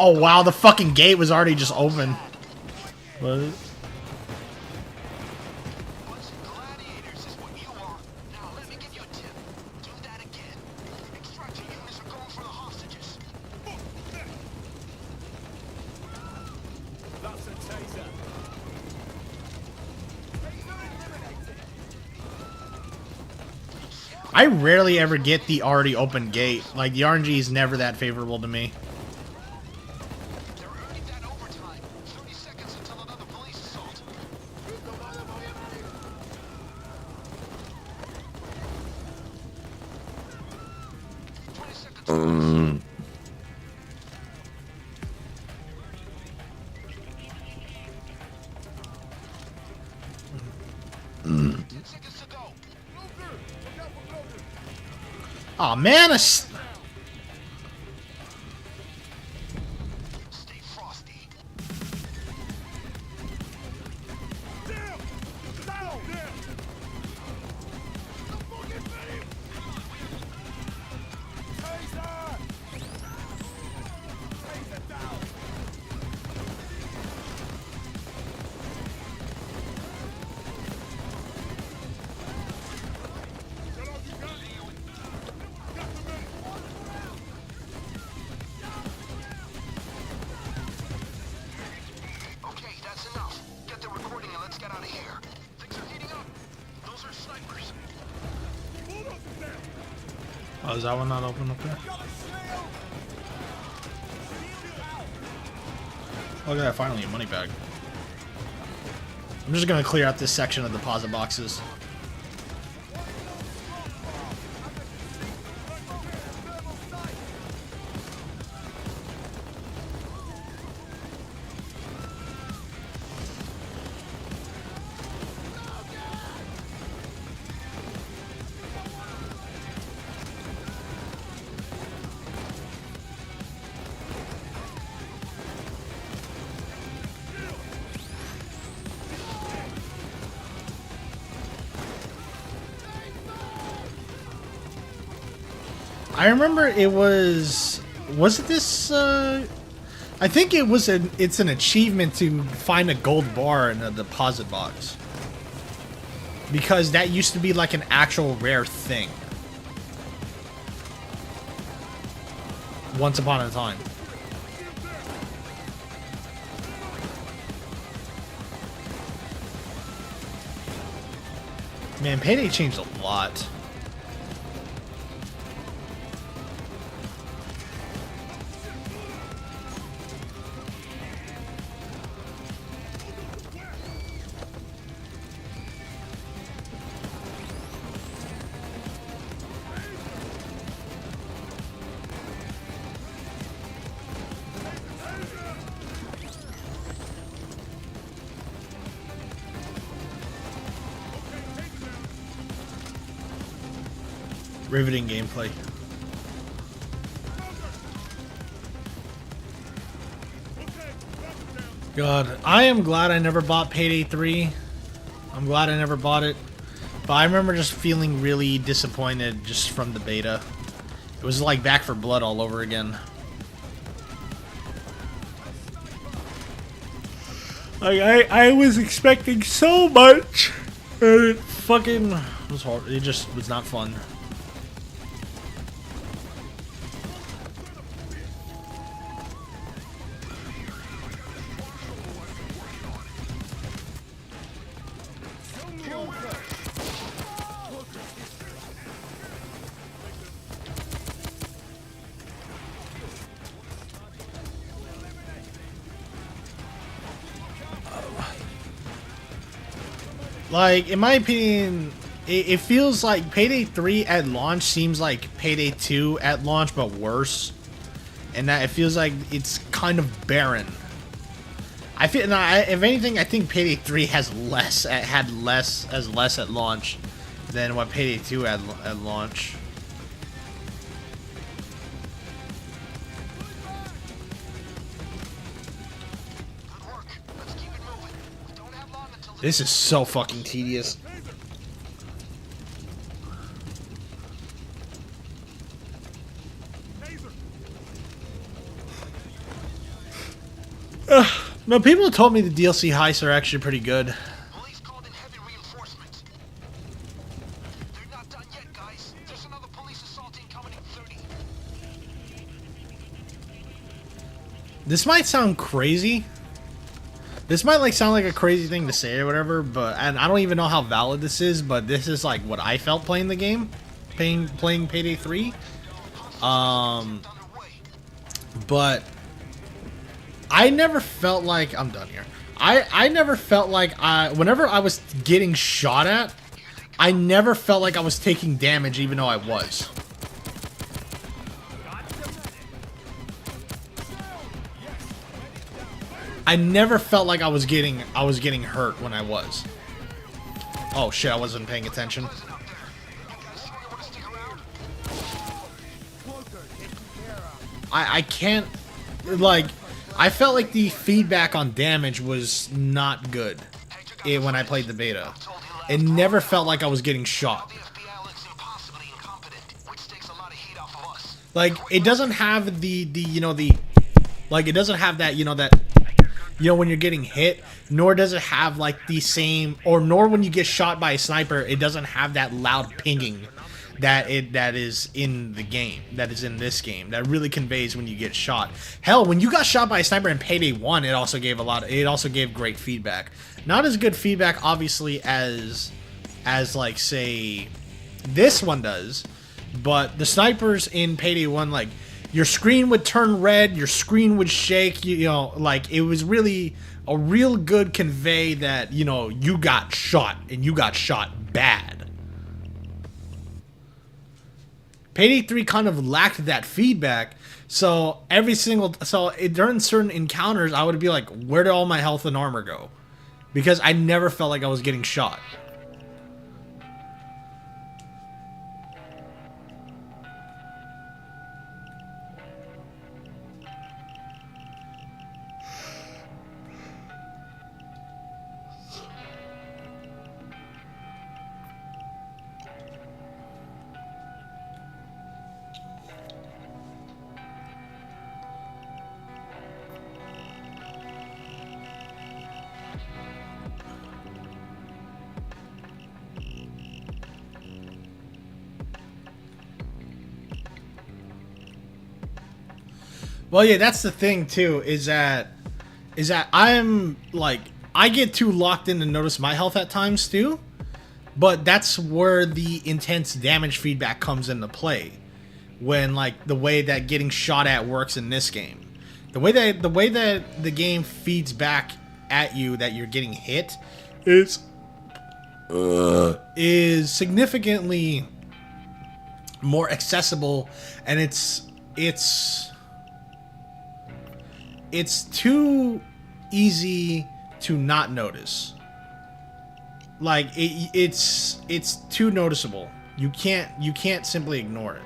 Oh wow, the fucking gate was already just open. What? I rarely ever get the already open gate. Like, the RNG is never that favorable to me. Aw, man, Stay frosty. Oh, is that one not open up there? Look at that, finally a money bag. I'm just gonna clear out this section of deposit boxes. I remember it was it this, I think it was it's an achievement to find a gold bar in a deposit box. Because that used to be like an actual rare thing. Once upon a time. Man, Payday changed a lot. Riveting gameplay. God, I am glad I never bought Payday 3. I'm glad I never bought it. But I remember just feeling really disappointed just from the beta. It was like Back for Blood all over again. Like, I was expecting so much. And it fucking was hard. It just was not fun. Like, in my opinion, it feels like Payday 3 at launch seems like Payday 2 at launch, but worse. And that it feels like it's kind of barren. I feel, if anything, I think Payday 3 has had less at launch than what Payday 2 had at launch. This is so fucking tedious. No, people told me the DLC heists are actually pretty good. Police called in heavy reinforcements. They're not done yet, guys. There's another police assault team coming in 30. This might sound crazy. This might like sound like a crazy thing to say or whatever, but and I don't even know how valid this is, but this is like what I felt playing the game, playing Payday 3. But I never felt like I'm done here. I never felt like whenever I was getting shot at, I never felt like I was taking damage even though I was. I never felt like I was getting hurt when I was. Oh shit, I wasn't paying attention. I can't, like, I felt like the feedback on damage was not good when I played the beta. It never felt like I was getting shot. Like, it doesn't have the you know, the, like, it doesn't have that, you know, that, you know, when you're getting hit, nor does it have like the same, or nor when you get shot by a sniper, it doesn't have that loud pinging that is in the game, that is in this game, that really conveys when you get shot. Hell, when you got shot by a sniper in Payday 1, it also gave great feedback. Not as good feedback, obviously, as like, say, this one does, but the snipers in Payday 1, like, your screen would turn red, your screen would shake, you know, like, it was really a real good convey that, you know, you got shot, and you got shot bad. Payday 3 kind of lacked that feedback, so during certain encounters, I would be like, where did all my health and armor go? Because I never felt like I was getting shot. Well, yeah, that's the thing too, is that I'm like, I get too locked in to notice my health at times too, But that's where the intense damage feedback comes into play. When like the way that getting shot at works in this game. The way that the game feeds back at you that you're getting hit is significantly more accessible, and it's too easy to not notice. Like it's too noticeable. You can't simply ignore it.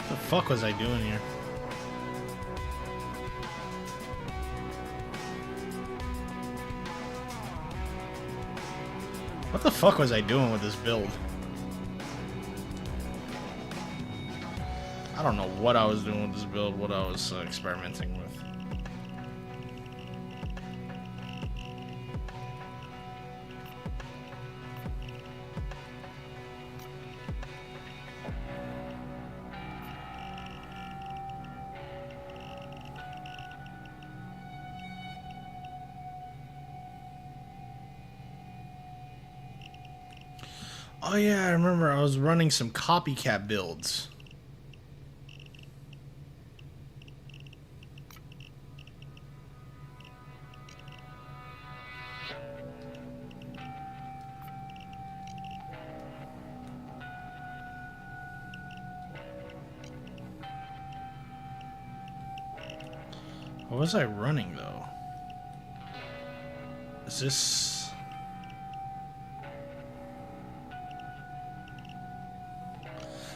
What the fuck was I doing here? What the fuck was I doing with this build? I don't know what I was doing with this build, what I was experimenting with. Oh yeah, I remember I was running some copycat builds. What was I running though? Is this...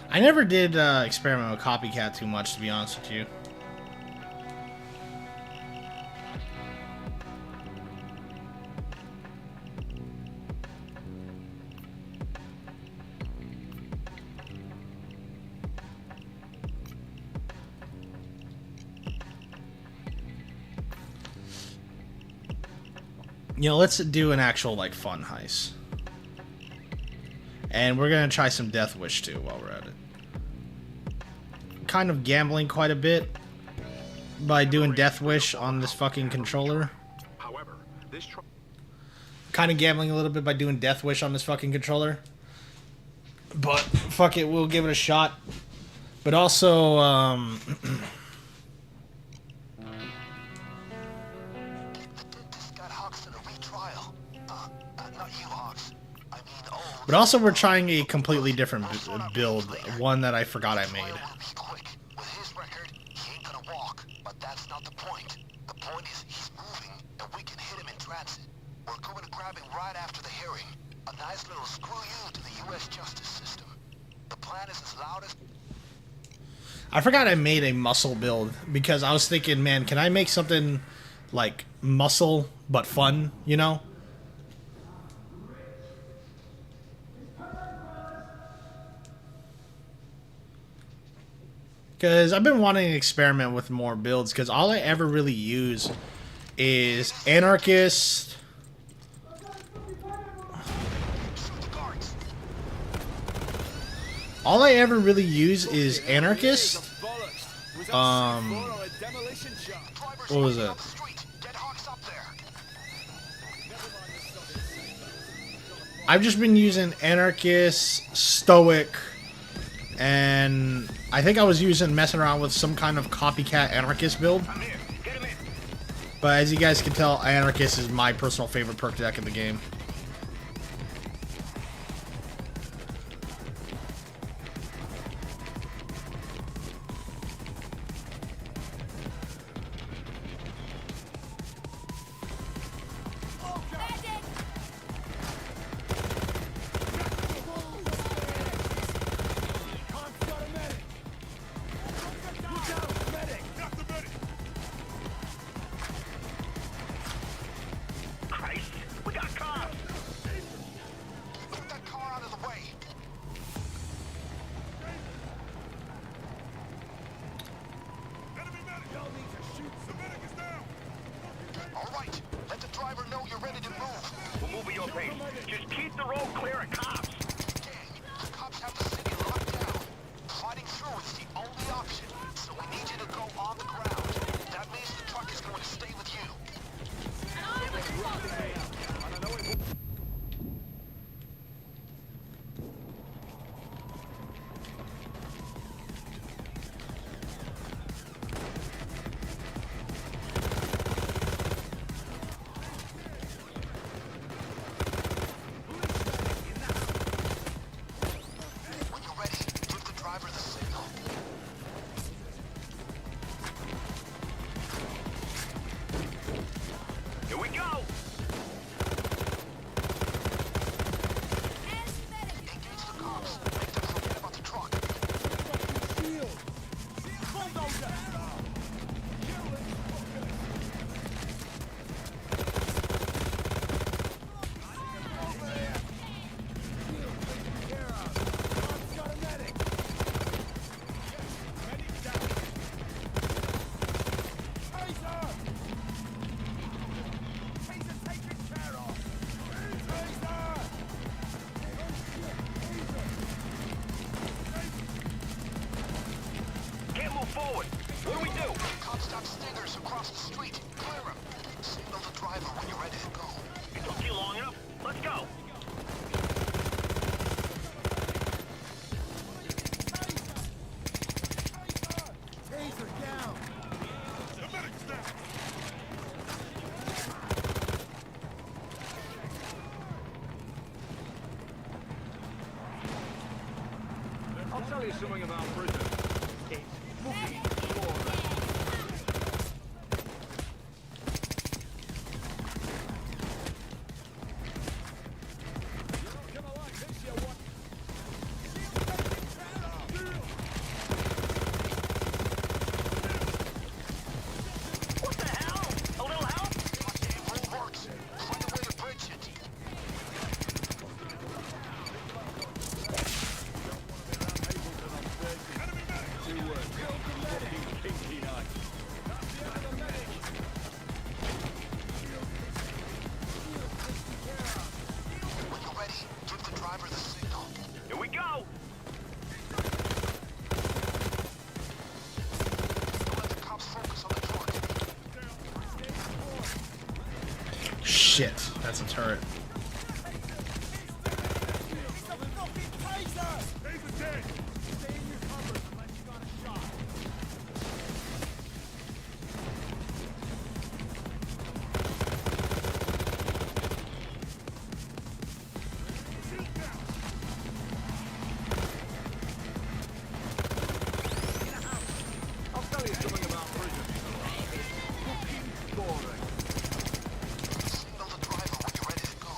I never did experiment with copycat too much, to be honest with you. You know, let's do an actual, like, fun heist. And we're gonna try some Death Wish, too, while we're at it. Kind of gambling quite a bit by doing Death Wish on this fucking controller. However, this Kind of gambling a little bit by doing Death Wish on this fucking controller. But, fuck it, we'll give it a shot. But also, but also we're trying a completely different build, one that I forgot I made. With his record, he ain't gonna walk, but that's not the point. The point is he's moving, and we can hit him in transit. We're going to grab him right after the hearing. A nice little screw you to the U.S. justice system. The plan is as loud as... I forgot I made a muscle build, because I was thinking, man, can I make something like muscle, but fun, you know? Because I've been wanting to experiment with more builds, because all I ever really use is Anarchist. All I ever really use is Anarchist. What was it? I've just been using Anarchist, Stoic, and I think I was messing around with some kind of copycat Anarchist build. But as you guys can tell, Anarchist is my personal favorite perk deck in the game. Christ, we got cops! Put that car out of the way. Enemy medic! Y'all need to shoot. The medic is down! All right, let the driver know you're ready to move. We'll move at your pace. Just keep the road clear of cops. Gang, the cops have the city locked down. Fighting through is the only option, so we need you to go on the ground. That means the truck is going to stay with you. When you're ready, give the driver the signal. Here we go! Engage the cops. Make them forget about the truck. Can't move forward. What do we do? Cops got stingers across the street. Clear them. Signal the driver when you're ready to go. It took you long enough. Let's go. Taser down. The medic is down! I'll tell you something about prison. It's fucking boring. What the hell? A little help? Goddamn rule works. Find a way to bridge it. When you're ready, give the driver the signal. Here we go! Don't let the cops focus on the truck. Shit, that's a turret. Taser dead! I'll tell you something about prison. It's fucking boring. Signal the driver when you're ready to go.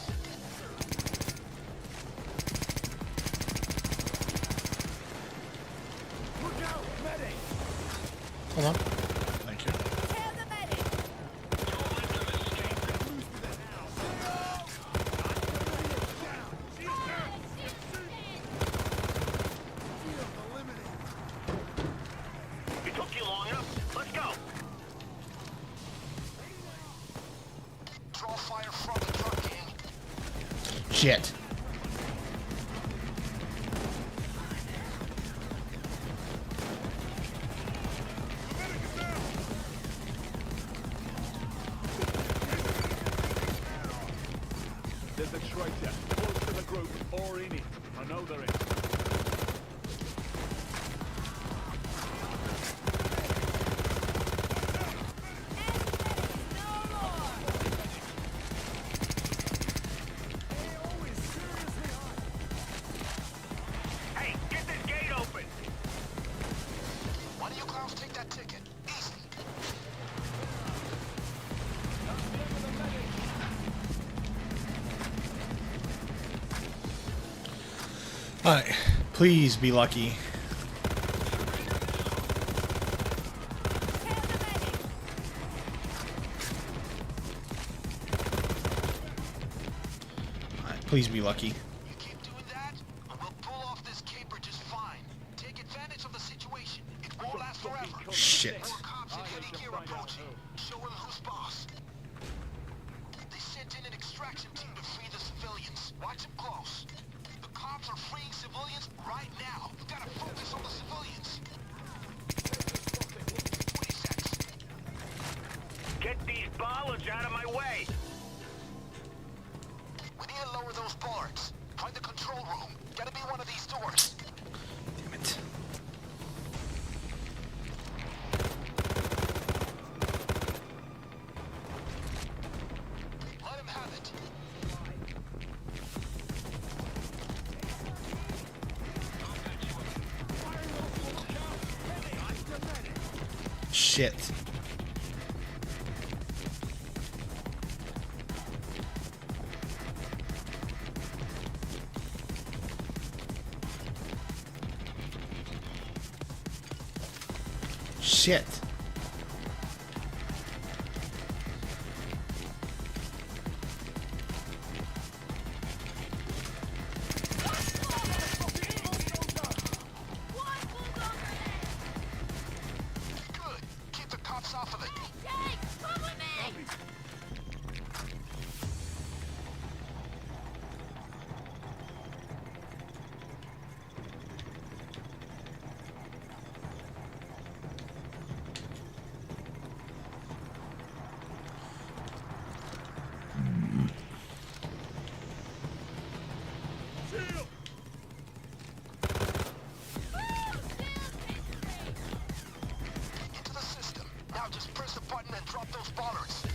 Look out, medic. Hold on. Thank you. It took you long enough. Let's go. Draw fire from the truck, gang. Shit. There's a traitor close to the group or in it. I know there is. Alright, please be lucky. Alright, please be lucky. You keep doing that, and we'll pull off this caper just fine. Take advantage of the situation. It won't last forever. Shit. More cops in heavy gear approaching. Show him who's boss. They sent in an extraction team to free the civilians. Watch them close. The cops are freeing civilians right now. You gotta focus on the civilians. 26. Get these bollards out of my way! We need to lower those bollards. Find the control room. Gotta be one of these doors. Damn it. Let him have it. Shit. Shit. Good. Keep the cops off of it. Into the system. Now just press the button and drop those bollards.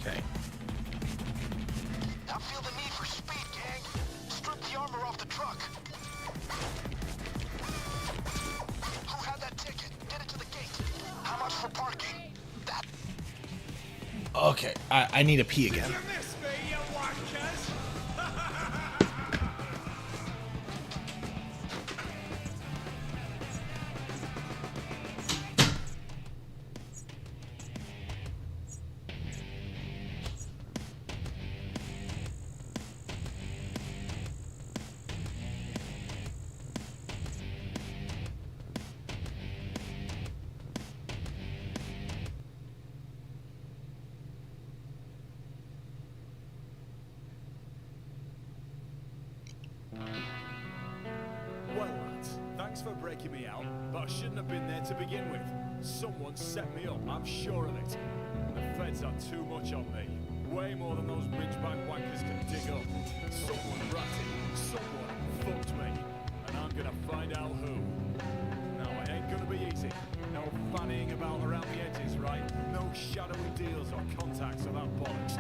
Okay. Now feel the need for speed, gang. Strip the armor off the truck. Who had that ticket? Get it to the gate. How much for parking? That. Okay, I need a pee again. Miss me, you wankers! Well, lads, thanks for breaking me out, but I shouldn't have been there to begin with. Someone set me up, I'm sure of it. The feds are too much on me. Way more than those ridgeback wankers can dig up. Someone ratted, someone fucked me, and I'm gonna find out who. No, it ain't gonna be easy. No fannying about around the edges, right? No shadowy deals or contacts or that bollocks.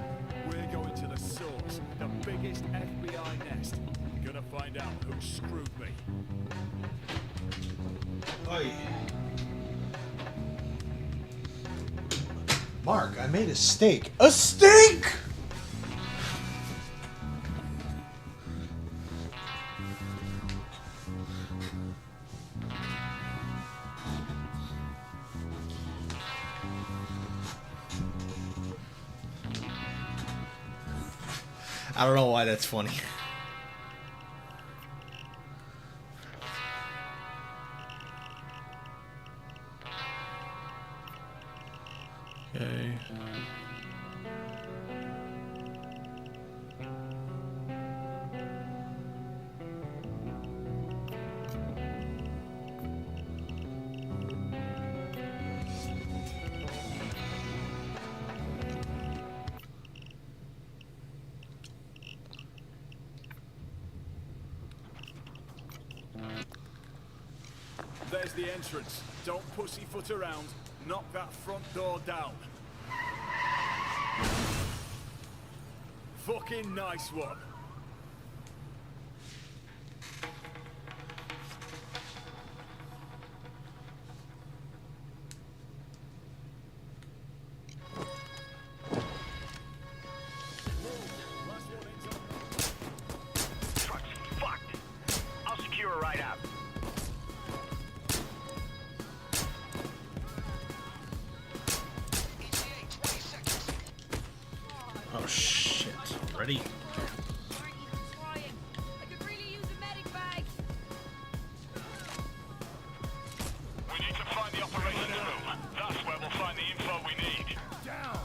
We're going to the source, the biggest FBI nest. Gonna find out who screwed me. Oi. Mark, I made a steak. A steak! I don't know why that's funny. Okay. There's the entrance. Don't pussyfoot around. Knock that front door down. Fucking nice one. Truck's fucked. I'll secure a ride out. ETA 20 seconds. Oh shit! Ready? Aren't even trying. I could really use a medic bag. We need to find the operations room. That's where we'll find the info we need. Down!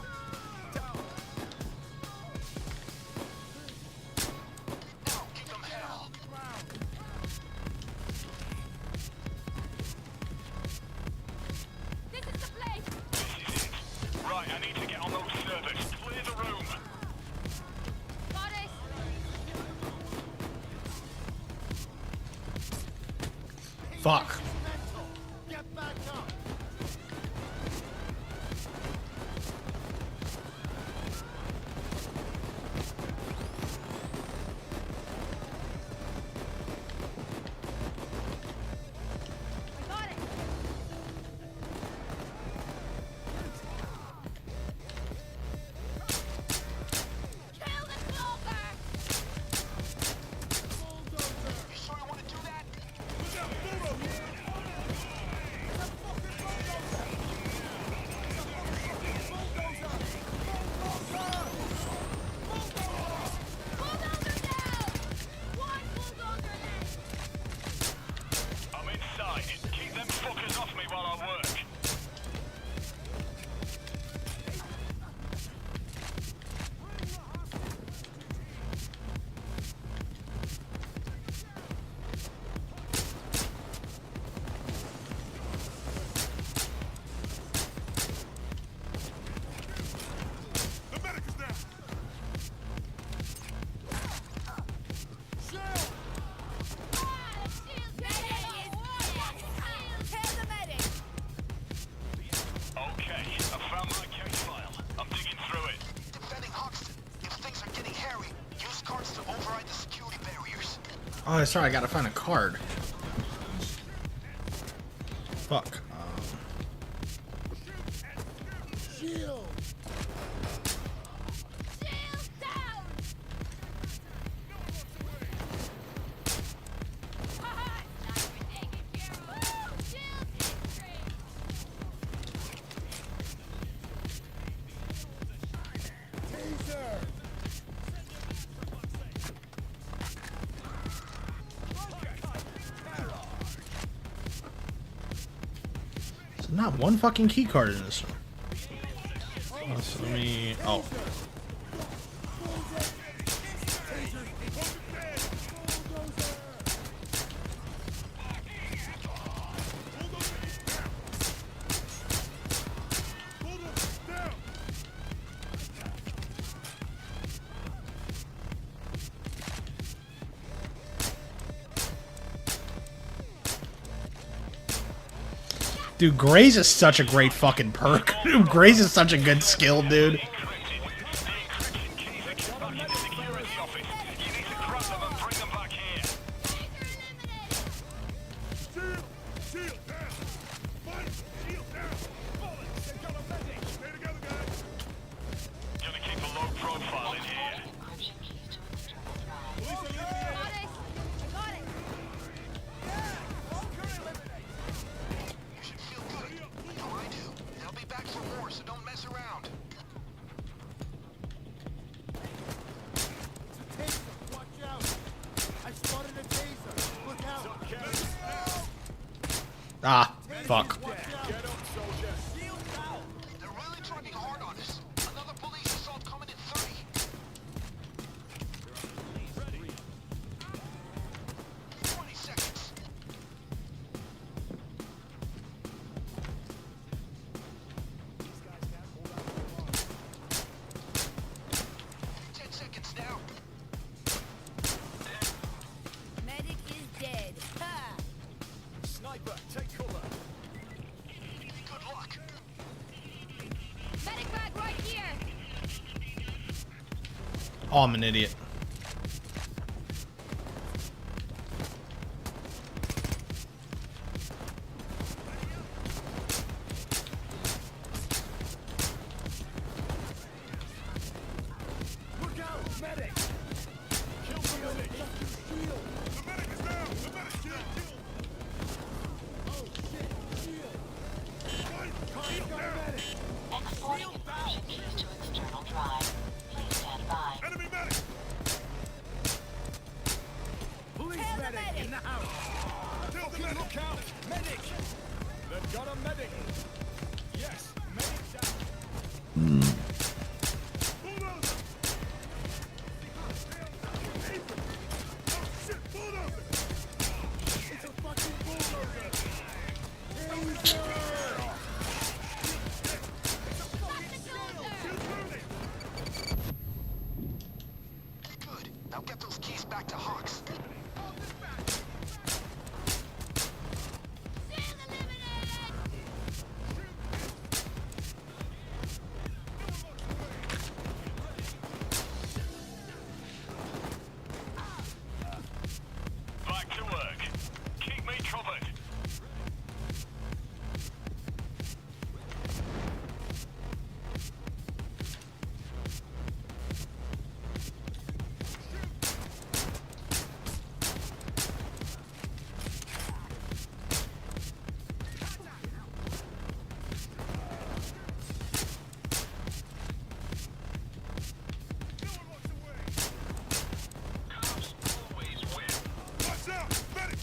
Now, give them hell. This is the place. This is it. Right, I need to get on those servers. Clear the room. Got it. Fuck. Get back up! I got it. Kill the stalker. You sure you want to do that? Bulldozer down. One bulldozer left. I'm inside. Keep them fuckers off me while I work. The medic is down. Ah, the shield's dead. Kill the medic. Okay, I found my case file. I'm digging through it. Defending Hoxton. If things are getting hairy, use cards to override the security barriers. Oh, sorry. I gotta find a card. Fuck. Shield! Shield down. Haha, it's not even taken care of. Woo! Shield infantry. Taser! There's not one fucking key card in this one. So let me. Oh. Dude, Graze is such a great fucking perk. Dude, Graze is such a good skill, dude. Encrypted. The encryption keys are kept back in the security office. You need to grab them and bring them back here. Shield! Shield down! Fight! Shield down! Bullets! They got a medic! Stay together, guys! Gonna keep a low profile in here. Police are leaving the Got area. it. Got it. You should feel good. No, I do. They'll be back for more, so don't mess around. Taser! Watch out! I spotted a taser! Look out! Ah, fuck. Watch out! Get up, soldier! They're really trucking hard on us. Another police assault coming in 30. 20 seconds. These guys can't hold out for long. 10 seconds now. Medic is dead. Ha! Oh, I'm an idiot. Look out, medic! Kill the medic! The medic is down! The medic shield! Oh shit! Shield! Medic! Exporting information keys to external drive. Please stand by. Enemy medic! Police medic in the house! Okay, look out! Medic! They've got a medic! Yes, medic down! Bulldozer! Oh shit, bulldozer! It's a fucking bulldozer! Good. Now get those keys back to Hawks. Back to work. Keep me covered. Cops always win. Watch out! Medic!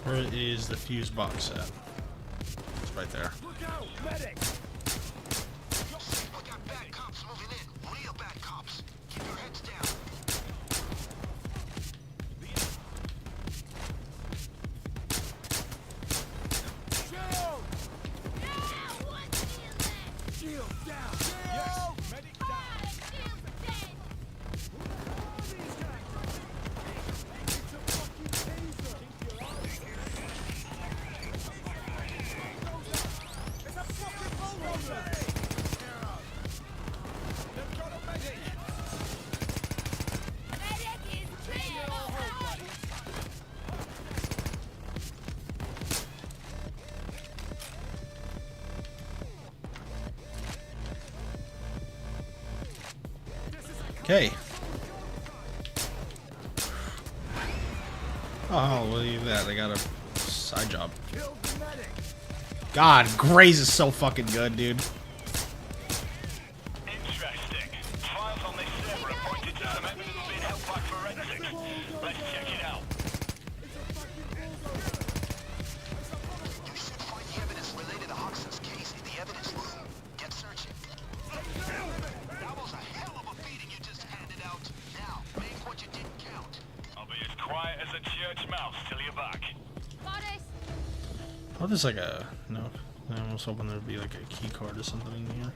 Where is the fuse box at? It's right there. Look out! Medic! We got bad cops moving in. Real bad cops. Keep your heads down. Shield! Shield down! Yes! Medic down! These guys! It's a fucking taser! Keep your eyes It's a fucking bulldozer! They've got a medic! Take your hold, buddy! Okay. Oh, look at that. I got a side job. Kill the medic! God, Graze is so fucking good, dude. Interesting. Files on this server are pointed to some evidence being held back forensics. Let's check it out. You should find the evidence related to Hawkson's case in the evidence room. Get searching. That was a hell of a beating you just handed out. Now, make what you didn't count. I'll be as quiet as a church mouse till you're back. Oh, there's like a... No. I was hoping there'd be like a key card or something in here.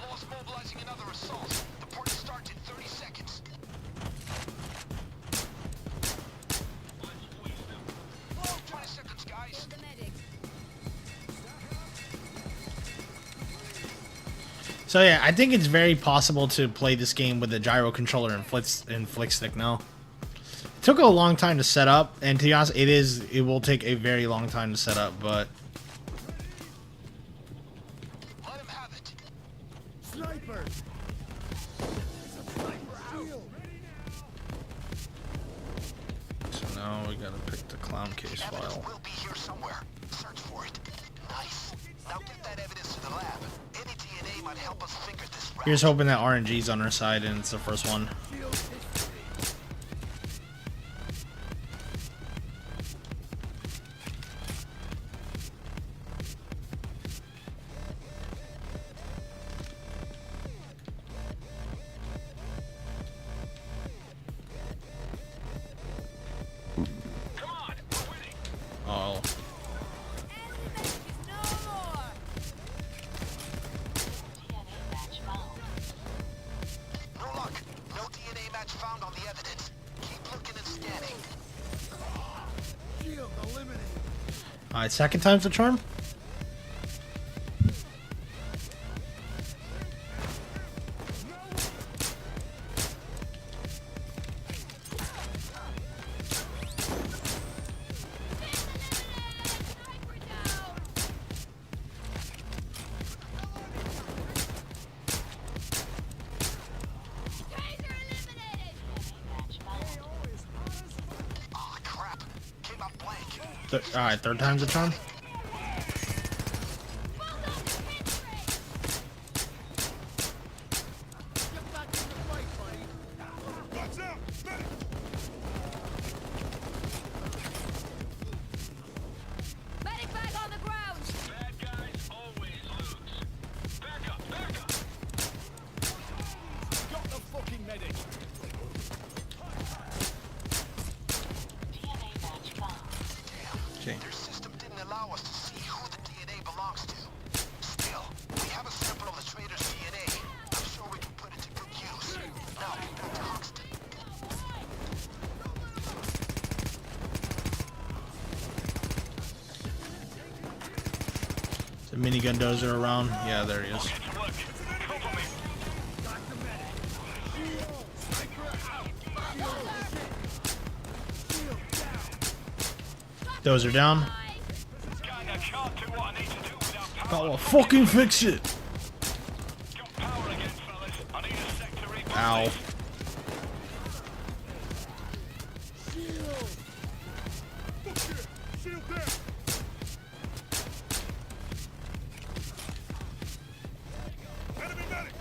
Law's mobilizing another assault. The port starts in 30 seconds. 20 seconds, guys. So yeah, I think it's very possible to play this game with a gyro controller and flick stick now. It took a long time to set up, and to be honest, it will take a very long time to set up, but Let him have it. Sniper! It's a sniper out! so now we gotta pick the clown case Evidence file. will be here somewhere. Search for it. Nice. Now get that evidence to the lab. Any DNA might help us finger this rat. Here's hoping that RNG's on our side and it's the first one. Come on, we're winning. Oh, No luck. No DNA match found on the evidence. Keep looking and scanning. Shield eliminated! alright, second time's the charm? Alright, third time's a charm. Medic bag on the ground. Bad guys always lose. Back up, back up. Got the fucking medic. Okay. Their system didn't allow us to see who the DNA belongs to. Still, we have a sample of the traitor's DNA. I'm sure we can put it to good use. Now, back to Hoxton. The minigun dozer around. Yeah, there he is. Get to work. Cover me. Dozer down. Kinda can't do what I need to do without power. Gotta fucking fix it. Got power again, fellas. I need a sec to reboot. Ow. Shield down. Enemy medic.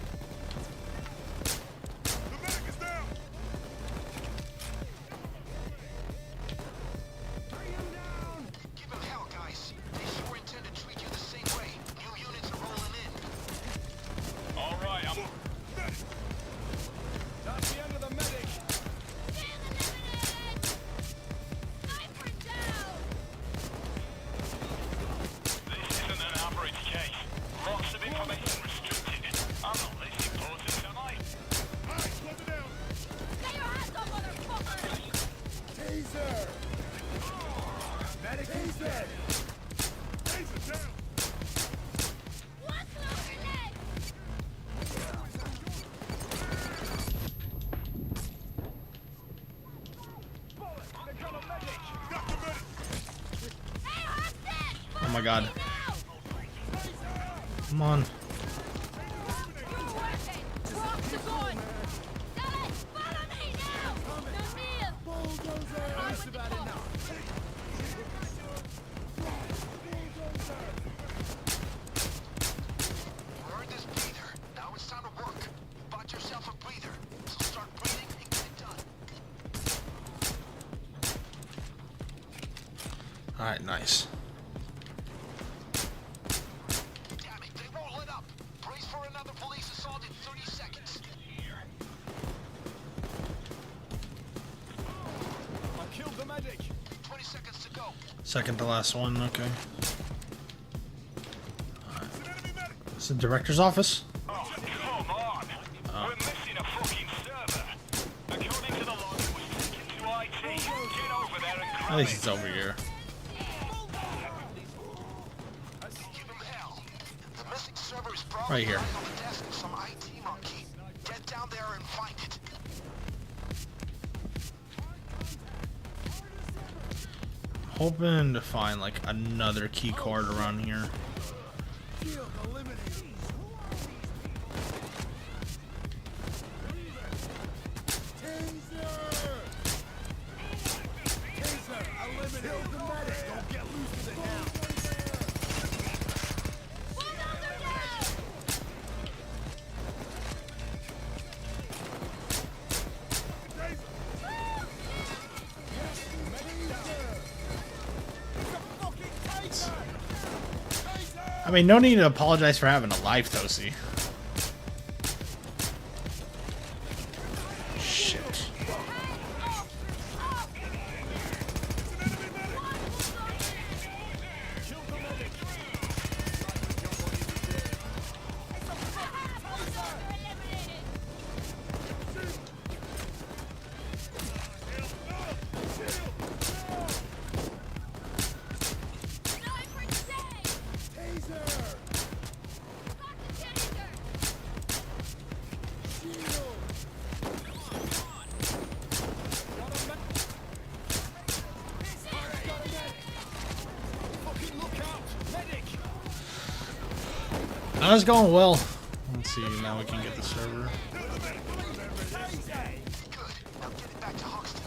The medic is down. Give him hell, guys. They sure intend to treat you the same way. New units are rolling in. All right, I'm. That's the end of the medic. Sniper down. This isn't an average case. Lots of information restricted. I'm not this important, am I? Alright, close it down. Get your hands up, motherfucker. Taser! Medic is dead! Taser down. What's loaded? They got a medic. Got the medic. Hey, hostage! Oh my god. Now. Come on. You're working. Drop the gun. Dallas, follow me now. No need. Just about enough. You earned this breather. Now it's time to work. You bought yourself a breather. So start breathing and get it done. Alright, nice. Damn it, they won't let up. Brace for another police assault in 30 seconds. I killed the medic. 20 seconds to go. Second to last one, okay. It's an enemy medic. It's the director's office? Oh, come on. We're missing a fucking server. According to the log, it was taken to IT. Get over there and At grab least it. it's over here. Give him hell. The missing server is probably Right here. lying on the desk of some IT monkey. Get down there and find it. Hoping to find like another key card around here. Shield eliminated! Taser! Taser eliminated! Kill the medic! Don't get loose with it now! Bulldozer down. I mean, no need to apologize for having a life, Tosi. Shit. That was going well. Let's see, now we can get the server. Good. Now get it back to Hoxton.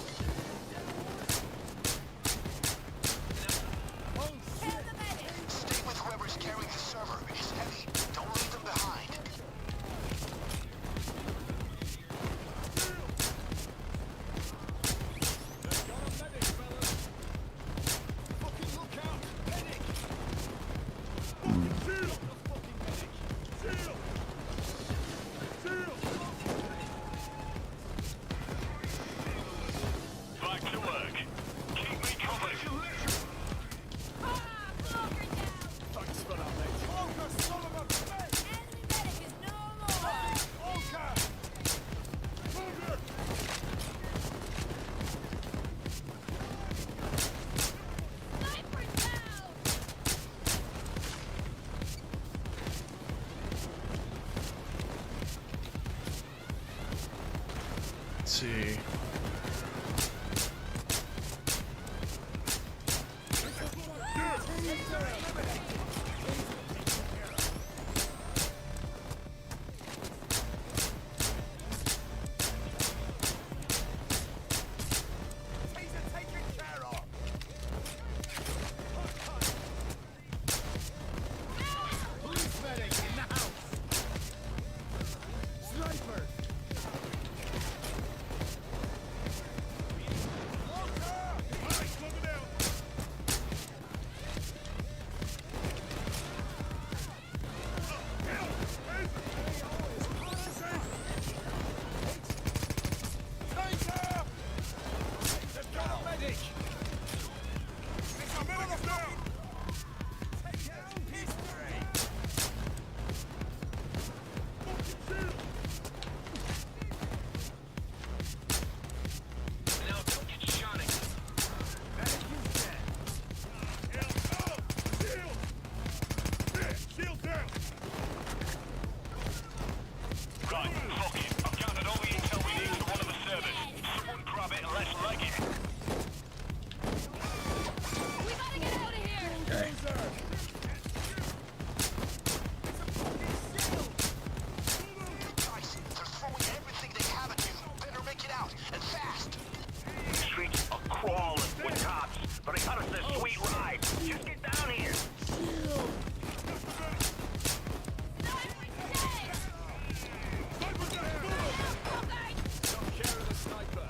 see. Right, fuck it. I've gathered all the intel we need for one of the servers. Someone grab it and let's leg it. We gotta get out of here! Okay. Guys, they're throwing everything they have at you. Better make it out, and fast. The streets are crawling with cops, but I got us this sweet ride. Just get down here. Take care of the sniper.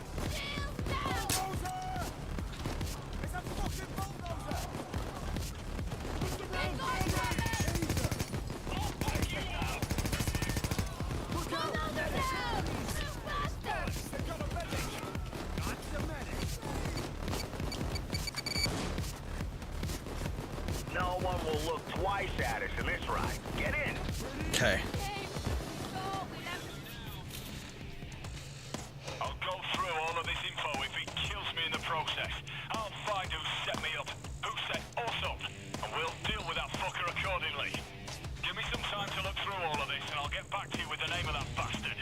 It's a fucking bulldozer! They've got a medic! That's the medic! No one will look twice at us in this ride. Get in. Okay. I'll go through all of this info if it kills me in the process. I'll find who set me up, who set us up, and we'll deal with that fucker accordingly. Give me some time to look through all of this, and I'll get back to you with the name of that bastard.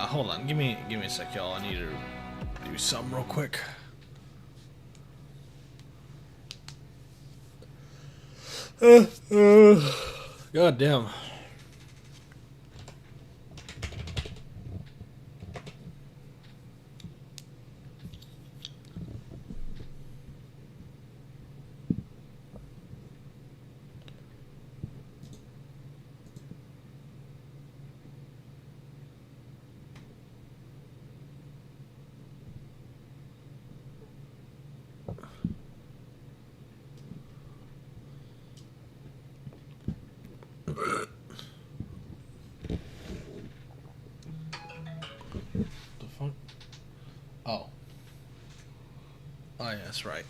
Hold on. Give me a sec, y'all. I need to do something real quick. God damn. The fuck? Oh. Oh yeah, that's right.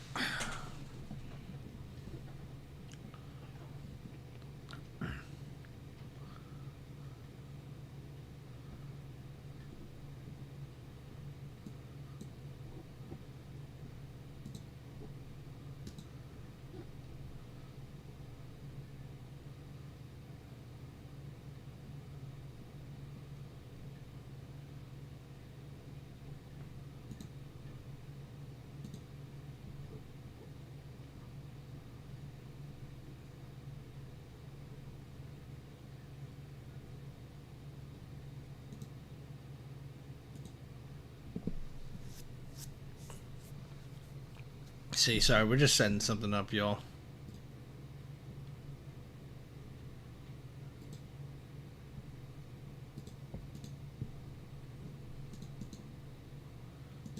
See, sorry, we're just setting something up, y'all.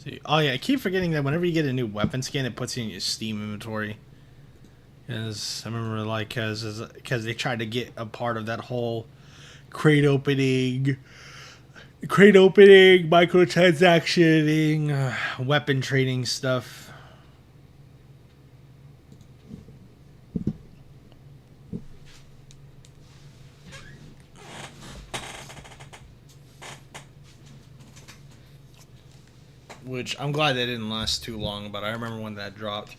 See, oh yeah, I keep forgetting that whenever you get a new weapon skin, it puts you in your Steam inventory. Because I remember, like, because they tried to get a part of that whole crate opening, microtransactioning, weapon trading stuff. Which I'm glad that didn't last too long, but I remember when that dropped.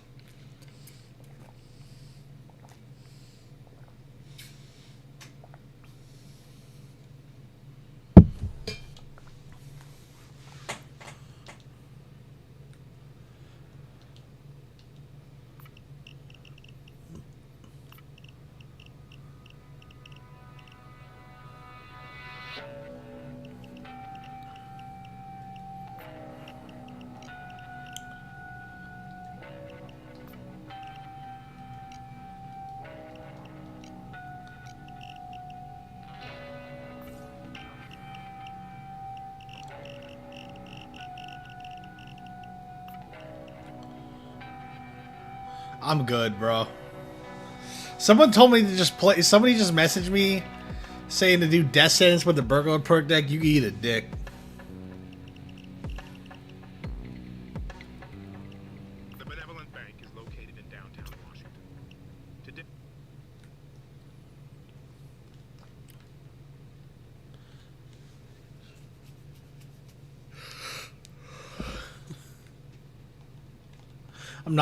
I'm good, bro. Someone told me to just play. Somebody just messaged me saying to do death sentence with the burglar perk deck. You can eat a dick. The Benevolent Bank is located in downtown Washington. Today. I'm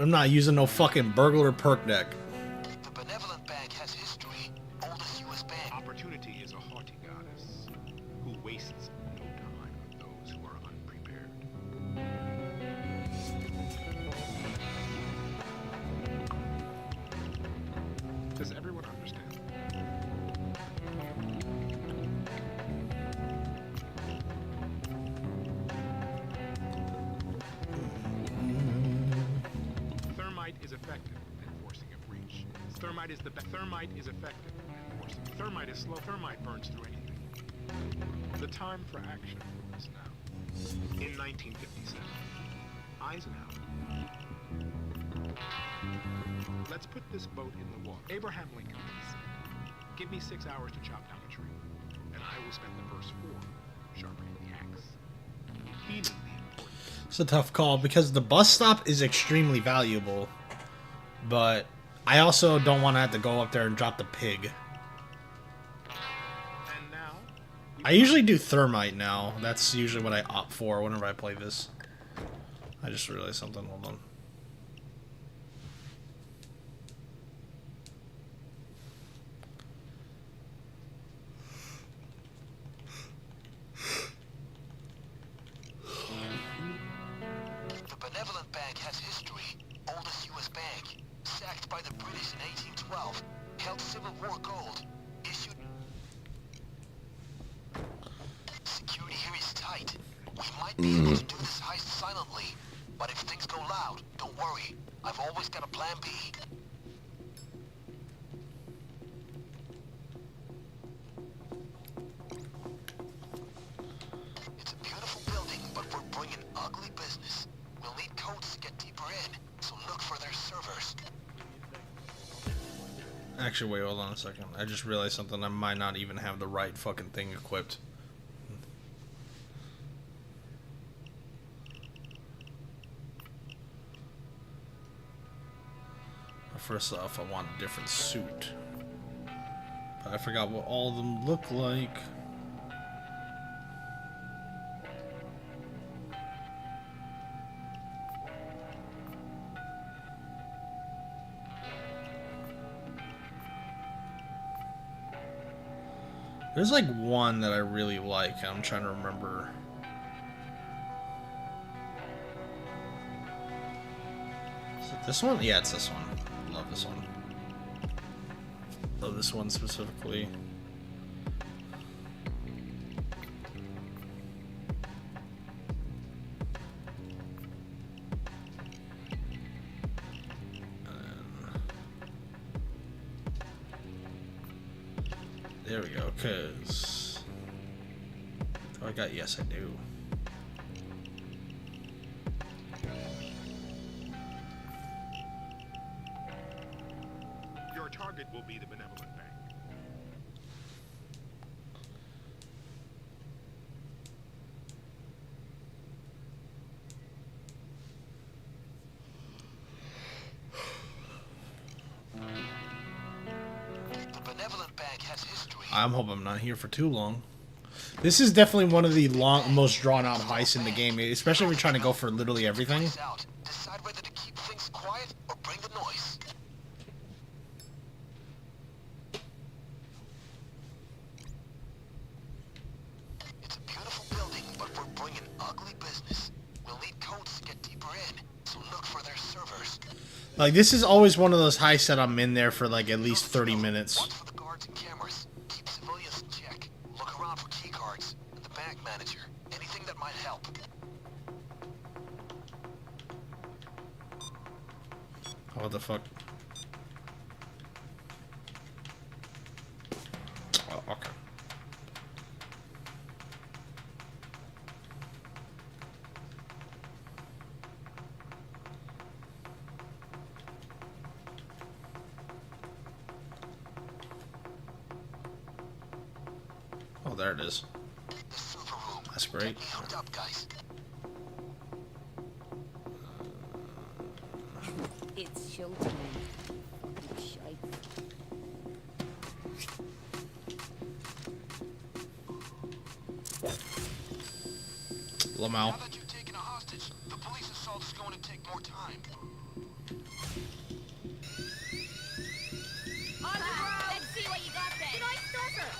not using no fucking burglar perk deck. The Benevolent Bank has history. Oldest U.S. bank. Opportunity is a haughty goddess who wastes no time on those who are unprepared. Does everyone understand? Thermite is effective in forcing a breach. Thermite is thermite is effective in forcing. Thermite is slow. Thermite burns through anything. The time for action is now. In 1957, Eisenhower. Let's put this boat in the water. Abraham Lincoln said, "Give me 6 hours to chop down a tree, and I will spend the first 4 sharpening the axe." Feeling the importance. It's a tough call because the bus stop is extremely valuable, but I also don't want to have to go up there and drop the pig. And now, I usually do thermite now. That's usually what I opt for whenever I play this. I just realized something. Hold on. The Benevolent Bank has history. Oldest U.S. bank. Sacked by the British in 1812. Held Civil War gold. Issued... Security here is tight. We might be able to do this heist silently. But if things go loud, don't worry. I've always got a plan B. It's a beautiful building, but we're bringing ugly business. We'll need codes to get deeper in, so look for their servers. Actually, wait, hold on a second. I just realized something. I might not even have the right fucking thing equipped. First off, I want a different suit. But I forgot what all of them look like. There's like one that I really like. I'm trying to remember. Is it this one? Yeah, it's this one. Love this one. Love this one specifically. There we go, cause... Oh, I got... Yes, I do. benevolent bank has history. I'm hoping I'm not here for too long. This is definitely one of the most drawn-out heists in the game, especially if you're trying to go for literally everything. Out. Decide whether to keep things quiet or bring the noise. It's a beautiful building, but we're bringing ugly business. We'll need codes to get deeper in, so look for their servers. Like, this is always one of those heists that I'm in there for like at least 30 minutes. Watch for the guards and cameras. Keep civilians in check. Look around for key cards and the bank manager. Anything that might help. What the fuck? Oh, okay. Oh, there it is. The server room. That's great. Get me hooked up, guys. It's showtime. Fucking shite. Lamau. Now that you've taken a hostage, the police assault is going to take more time. On the ground! Let's see what you got then. Did I stop her?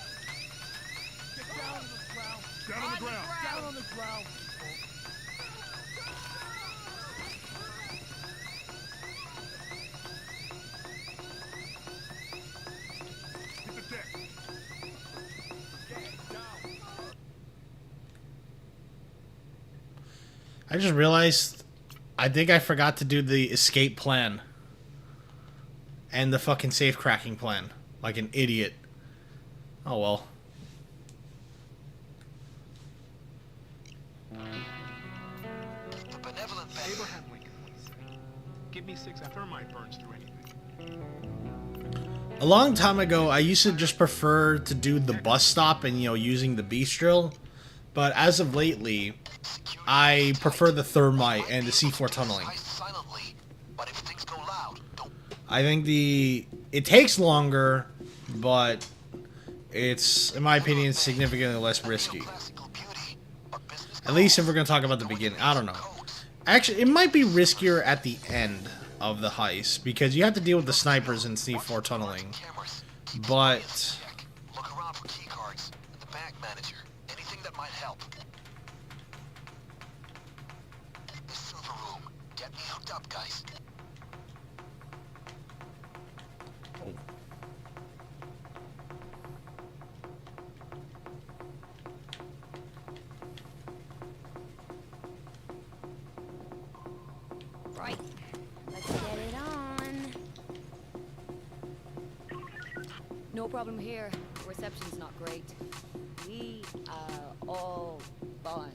Get down on the ground. Down on the ground. Down on the ground. Hit the deck. Get down. I just realized I think I forgot to do the escape plan and the fucking safe cracking plan like an idiot. Oh well. The benevolent bank. Abraham Lincoln once said, "Give me 6 thermite burns through anything." A long time ago, I used to just prefer to do the bus stop and, using the beast drill. But as of lately, I prefer the thermite and the C4 tunneling. Silently, but if things go loud, don't. I think it takes longer, but it's, in my opinion, significantly less risky. Classical beauty, but business At least if we're going to talk about the beginning. I don't know. Actually, it might be riskier at the end of the heist, because you have to deal with the snipers and C4 tunneling. cameras. But Check. Look around for key cards and the bank manager. Anything that might help. The server room. Get me hooked up, guys. Right. Let's get it on. No problem here. Reception's not great. We are all fine.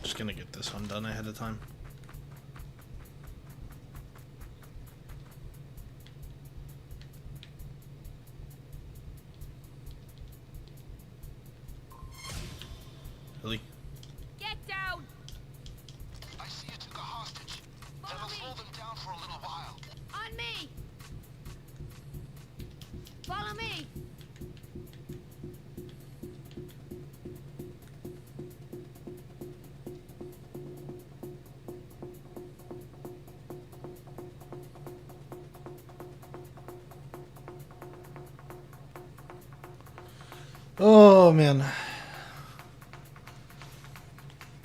just going to get this one done ahead of time. Really? Get down! I see you took a hostage. Then Follow I'll me. slow them down for a little while. On me! Follow me! Oh, man.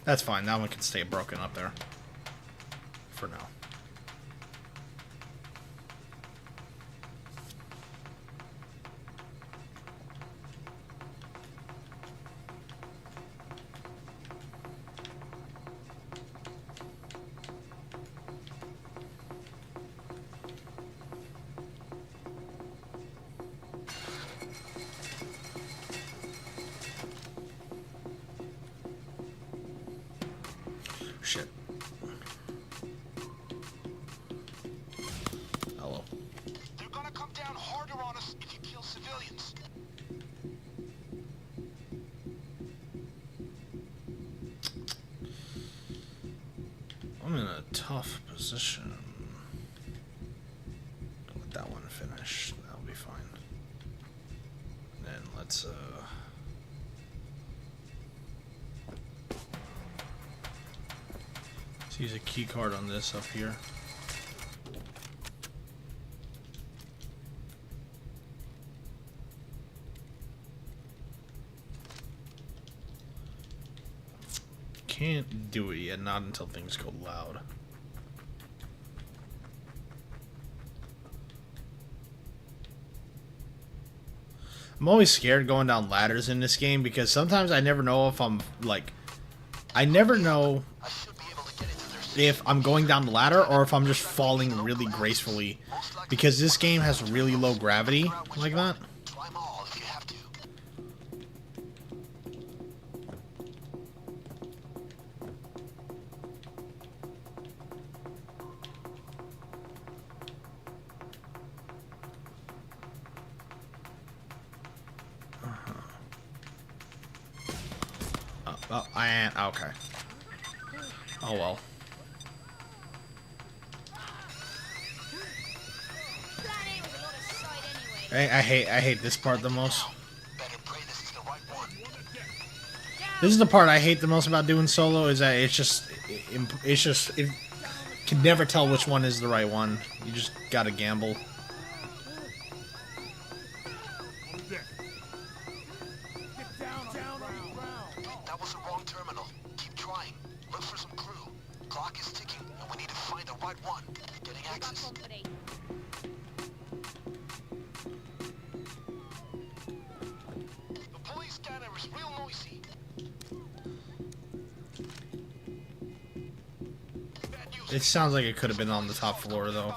That's fine. That one can stay broken up there. For now. civilians. I'm in a tough position. Let that one finish. That'll be fine. And then let's use a key card on this up here. Can't do it yet, not until things go loud. I'm always scared going down ladders in this game because sometimes I never know if I'm like, I never know if I'm going down the ladder or if I'm just falling really gracefully because this game has really low gravity like that. Oh, I am okay. Oh well. I hate this part the most. This is the part I hate the most about doing solo is that it can never tell which one is the right one. You just gotta gamble. It sounds like it could have been on the top floor, though.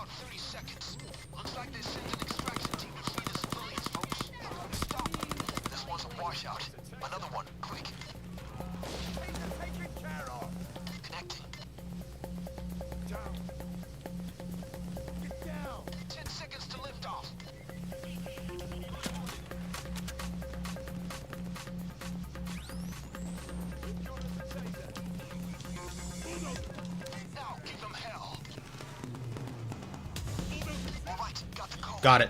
Got it.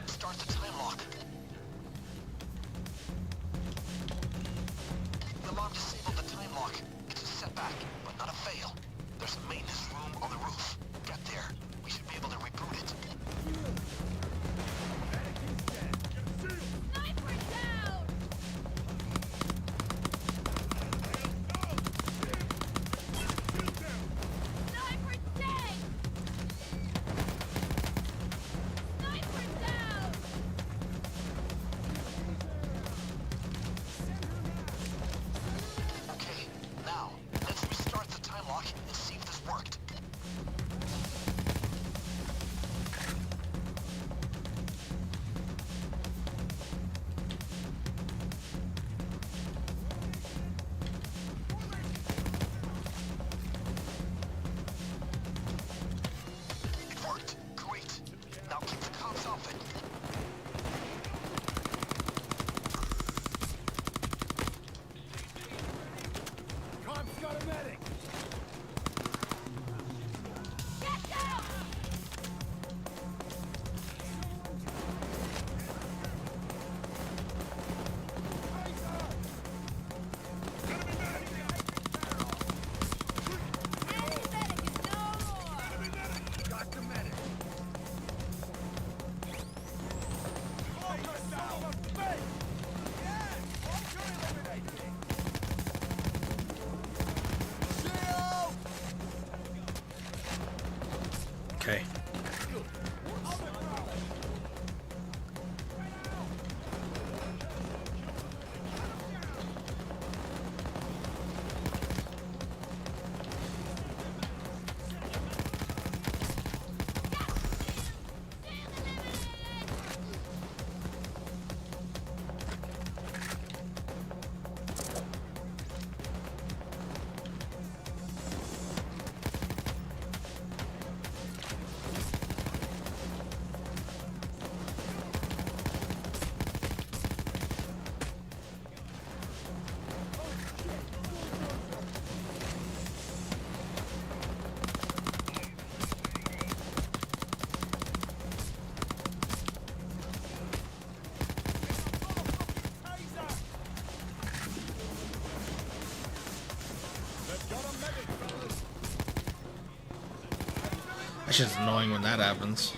Okay. It's just annoying when that happens.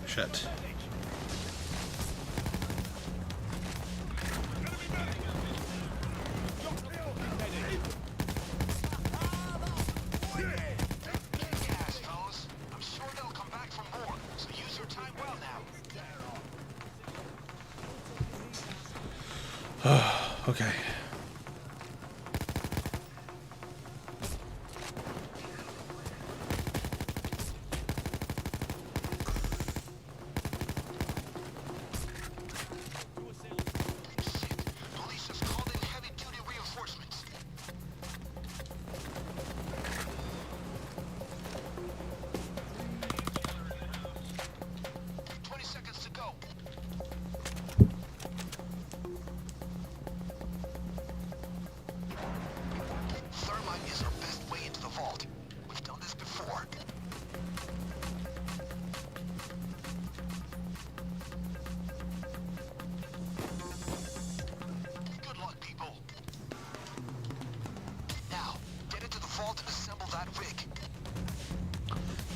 Shit. Okay.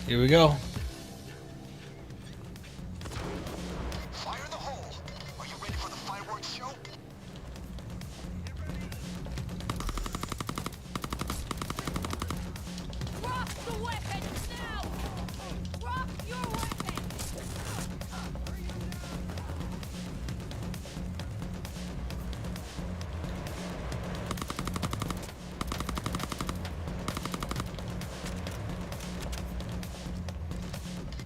Here we go. Fire in the hole. Are you ready for the fireworks show? Drop the weapon now! Drop your weapon!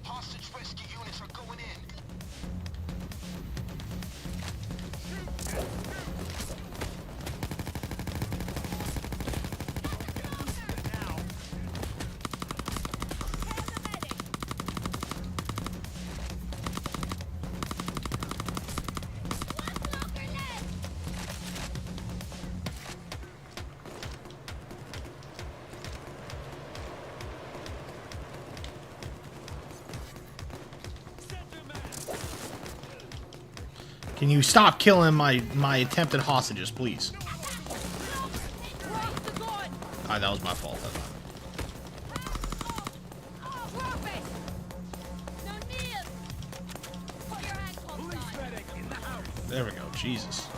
Hostage rescue units are going in. Can you stop killing my attempted hostages, please? Ah, that was my fault. There we go. Jesus.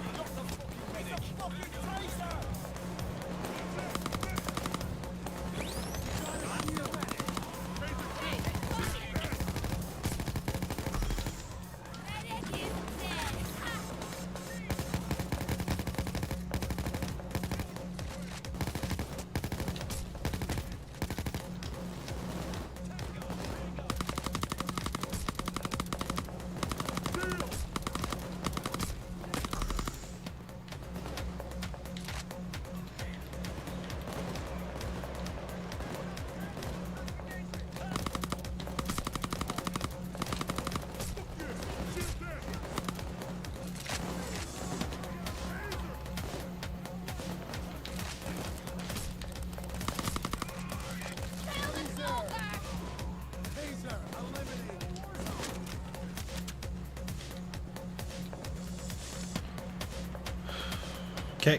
Okay.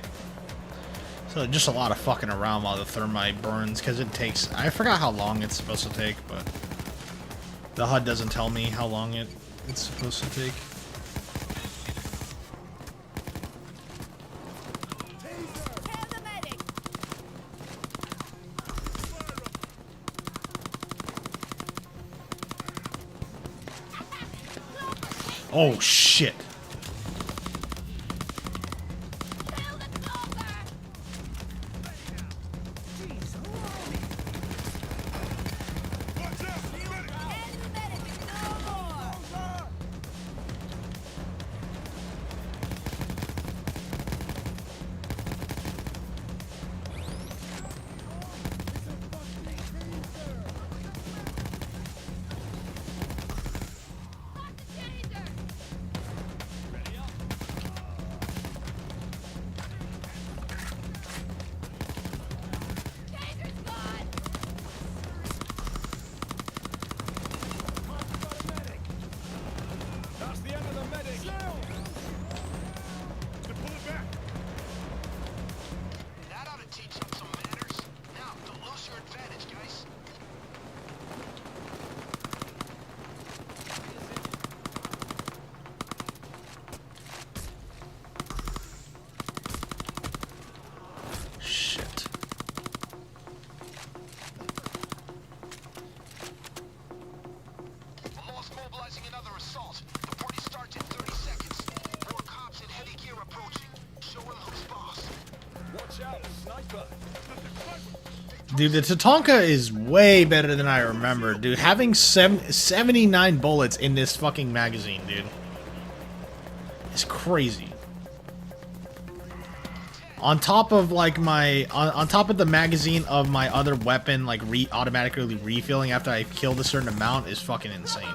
So just a lot of fucking around while the thermite burns, because it takes... I forgot how long it's supposed to take, but... the HUD doesn't tell me how long it's supposed to take. Oh, shit. Dude, the Tatanka is way better than I remember, dude. Having 79 bullets in this fucking magazine, dude. It's crazy. On top of like my on top of the magazine of my other weapon like automatically refilling after I killed a certain amount is fucking insane.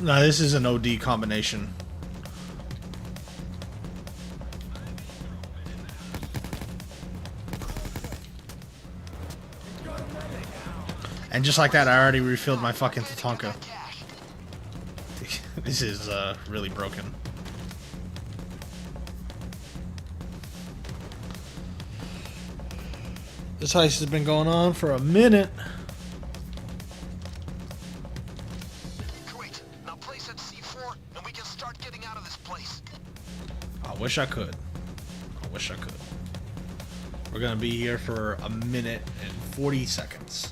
No, this is an OD combination. And just like that, I already refilled my fucking Tatanka. This is really broken. This heist has been going on for a minute. I wish I could. I wish I could. We're gonna be here for a minute and 40 seconds.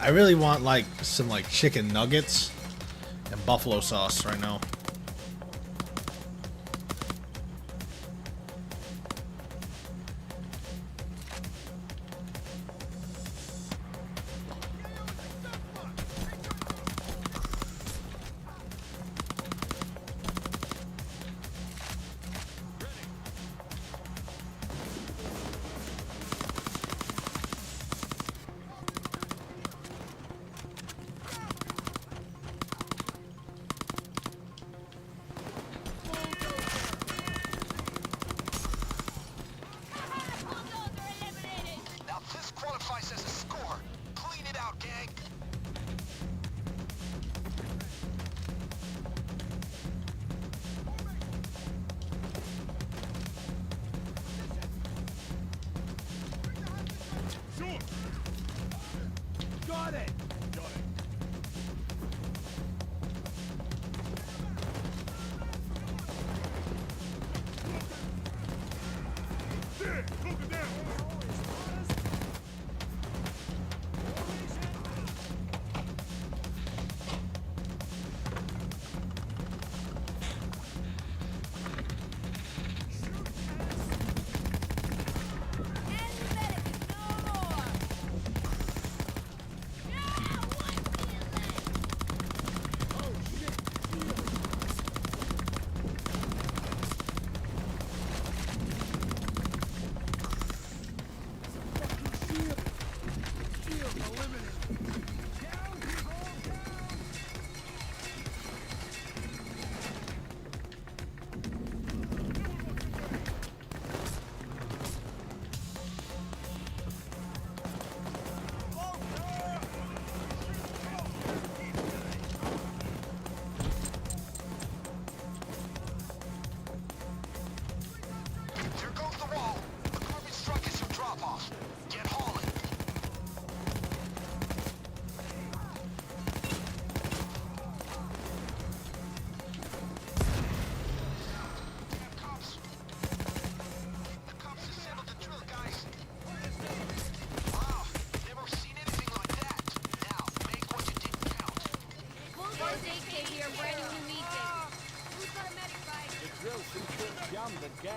I really want like some like chicken nuggets and buffalo sauce right now.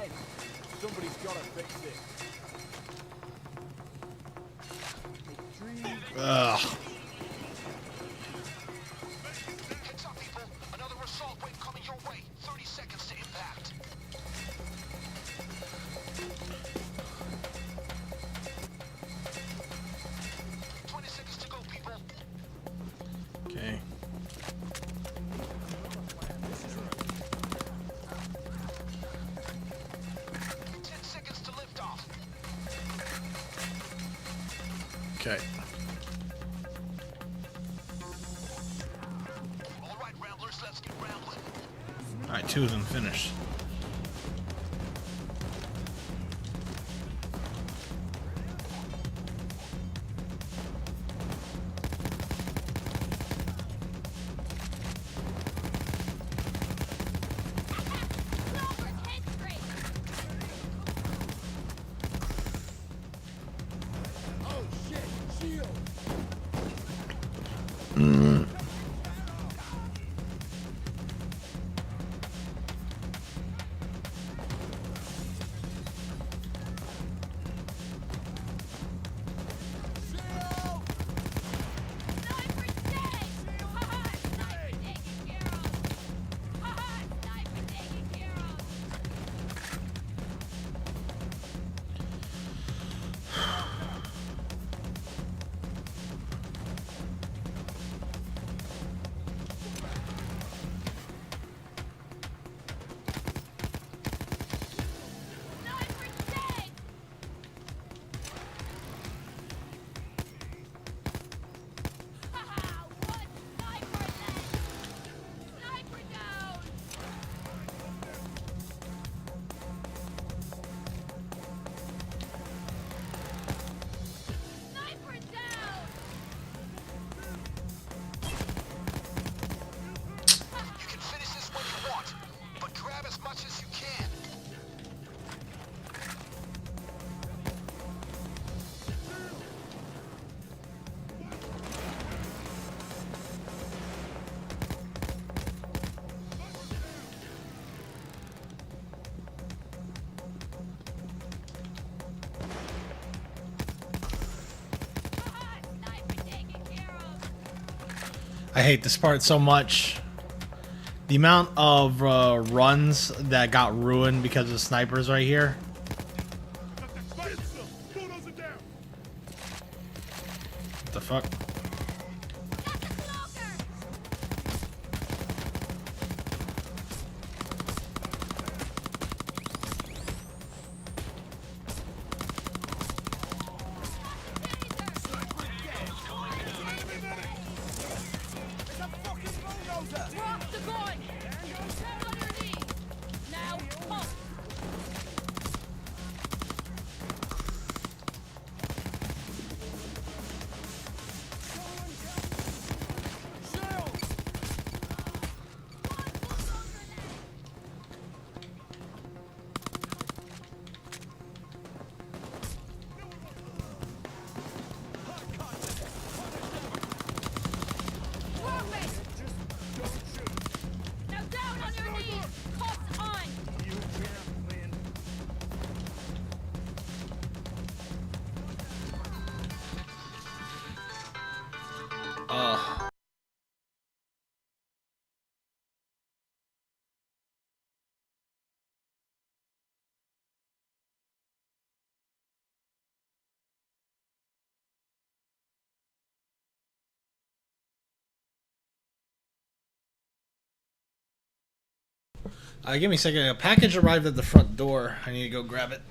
dead. Somebody's got to fix it. Ugh. Heads up, people. Another assault wave coming your way. 30 seconds to impact. Okay. Okay. All right, Ramblers, let's get rambling. All right, 2 of them finished. Oh shit! Shield! You can finish this when you want, but grab as much as you can. I hate this part so much. The amount of runs that got ruined because of snipers right here. What the fuck? Drop the gun! Underneath! Now, pump! Now down on your knees! Cuffs on! Give me a second. A package arrived at the front door. I need to go grab it.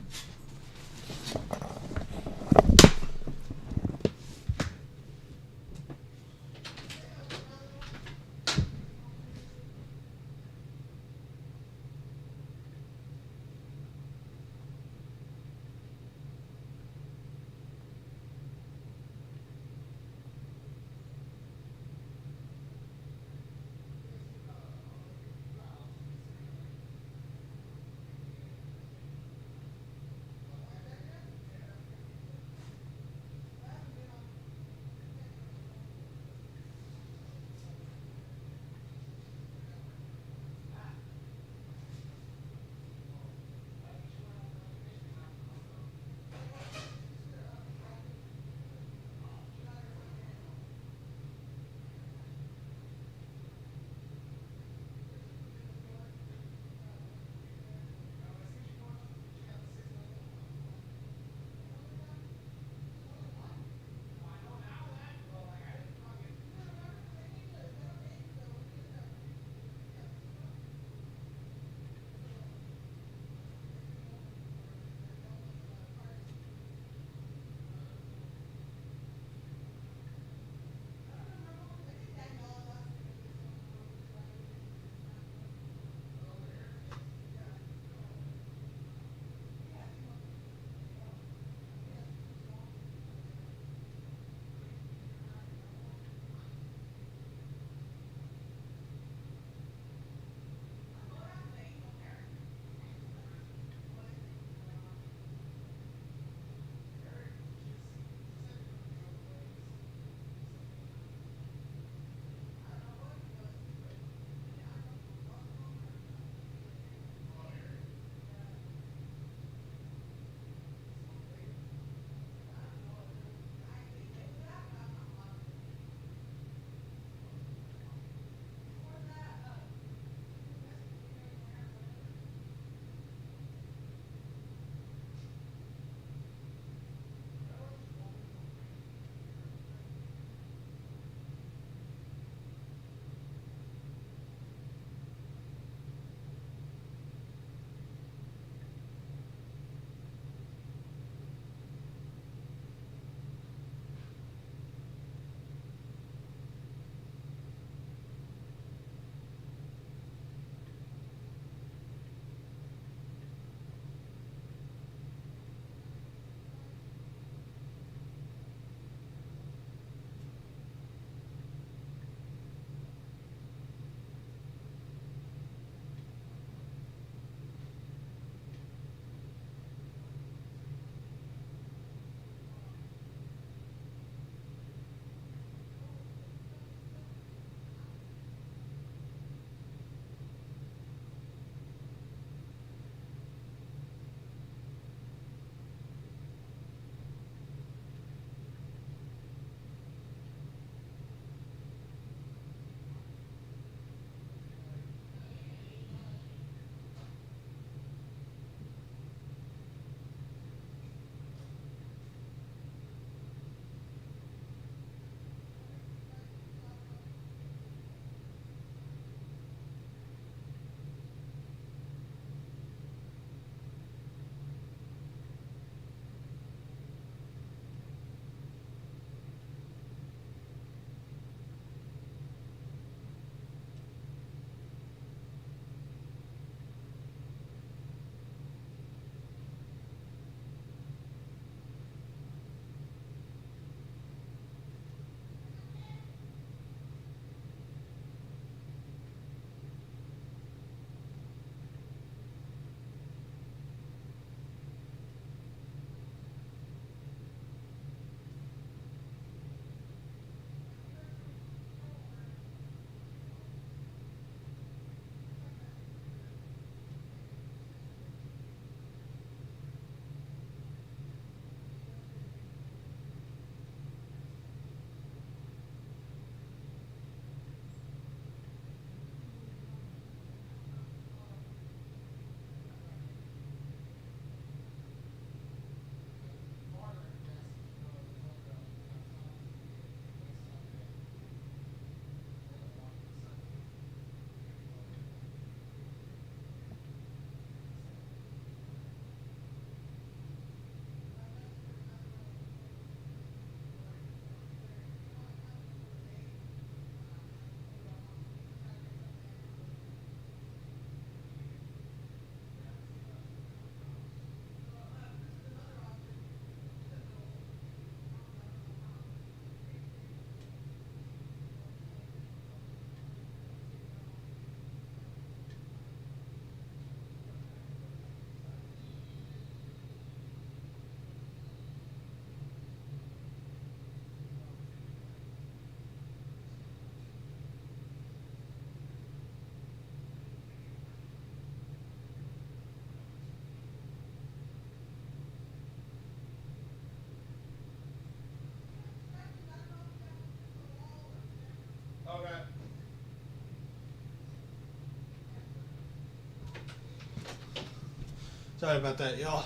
Sorry about that, y'all.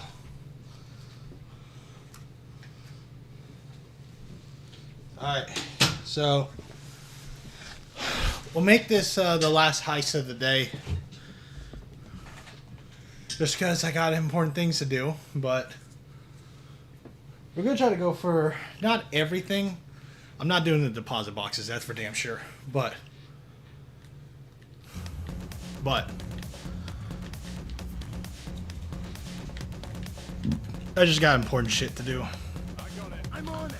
Alright, so we'll make this the last heist of the day. Just because I got important things to do, but we're going to try to go for not everything. I'm not doing the deposit boxes, that's for damn sure. But I just got important shit to do. I got it. I'm on it.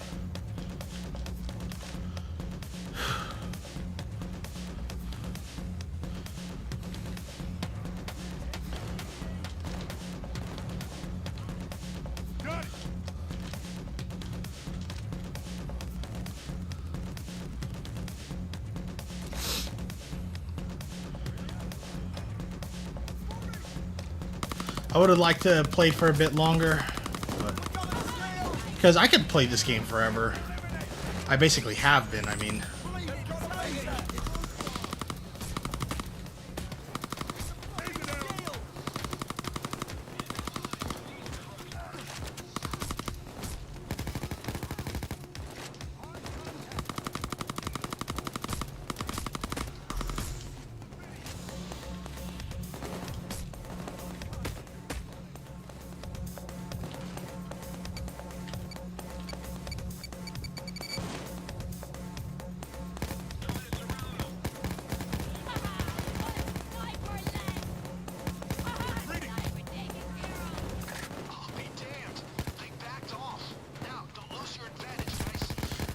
Got it. I would have liked to have played for a bit longer, because I could play this game forever. I basically have been, I mean.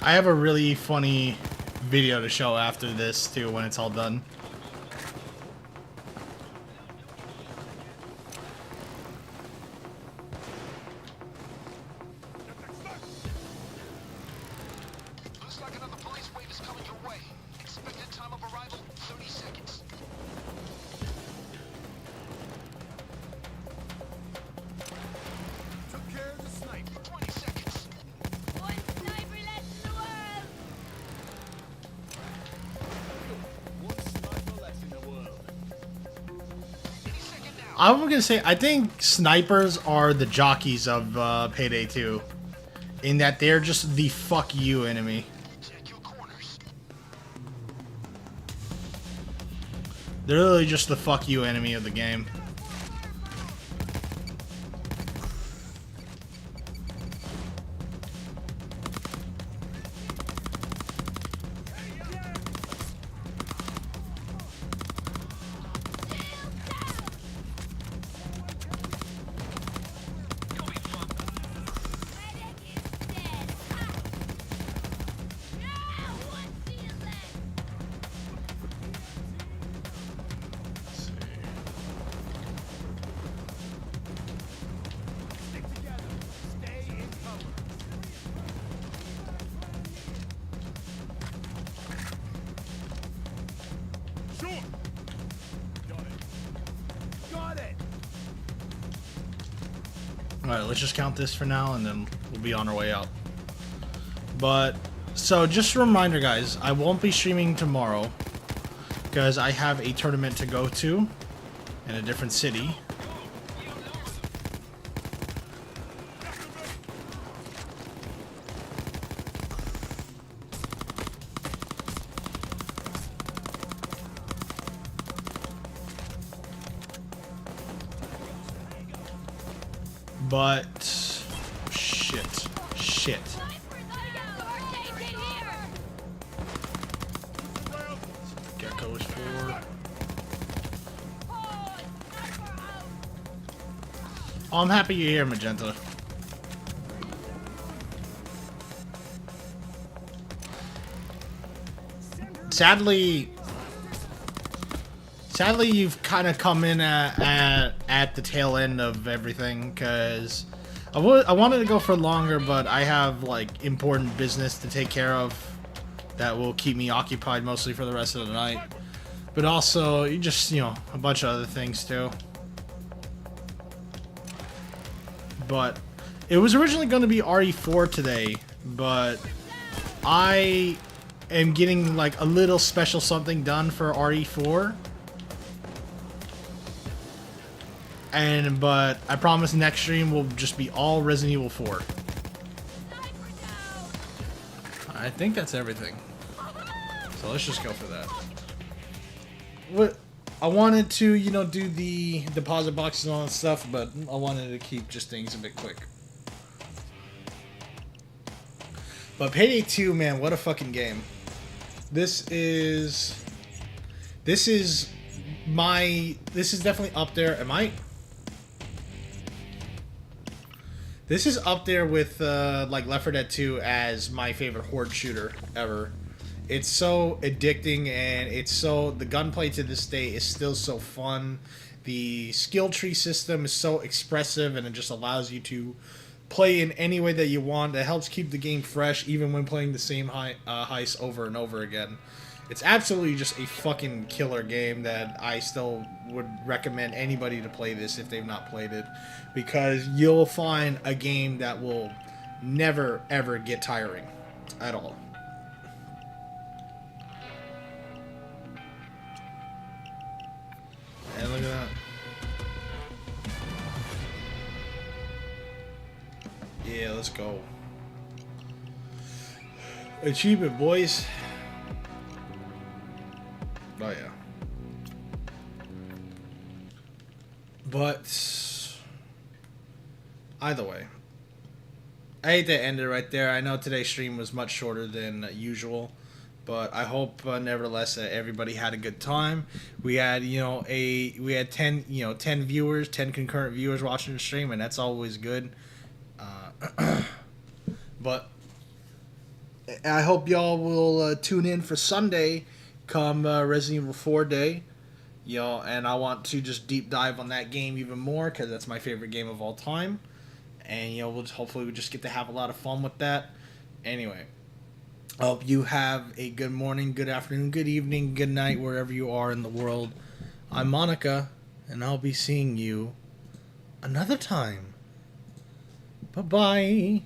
I have a really funny video to show after this too when it's all done. Looks like another police wave is coming your way. Expected time of arrival, 30 seconds. Took care of the sniper. 20 seconds. One sniper less in the world! One sniper less in the world. Any second now. I'm gonna say I think snipers are the jockeys of Payday 2, in that they're just the fuck you enemy. Check your corners. They're literally just the fuck you enemy of the game. Stick together. Stay in cover. Sure. Got it. Got it. Alright, let's just count this for now and then we'll be on our way out. But, so just a reminder guys, I won't be streaming tomorrow because I have a tournament to go to in a different city. But shit. Gecko is 4. Oh, I'm happy you're here, Magenta. Sadly, you've kind of come in at the tail end of everything, because I wanted to go for longer, but I have like important business to take care of that will keep me occupied mostly for the rest of the night. But also, you just, a bunch of other things too. But it was originally going to be RE4 today, but I am getting like a little special something done for RE4. But I promise next stream will just be all Resident Evil 4. I think that's everything. So let's just go for that. What I wanted to, you know, do the deposit boxes and all that stuff, but I wanted to keep just things a bit quick. But Payday 2, man, what a fucking game. This is definitely up there. This is up there with like Left 4 Dead 2 as my favorite horde shooter ever. It's so addicting, and the gunplay to this day is still so fun. The skill tree system is so expressive, and it just allows you to play in any way that you want. It helps keep the game fresh, even when playing the same heist over and over again. It's absolutely just a fucking killer game that I still would recommend anybody to play this if they've not played it, because you'll find a game that will never ever get tiring at all. And look at that. Yeah, let's go. Achievement, boys. Oh yeah. But either way, I hate to end it right there. I know today's stream was much shorter than usual, but I hope nevertheless that everybody had a good time. We had, you know, 10 viewers, 10 concurrent viewers watching the stream, and that's always good. But I hope y'all will tune in for Sunday come Resident Evil 4 Day. And I want to just deep dive on that game even more, because that's my favorite game of all time. And, hopefully we just get to have a lot of fun with that. Anyway, I hope you have a good morning, good afternoon, good evening, good night, wherever you are in the world. I'm Monica, and I'll be seeing you another time. Bye-bye.